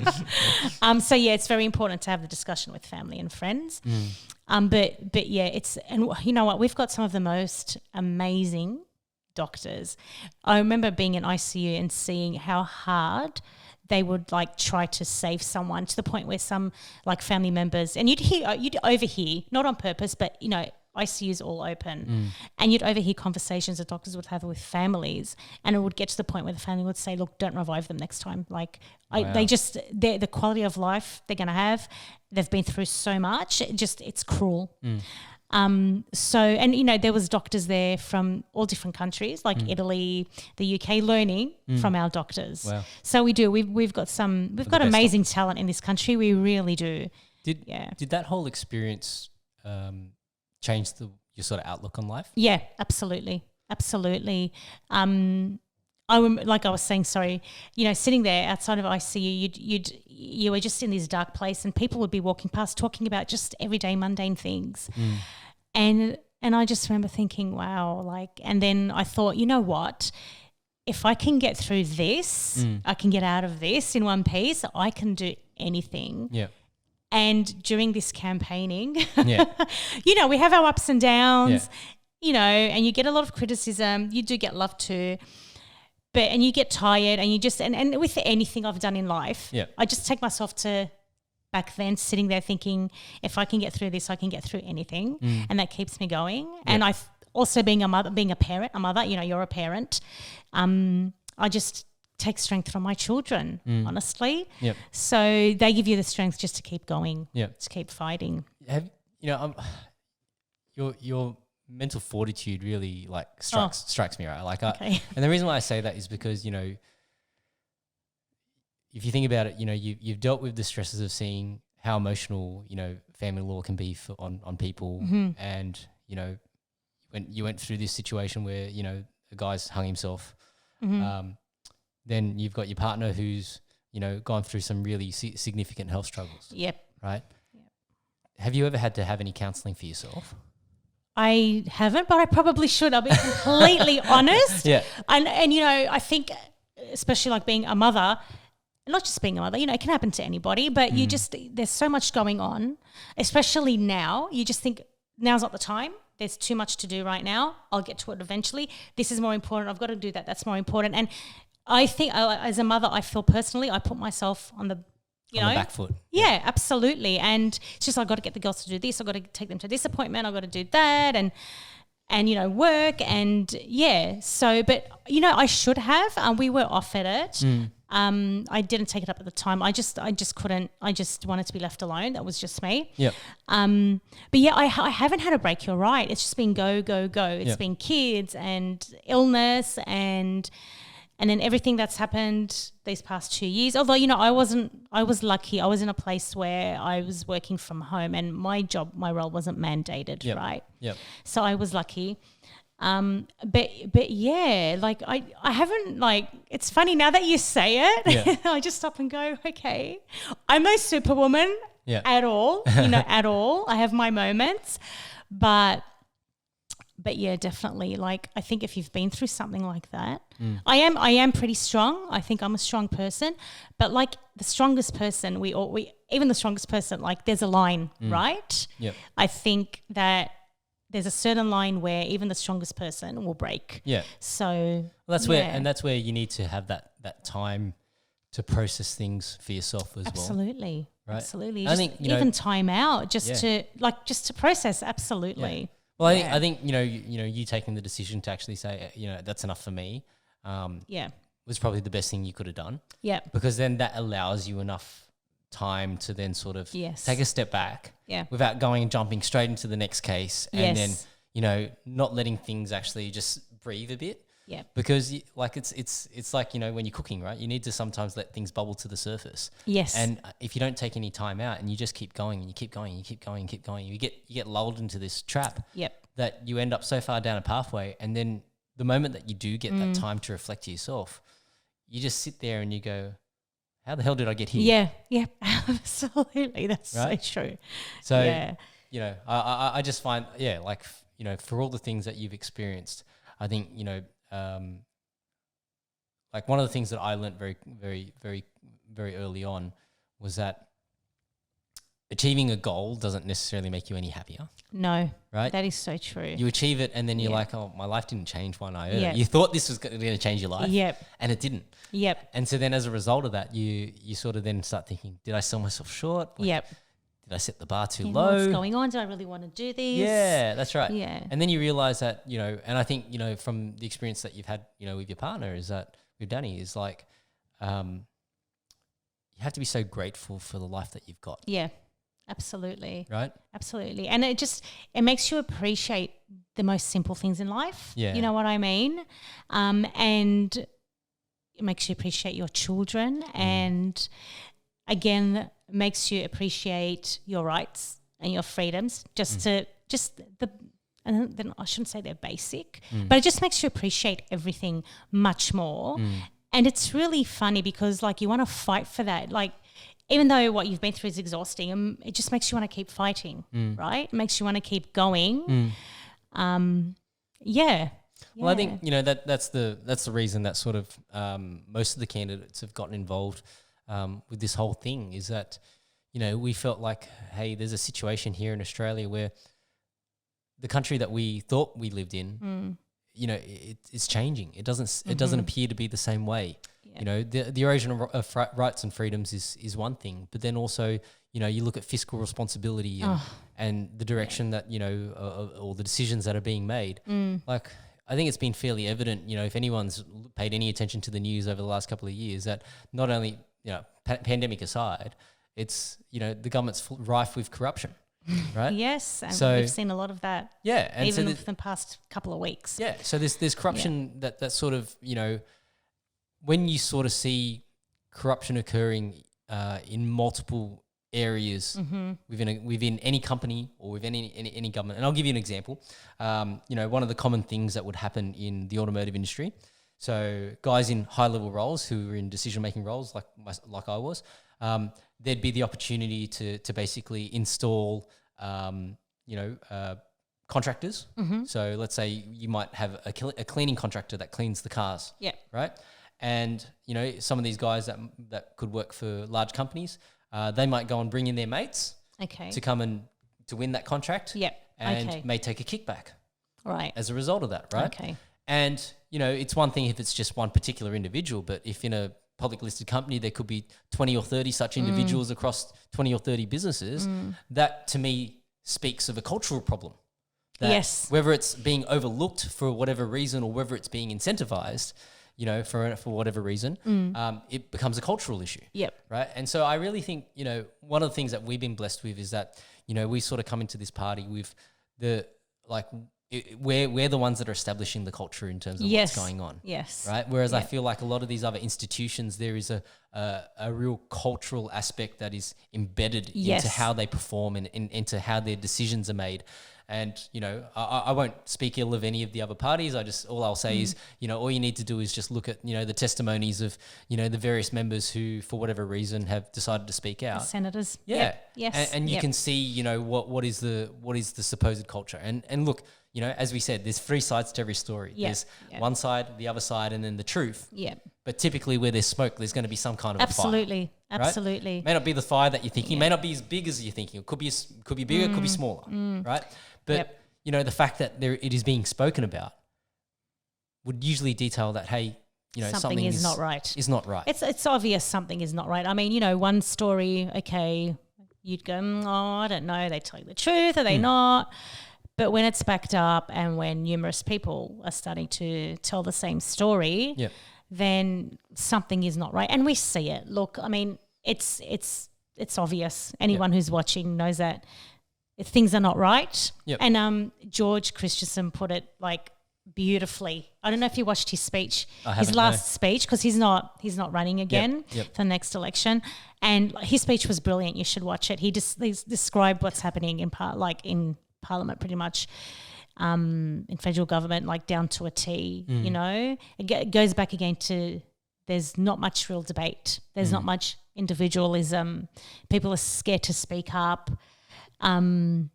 So yeah, it's very important to have the discussion with family and friends. But yeah, and you know what? We've got some of the most amazing doctors. I remember being in ICU and seeing how hard they would like try to save someone to the point where some like family members, and you'd overhear, not on purpose, but you know, ICU's all open, and you'd overhear conversations that doctors would have with families, and it would get to the point where the family would say, "Look, don't revive them next time." Like, they just the quality of life they're going to have, they've been through so much. It's cruel. So, and you know, there was doctors there from all different countries, like Italy, the UK, learning from our doctors. Wow. So we've got amazing talent in this country. We really do. Did that whole experience change your sort of outlook on life? Yeah, absolutely. Like I was saying, sorry, you know, sitting there outside of ICU, you were just in this dark place, and people would be walking past talking about just everyday mundane things. And I just remember thinking, wow, like, and then I thought, you know what? If I can get through this, I can get out of this in one piece, I can do anything. Yeah. And during this campaigning, you know, we have our ups and downs, you know, and you get a lot of criticism. You do get love too. And you get tired, and you just, and with anything I've done in life, I just take myself to back then sitting there thinking, if I can get through this, I can get through anything. And that keeps me going. And I also being a mother, you know, you're a parent. I just take strength from my children, honestly. So they give you the strength just to keep going, to keep fighting. Your mental fortitude really like strikes me, right? Like, and the reason why I say that is because, you know, if you think about it, you know, you've dealt with the stresses of seeing how emotional, you know, family law can be on people, and you know, when you went through this situation where, you know, a guy's hung himself, then you've got your partner who's, you know, gone through some really significant health struggles. Right. Have you ever had to have any counselling for yourself? I haven't, but I probably should. I'll be completely honest. And you know, I think especially like being a mother, not just being a mother, you know, it can happen to anybody, but you just, there's so much going on, especially now. You just think now's not the time. There's too much to do right now. I'll get to it eventually. This is more important. I've got to do that. That's more important. And I think as a mother, I feel personally, I put myself on the back foot. Yeah, absolutely. And it's just, I've got to get the girls to do this. I've got to take them to this appointment. I've got to do that and you know, work and So, but, you know, I should have. We were offered it. I didn't take it up at the time. I just couldn't. I just wanted to be left alone. That was just me. But yeah, I haven't had a break. You're right. It's just been go. It's been kids and illness and then everything that's happened these past 2 years. Although, you know, I was lucky. I was in a place where I was working from home and my role wasn't mandated, right? So I was lucky. But yeah, like I haven't, like, it's funny now that you say it, I just stop and go, okay, I'm no superwoman at all, you know, at all. I have my moments, but yeah, definitely. Like, I think if you've been through something like that, I am pretty strong. I think I'm a strong person, but like the strongest person, even the strongest person, like there's a line, right? I think that there's a certain line where even the strongest person will break. So that's where you need to have that time to process things for yourself as well. Right? Absolutely. I think even time out just to process. Absolutely. Well, I think you taking the decision to actually say, you know, that's enough for me. Was probably the best thing you could have done. Because then that allows you enough time to then sort of take a step back without going and jumping straight into the next case and then, you know, not letting things actually just breathe a bit. Because like it's like, you know, when you're cooking, right? You need to sometimes let things bubble to the surface. And if you don't take any time out and you just keep going and you keep going, you get lulled into this trap that you end up so far down a pathway, and then the moment that you do get that time to reflect to yourself, you just sit there and you go, how the hell did I get here? Absolutely. That's right? So true. So, you know, I just find, like, you know, for all the things that you've experienced, I think, you know, like one of the things that I learned very, very, very, very early on was that achieving a goal doesn't necessarily make you any happier. No. Right? That is so true. You achieve it and then you're like, oh, my life didn't change one iota. Yep. You thought this was going to change your life. Yep. And it didn't. Yep. And so then as a result of that, you sort of then start thinking, did I sell myself short? Like, yep. Did I set the bar too low? What's going on? Do I really want to do this? Yeah, that's right. Yeah. And then you realize that, and I think, from the experience that you've had, with your partner is that with Danny is like, you have to be so grateful for the life that you've got. Yeah, absolutely. Right? Absolutely. And it makes you appreciate the most simple things in life. Yeah. You know what I mean? And it makes you appreciate your children and again, makes you appreciate your rights and your freedoms and then I shouldn't say they're basic, but it just makes you appreciate everything much more. And it's really funny because like you want to fight for that. Like even though what you've been through is exhausting, it just makes you want to keep fighting, right? It makes you want to keep going. Yeah. Well, I think, that's the reason that sort of most of the candidates have gotten involved with this whole thing is that, we felt like, hey, there's a situation here in Australia where the country that we thought we lived in, it's changing. It doesn't appear to be the same way. Yeah. The erosion of rights and freedoms is one thing, but then also, you look at fiscal responsibility and the direction that, or the decisions that are being made. Like, I think it's been fairly evident, if anyone's paid any attention to the news over the last couple of years, that not only, pandemic aside, it's, the government's rife with corruption, right? Yes, and we've seen a lot of that. Yeah. And even within the past couple of weeks. Yeah, so there's corruption that sort of, when you sort of see corruption occurring in multiple areas within any company or within any government. And I'll give you an example. One of the common things that would happen in the automotive industry, so guys in high-level roles who were in decision-making roles like I was, there'd be the opportunity to basically install, contractors. So let's say you might have a cleaning contractor that cleans the cars. Yeah. Right? And, some of these guys that could work for large companies, they might go and bring in their mates to come and to win that contract. Yep. And may take a kickback. Right. As a result of that, right? Okay. And, it's one thing if it's just one particular individual, but if in a public listed company there could be 20 or 30 such individuals across 20 or 30 businesses, that to me speaks of a cultural problem. That yes. Whether it's being overlooked for whatever reason or whether it's being incentivized, for whatever reason, it becomes a cultural issue. Yep. Right. And so I really think, one of the things that we've been blessed with is that, we sort of come into this party with we're the ones that are establishing the culture in terms of what's going on. Yes. Right. Whereas I feel like a lot of these other institutions, there is a real cultural aspect that is embedded into how they perform and into how their decisions are made. And, I won't speak ill of any of the other parties. All I'll say is, all you need to do is just look at, the testimonies of, the various members who, for whatever reason, have decided to speak out. The senators. Yeah. Yep. Yes. And you can see, what is the supposed culture. And look, as we said, there's three sides to every story. Yep. There's one side, the other side, and then the truth. Yeah. But typically where there's smoke, there's going to be some kind of a fire. Absolutely. Right? May not be the fire that you're thinking. May not be as big as you're thinking. It could be bigger, it could be smaller, right? But, the fact that it is being spoken about would usually detail that, hey, something is not right. Is not right. It's obvious something is not right. I mean, one story, okay, you'd go, I don't know, they tell you the truth, are they not? But when it's backed up and when numerous people are starting to tell the same story, then something is not right. And we see it. Look, I mean, it's obvious. Anyone who's watching knows that things are not right. Yep. And George Christensen put it like beautifully. I don't know if you watched his speech, his last speech, because he's not running again for the next election. And his speech was brilliant. You should watch it. He described what's happening in Parliament pretty much, in federal government, like down to a T, It goes back again to there's not much real debate. There's not much individualism. People are scared to speak up. And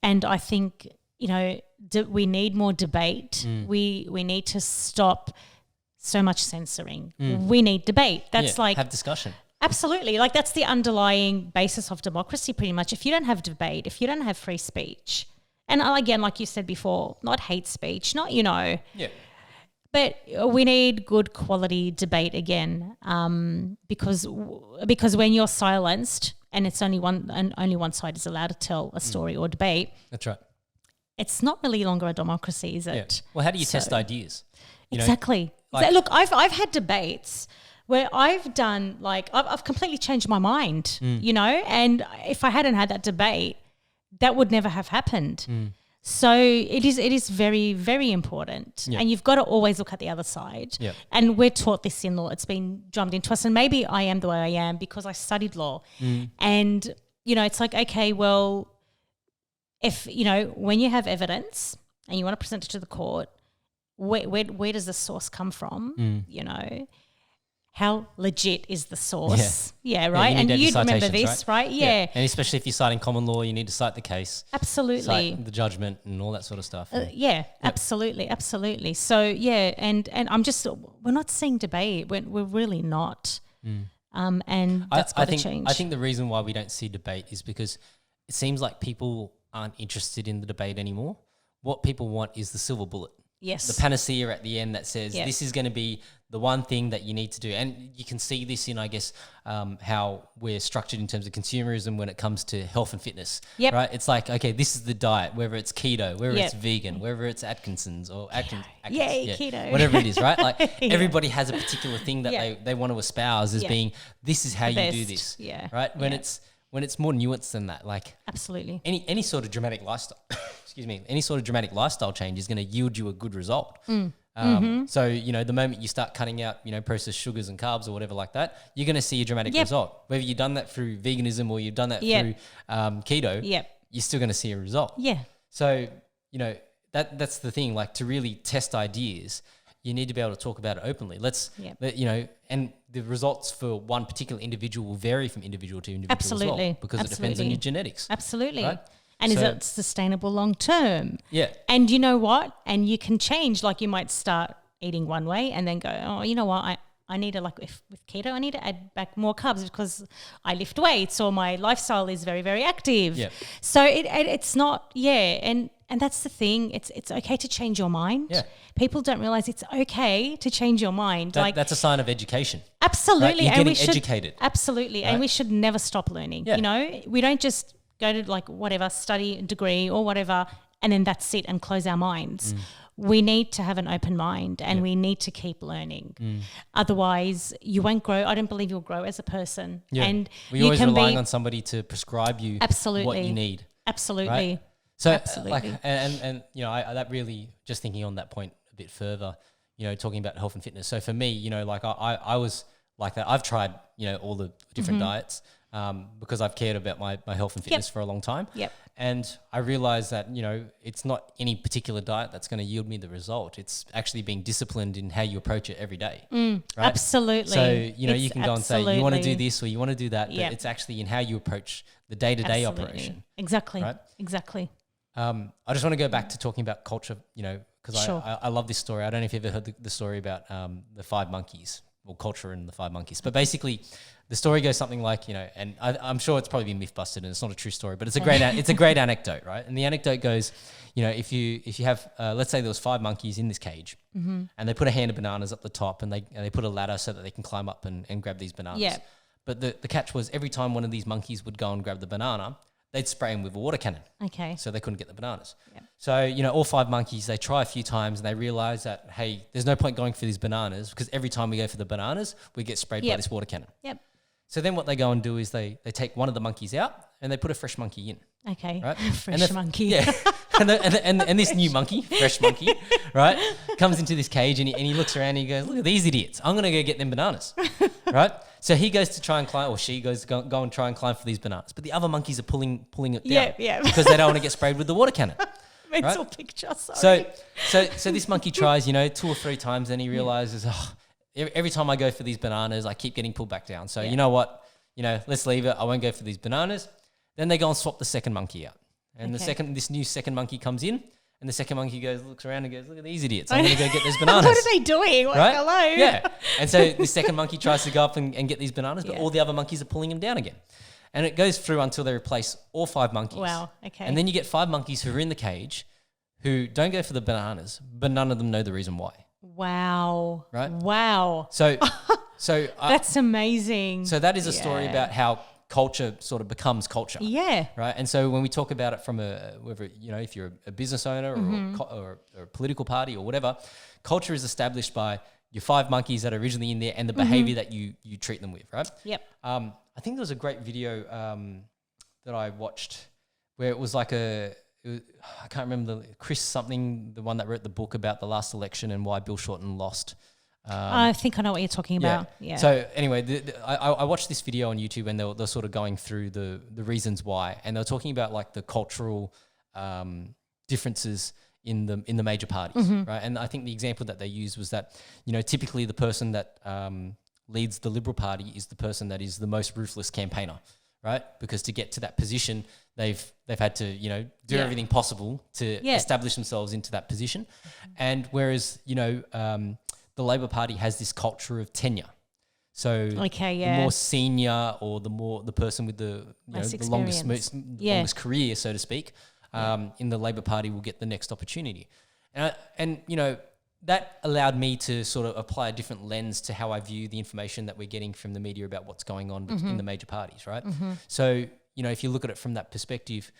I think, we need more debate. We need to stop so much censoring. We need debate. That's have discussion. Absolutely. Like that's the underlying basis of democracy pretty much. If you don't have debate, if you don't have free speech, and again, like you said before, not hate speech, not, Yeah. But we need good quality debate again, because when you're silenced and it's only one side is allowed to tell a story or debate. That's right. It's not really longer a democracy, is it? Yeah. Well, how do you test ideas? Exactly. So, look, I've had debates where I've done I've completely changed my mind, and if I hadn't had that debate, that would never have happened. So it is very, very important, and you've got to always look at the other side. Yep. And we're taught this in law; it's been drummed into us. And maybe I am the way I am because I studied law, and it's like, okay, well, if when you have evidence and you want to present it to the court, where does the source come from? How legit is the source? Yeah, right. Yeah, and you'd remember this, right? Yeah. And especially if you're citing common law, you need to cite the case. Absolutely. Cite the judgment and all that sort of stuff. Absolutely. So, and we're not seeing debate. We're really not. And that's got to change. I think the reason why we don't see debate is because it seems like people aren't interested in the debate anymore. What people want is the silver bullet. Yes. The panacea at the end that says this is going to be the one thing that you need to do. And you can see this in, I guess, how we're structured in terms of consumerism when it comes to health and fitness. Yep. Right? It's like, okay, this is the diet, whether it's keto, whether it's vegan, whether it's Atkinson's or Atkins. Keto. Whatever it is, right? Like everybody has a particular thing that they want to espouse as being, this is how you do this. Yeah. Right? When it's more nuanced than that. Like absolutely. Any sort of dramatic lifestyle any sort of dramatic lifestyle change is going to yield you a good result. So, the moment you start cutting out, processed sugars and carbs or whatever like that, you're going to see a dramatic result. Whether you've done that through veganism or you've done that through keto, you're still going to see a result. Yeah. So, that's the thing. Like to really test ideas, you need to be able to talk about it openly. And the results for one particular individual will vary from individual to individual as well, because it depends on your genetics. Absolutely. Right? And is it sustainable long term? Yeah. And you know what? And you can change. Like you might start eating one way and then go, oh, you know what? I need to with keto, I need to add back more carbs because I lift weights or my lifestyle is very, very active. Yeah. So it's not, and that's the thing. It's okay to change your mind. Yeah. People don't realize it's okay to change your mind. That's a sign of education. Absolutely. Right? You're getting educated. Absolutely. Right? And we should never stop learning. Yeah. We don't just go to study degree or whatever, and then that's it and close our minds. We need to have an open mind and we need to keep learning. Otherwise, you won't grow. I don't believe you'll grow as a person. Yeah. And we're always relying on somebody to prescribe you what you need. Absolutely. Right? So, absolutely. that really, just thinking on that point a bit further, talking about health and fitness. So for me, I was like that. I've tried, all the different diets. Because I've cared about my health and fitness for a long time. Yep. And I realized that, it's not any particular diet that's going to yield me the result. It's actually being disciplined in how you approach it every day. Right? Absolutely. So, you can go and say, you want to do this or you want to do that, but it's actually in how you approach the day-to-day operation. Exactly. Right? Exactly. I just want to go back to talking about culture, because Sure. I love this story. I don't know if you've ever heard the story about the 5 monkeys, or culture and the 5 monkeys. But basically, the story goes something like, and I'm sure it's probably been myth busted and it's not a true story, but it's a great anecdote, right? And the anecdote goes, if you have, let's say there was 5 monkeys in this cage, and they put a hand of bananas up the top, and they put a ladder so that they can climb up and grab these bananas. Yeah. But the catch was every time one of these monkeys would go and grab the banana, they'd spray him with a water cannon. Okay. So they couldn't get the bananas. Yeah. So, all 5 monkeys, they try a few times and they realize that, hey, there's no point going for these bananas because every time we go for the bananas, we get sprayed by this water cannon. Yep. So then what they go and do is they take one of the monkeys out and they put a fresh monkey in. Okay. Right? Fresh monkey. Yeah. and this new monkey, fresh monkey, right, comes into this cage and he looks around and he goes, look at these idiots. I'm going to go get them bananas. Right? So he goes to try and climb, or she goes to go and try and climb for these bananas. But the other monkeys are pulling it down. Yeah. Because they don't want to get sprayed with the water cannon. Mental picture, sorry. So this monkey tries, 2 or 3 times, and he realizes, every time I go for these bananas, I keep getting pulled back down. So you know what? Let's leave it. I won't go for these bananas. Then they go and swap the second monkey out. And this new second monkey comes in And the second monkey looks around and goes, look at these idiots. I'm going to go get those bananas. What are they doing? Right? Hello. Yeah. And so the second monkey tries to go up and get these bananas, but all the other monkeys are pulling him down again. And it goes through until they replace all 5 monkeys. Wow. Okay. And then you get 5 monkeys who are in the cage who don't go for the bananas, but none of them know the reason why. Wow. Right? Wow. So that's amazing. So that is a story about how culture sort of becomes culture. Yeah. Right. And so when we talk about it from whether, if you're a business owner or a political party or whatever, culture is established by your 5 monkeys that are originally in there and the behavior that you treat them with. Right. Yep. I think there was a great video that I watched where it was like I can't remember Chris something, the one that wrote the book about the last election and why Bill Shorten lost. I think I know what you're talking about. Yeah. So anyway, I watched this video on YouTube and they're sort of going through the reasons why, and they're talking about like the cultural differences in the major parties, right? And I think the example that they used was that typically the person that leads the Liberal Party is the person that is the most ruthless campaigner, right? Because to get to that position, they've had to do everything possible to establish themselves into that position, and whereas the Labor Party has this culture of tenure. So the more senior or the person with the longest career, so to speak, in the Labor Party will get the next opportunity. And that allowed me to sort of apply a different lens to how I view the information that we're getting from the media about what's going on in the major parties, right? So, if you look at it from that perspective,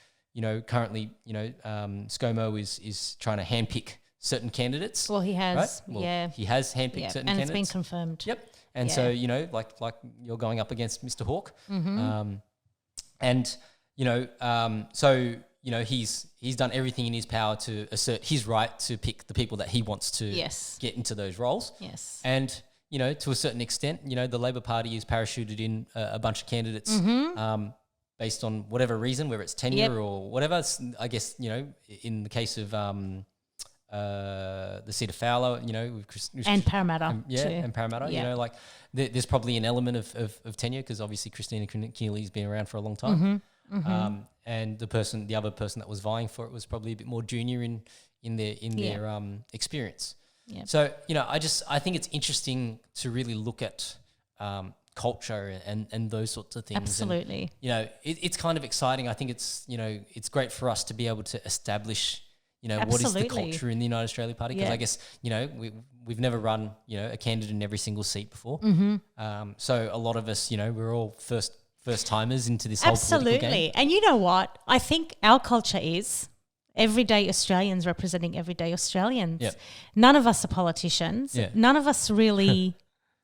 currently, ScoMo is trying to handpick certain candidates. Well, he has, right? Well, he has handpicked certain candidates. And it's been confirmed. Yep. And so, like you're going up against Mr. Hawke. He's done everything in his power to assert his right to pick the people that he wants to get into those roles. Yes. And, to a certain extent, the Labor Party is parachuted in a bunch of candidates based on whatever reason, whether it's tenure or whatever. I guess, in the case of the seat of Fowler, and Parramatta, and Parramatta, there's probably an element of tenure because obviously Christina Keneally's been around for a long time, and the other person that was vying for it was probably a bit more junior in their experience. Yep. So I think it's interesting to really look at culture and those sorts of things. Absolutely. And, it's kind of exciting. I think it's great for us to be able to establish. What is the culture in the United Australia Party? Because I guess, we've never run, a candidate in every single seat before. So a lot of us, we're all first timers into this whole political game. Absolutely. And you know what? I think our culture is everyday Australians representing everyday Australians. Yep. None of us are politicians. Yeah. None of us really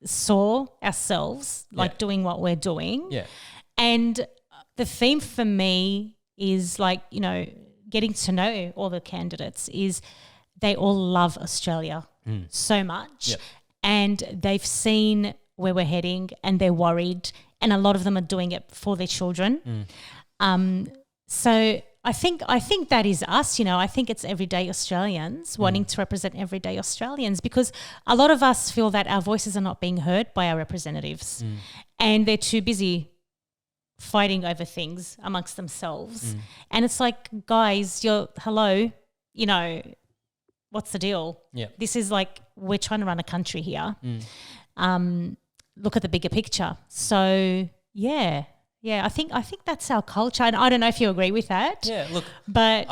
saw ourselves doing what we're doing. Yeah. And the theme for me is getting to know all the candidates is they all love Australia so much. Yep. And they've seen where we're heading and they're worried, and a lot of them are doing it for their children. So I think that is us, I think it's everyday Australians wanting to represent everyday Australians, because a lot of us feel that our voices are not being heard by our representatives and they're too busy fighting over things amongst themselves. And it's like, guys, hello, what's the deal? Yeah. This is we're trying to run a country here. Look at the bigger picture. So I think that's our culture, and I don't know if you agree with that. Yeah, look, but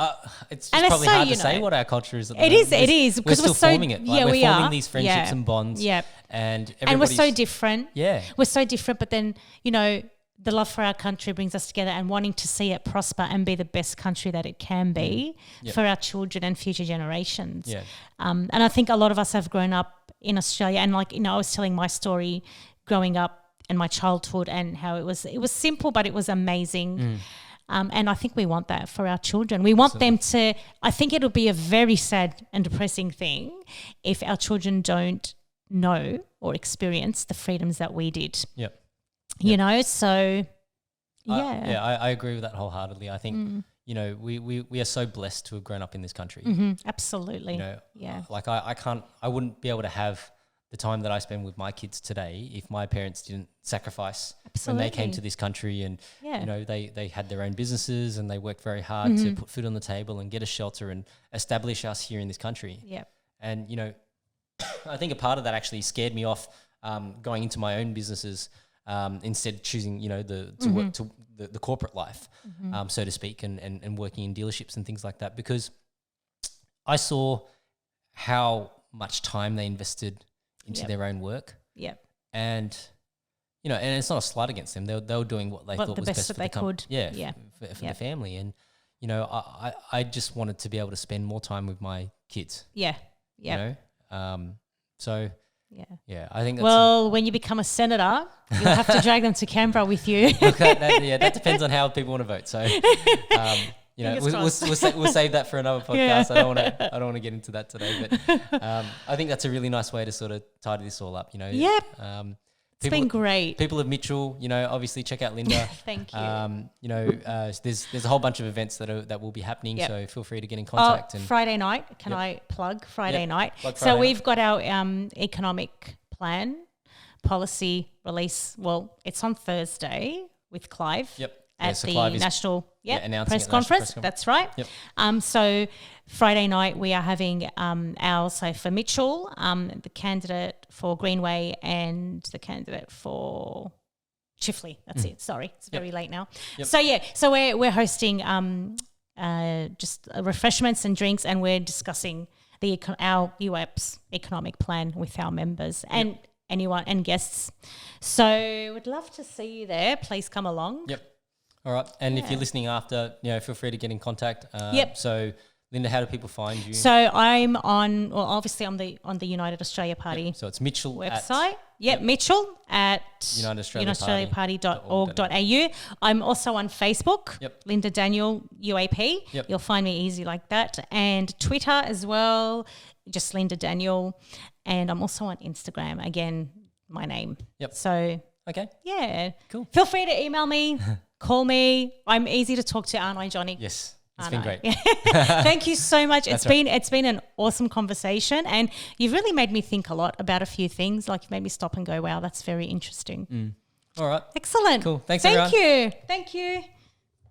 it's probably hard to say what our culture is. At the moment. It is because we're still forming it. Yeah, we're forming these friendships and bonds. Yeah, and we're so different. Yeah, we're so different. But then the love for our country brings us together, and wanting to see it prosper and be the best country that it can be for our children and future generations. Yeah. And I think a lot of us have grown up in Australia, and I was telling my story growing up and my childhood and how it was simple, but it was amazing. And I think we want that for our children. We want them to, I think it'll be a very sad and depressing thing if our children don't know or experience the freedoms that we did. Yep. So I agree with that wholeheartedly. I think, we are so blessed to have grown up in this country. Absolutely. I wouldn't be able to have the time that I spend with my kids today, if my parents didn't sacrifice Absolutely. when they came to this country and, Yeah. you know, they had their own businesses and they worked very hard to put food on the table and get a shelter and establish us here in this country. Yeah. And, you know, I think a part of that actually scared me off going into my own businesses instead choosing, you know, work to the corporate life, so to speak, and working in dealerships and things like that, because I saw how much time they invested into their own work. Yep. And, you know, and it's not a slight against them. They were doing what they thought was best for the company. Yeah, for the family. And, you know, I just wanted to be able to spend more time with my kids. Yeah. Yeah. You know? So, yeah, I think that's... Well, when you become a senator, you'll have to drag them to Canberra with you. that depends on how people want to vote. So, you know, we'll save that for another podcast. Yeah. I don't want to get into that today, but I think that's a really nice way to sort of tidy this all up. You know, yep. It's been great. People of Mitchell, you know, obviously check out Linda. Thank you. You know, there's a whole bunch of events that will be happening. Yep. So feel free to get in contact. And Friday night, can I plug Friday night? We've got our economic plan policy release. Well, it's on Thursday with Clive. Yep. At the national press conference. That's right. Yep. So Friday night we are having so for Mitchell, the candidate for Greenway and the candidate for Chifley. That's it. Sorry, it's very late now. Yep. So we're hosting just refreshments and drinks, and we're discussing our UAP's economic plan with our members and anyone and guests. So we'd love to see you there. Please come along. Yep. All right. And if you're listening after, you know, feel free to get in contact. So, Linda, how do people find you? So I'm obviously on the United Australia Party. Yep. So it's Mitchell website. Mitchell at unitedaustraliaparty.org.au. I'm also on Facebook. Yep. Linda Daniel UAP. Yep. You'll find me easy like that. And Twitter as well, just Linda Daniel. And I'm also on Instagram. Again, my name. Yep. So okay. Yeah. Cool. Feel free to email me. Call me. I'm easy to talk to, aren't I, Johnny? Yes. It's been great. Thank you so much. It's been an awesome conversation, and you've really made me think a lot about a few things. Like, you've made me stop and go, wow, that's very interesting. All right. Excellent. Cool. Thanks, everyone. Thank you.